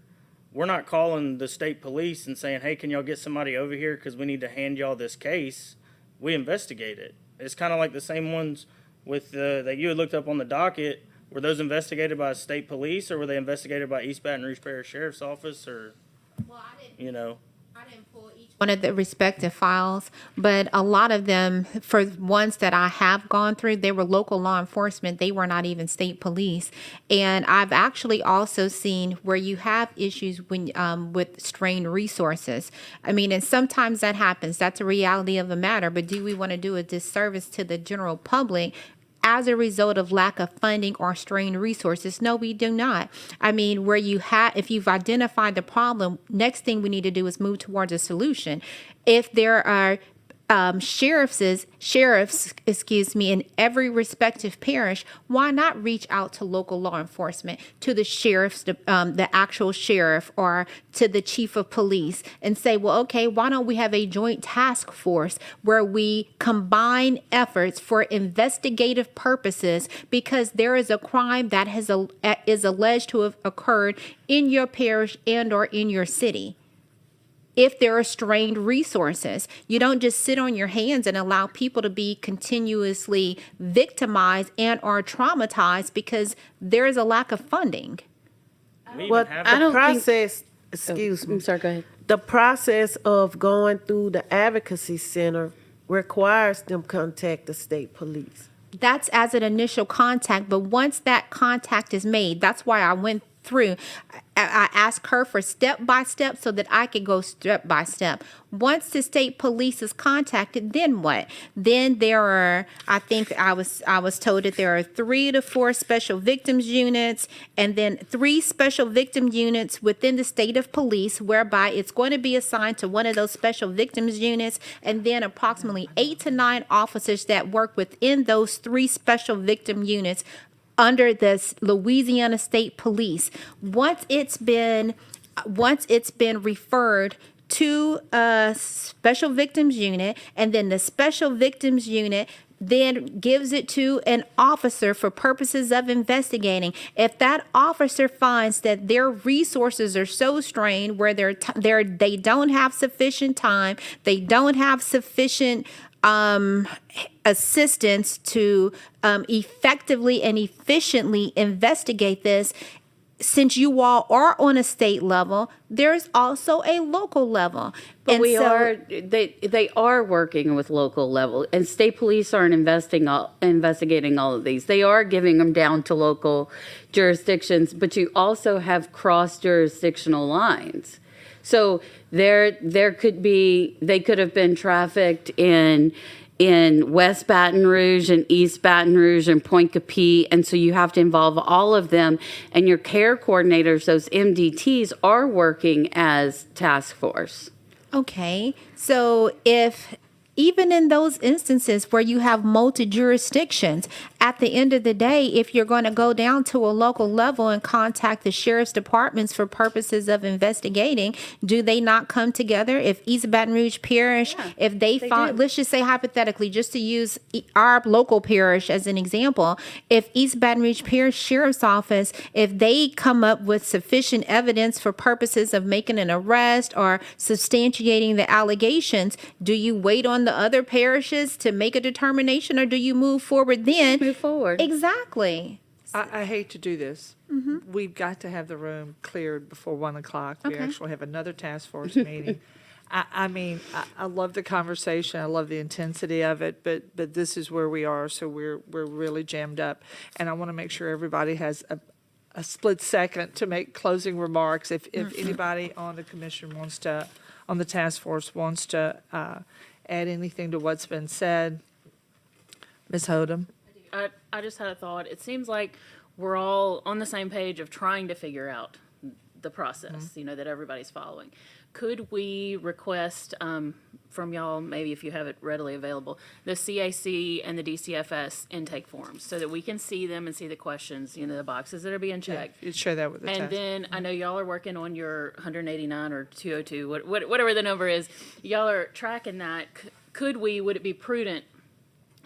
we're not calling the state police and saying, hey, can y'all get somebody over here because we need to hand y'all this case. We investigate it. It's kind of like the same ones with that you had looked up on the docket. Were those investigated by state police, or were they investigated by East Baton Rouge Parish Sheriff's Office, or, I didn't pull each one of the respective files, but a lot of them, for ones that I have gone through, they were local law enforcement. They were not even state police. And I've actually also seen where you have issues when with strained resources. I mean, and sometimes that happens. That's a reality of the matter. But do we want to do a disservice to the general public as a result of lack of funding or strained resources. No, we do not. I mean, where you have, if you've identified the problem, next thing we need to do is move towards a solution. If there are sheriffs, in every respective parish, why not reach out to local law enforcement, to the sheriff's, the actual sheriff, or to the chief of police, and say, well, okay, why don't we have a joint task force where we combine efforts for investigative purposes because there is a crime that is alleged to have occurred in your parish and or in your city. If there are strained resources, you don't just sit on your hands and allow people to be continuously victimized and or traumatized because there is a lack of funding. We Well, even have I the don't think- process, excuse me, I'm sorry, go ahead. the process of going through the advocacy center requires them contact the state police. That's as an initial contact, but once that contact is made, that's why I went through. I asked her for step by step so that I could go step by step. Once the state police is contacted, then what? Then there are, I think I was told that there are 3 to 4 special victims units, and then 3 special victim units within the state of police, whereby it's going to be assigned to one of those special victims units, and then approximately 8 to 9 officers that work within those 3 special victim units under the Louisiana State Police. Once it's been referred to a special victims unit, and then the special victims unit then gives it to an officer for purposes of investigating. If that officer finds that their resources are so strained where they don't have sufficient time, they don't have sufficient assistance to effectively and efficiently investigate this, since you all are on a state level, there's also a local level. But they are working with local level, and state police aren't investigating all of these. They are giving them down to local jurisdictions, but you also have cross-jurisdictional lines. So they could have been trafficked in West Baton Rouge and East Baton Rouge and Point Capee, and so you have to involve all of them. And your care coordinators, those MDTs, are working as task force. Okay, so if even in those instances where you have multi-jurisdictions, at the end of the day, if you're going to go down to a local level and contact the sheriff's departments for purposes of investigating, do they not come together? If East Baton Rouge Parish, if they find, let's just say hypothetically, just to use our local parish as an example, if East Baton Rouge Parish Sheriff's Office, if they come up with sufficient evidence for purposes of making an arrest or substantiating the allegations, do you wait on the other parishes to make a determination, or do you move forward then? Move forward. Exactly. I hate to do this. We've got to have the room cleared before 1 o'clock. We Okay. actually have another task force meeting. I mean, I love the conversation. I love the intensity of it, but this is where we are, so we're really jammed up. And I want to make sure everybody has a split second to make closing remarks. If anybody on the commission wants to, on the task force wants to add anything to what's been said. Ms. Hodem? I just had a thought. It seems like we're all on the same page of trying to figure out the process, that everybody's following. Could we request from y'all, maybe if you have it readily available, the CAC and the DCFS intake forms so that we can see them and see the questions, the boxes that are being checked? You'd share that with the task. And then I know y'all are working on your 189 or 202, whatever the number is. Y'all are tracking that. Would it be prudent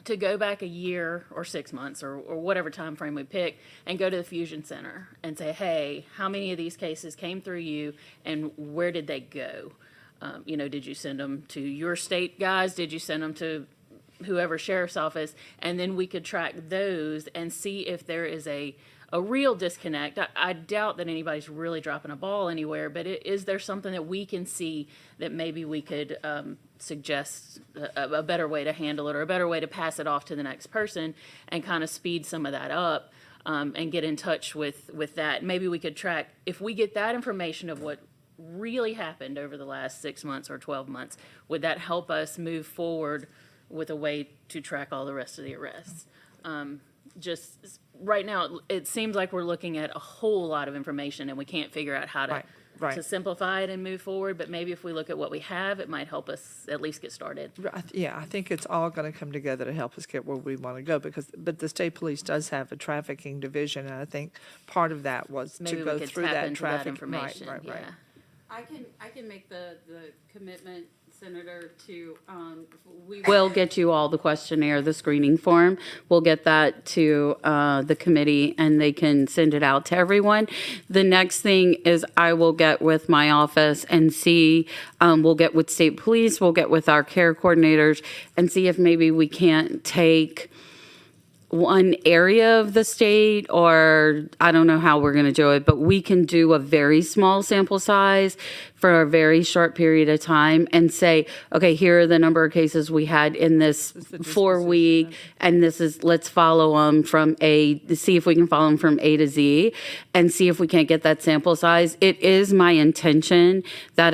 to go back a year or 6 months or whatever time frame we pick and go to the Fusion Center and say, hey, how many of these cases came through you and where did they go? Did you send them to your state guys? Did you send them to whoever sheriff's office? And then we could track those and see if there is a real disconnect. I doubt that anybody's really dropping a ball anywhere, but is there something that we can see that maybe we could suggest a better way to handle it or a better way to pass it off to the next person and kind of speed some of that up and get in touch with that? Maybe we could track, if we get that information of what really happened over the last 6 months or 12 months, would that help us move forward with a way to track all the rest of the arrests? just right now, it seems like we're looking at a whole lot of information and we can't figure out how to, Right. to simplify it and move forward. But maybe if we look at what we have, it might help us at least get started. Yeah, I think it's all going to come together to help us get where we want to go but the state police does have a trafficking division, and I think part of that was Maybe to we go could through tap that into that traffic. information, Right. yeah. I can make the commitment, Senator, to, we will get you all the questionnaire, the screening form. We'll get that to the committee and they can send it out to everyone. The next thing is I will get with my office and see, we'll get with state police, we'll get with our care coordinators and see if maybe we can't take one area of the state, or I don't know how we're going to do it, but we can do a very small sample size for a very short period of time and say, okay, here are the number of cases we had in this 4 week, and this is, let's follow them from see if we can follow them from A to Z and see if we can't get that sample size. It is my intention that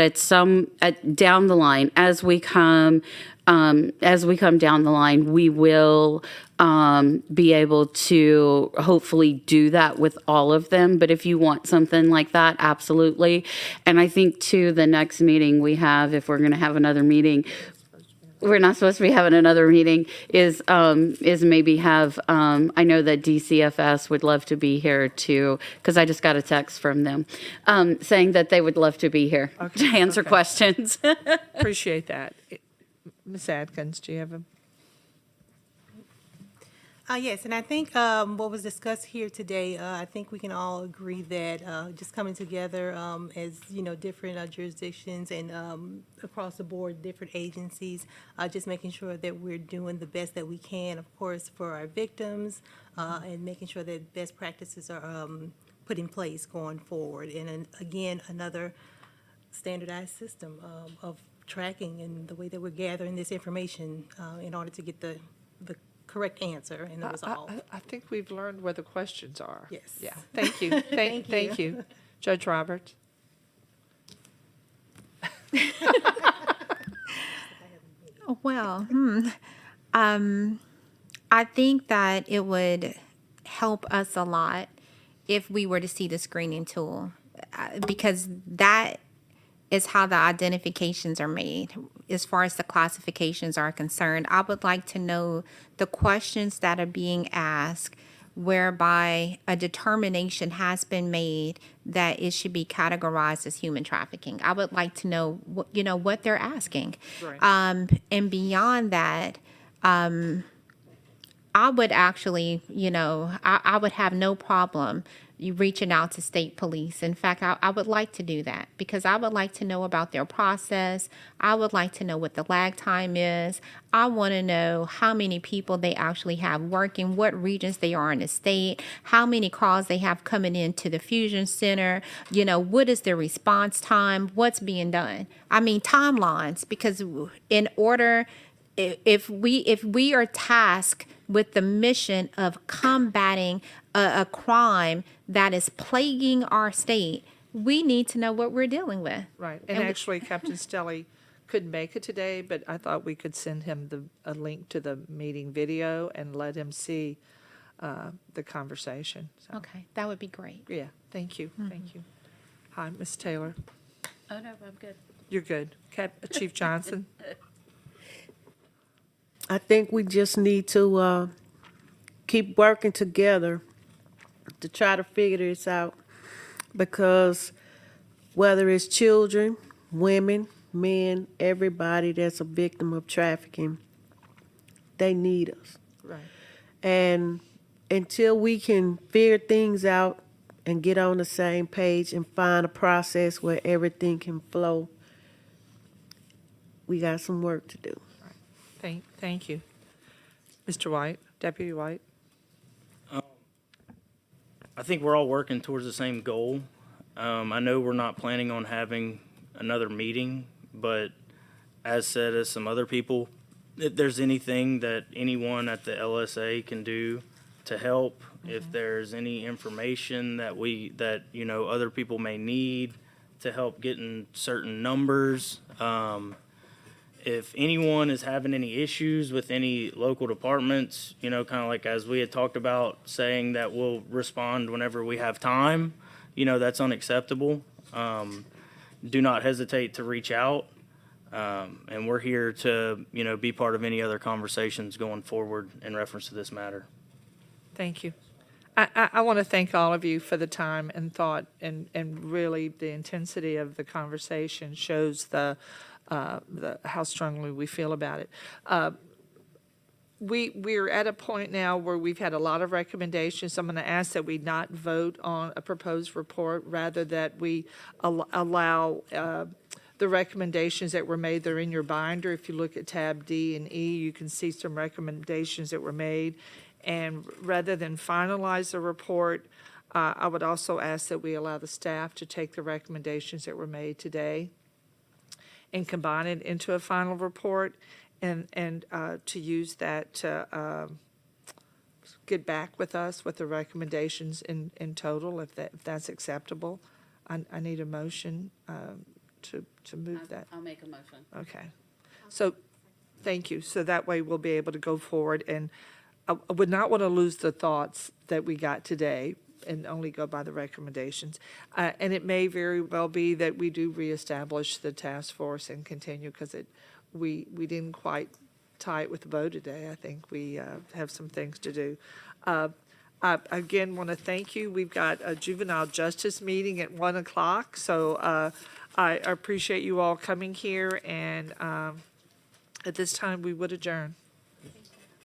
down the line, as we come down the line, we will be able to hopefully do that with all of them. But if you want something like that, absolutely. And I think too, the next meeting we have, if we're going to have another meeting, we're not supposed to be having another meeting, is maybe have, I know that DCFS would love to be here too, because I just got a text from them saying that they would love to be here to answer questions. Appreciate that. Ms. Atkins, do you have a? Yes, and I think what was discussed here today, I think we can all agree that just coming together as, different jurisdictions and across the board, different agencies, just making sure that we're doing the best that we can, of course, for our victims, and making sure that best practices are put in place going forward. And again, another standardized system of tracking and the way that we're gathering this information in order to get the correct answer and the result. I think we've learned where the questions are. Yes. Yeah, thank you. Thank you. Thank you. Judge Roberts? Well, I think that it would help us a lot if we were to see the screening tool, because that is how the identifications are made. As far as the classifications are concerned, I would like to know the questions that are being asked whereby a determination has been made that it should be categorized as human trafficking. I would like to know what they're asking. Right. And beyond that, I would actually, I would have no problem you reaching out to state police. In fact, I would like to do that because I would like to know about their process. I would like to know what the lag time is. I want to know how many people they actually have working, what regions they are in the state, how many calls they have coming into the fusion center, what is their response time, what's being done. I mean, timelines, because in order, if we are tasked with the mission of combating a crime that is plaguing our state, we need to know what we're dealing with. Right, and actually, Captain Stelly couldn't make it today, but I thought we could send him a link to the meeting video and let him see the conversation. So, Okay, that would be great. yeah, thank you, thank you. Hi, Ms. Taylor. Oh, no, I'm good. You're good. Chief Johnson? I think we just need to keep working together to try to figure this out, because whether it's children, women, men, everybody that's a victim of trafficking, they need us. Right. And until we can figure things out and get on the same page and find a process where everything can flow, we got some work to do. Thank you. Mr. White, Deputy White? I think we're all working towards the same goal. I know we're not planning on having another meeting, but as said as some other people, if there's anything that anyone at the LSA can do to help, if there's any information that other people may need to help getting certain numbers, if anyone is having any issues with any local departments, kind of like as we had talked about, saying that we'll respond whenever we have time, that's unacceptable. Do not hesitate to reach out. And we're here to, be part of any other conversations going forward in reference to this matter. Thank you. I want to thank all of you for the time and thought, and really the intensity of the conversation shows the how strongly we feel about it. We're at a point now where we've had a lot of recommendations. I'm going to ask that we not vote on a proposed report, rather that we allow the recommendations that were made. They're in your binder. If you look at tab D and E, you can see some recommendations that were made. And rather than finalize the report, I would also ask that we allow the staff to take the recommendations that were made today and combine it into a final report, and to use that to get back with us with the recommendations in total, if that's acceptable. I need a motion to move that. I'll make a motion. Okay. So, thank you. So that way we'll be able to go forward, and I would not want to lose the thoughts that we got today and only go by the recommendations. And it may very well be that we do reestablish the task force and continue, because we didn't quite tie it with the vote today. I think we have some things to do. I again want to thank you. We've got a juvenile justice meeting at 1 o'clock, so I appreciate you all coming here, and at this time we would adjourn.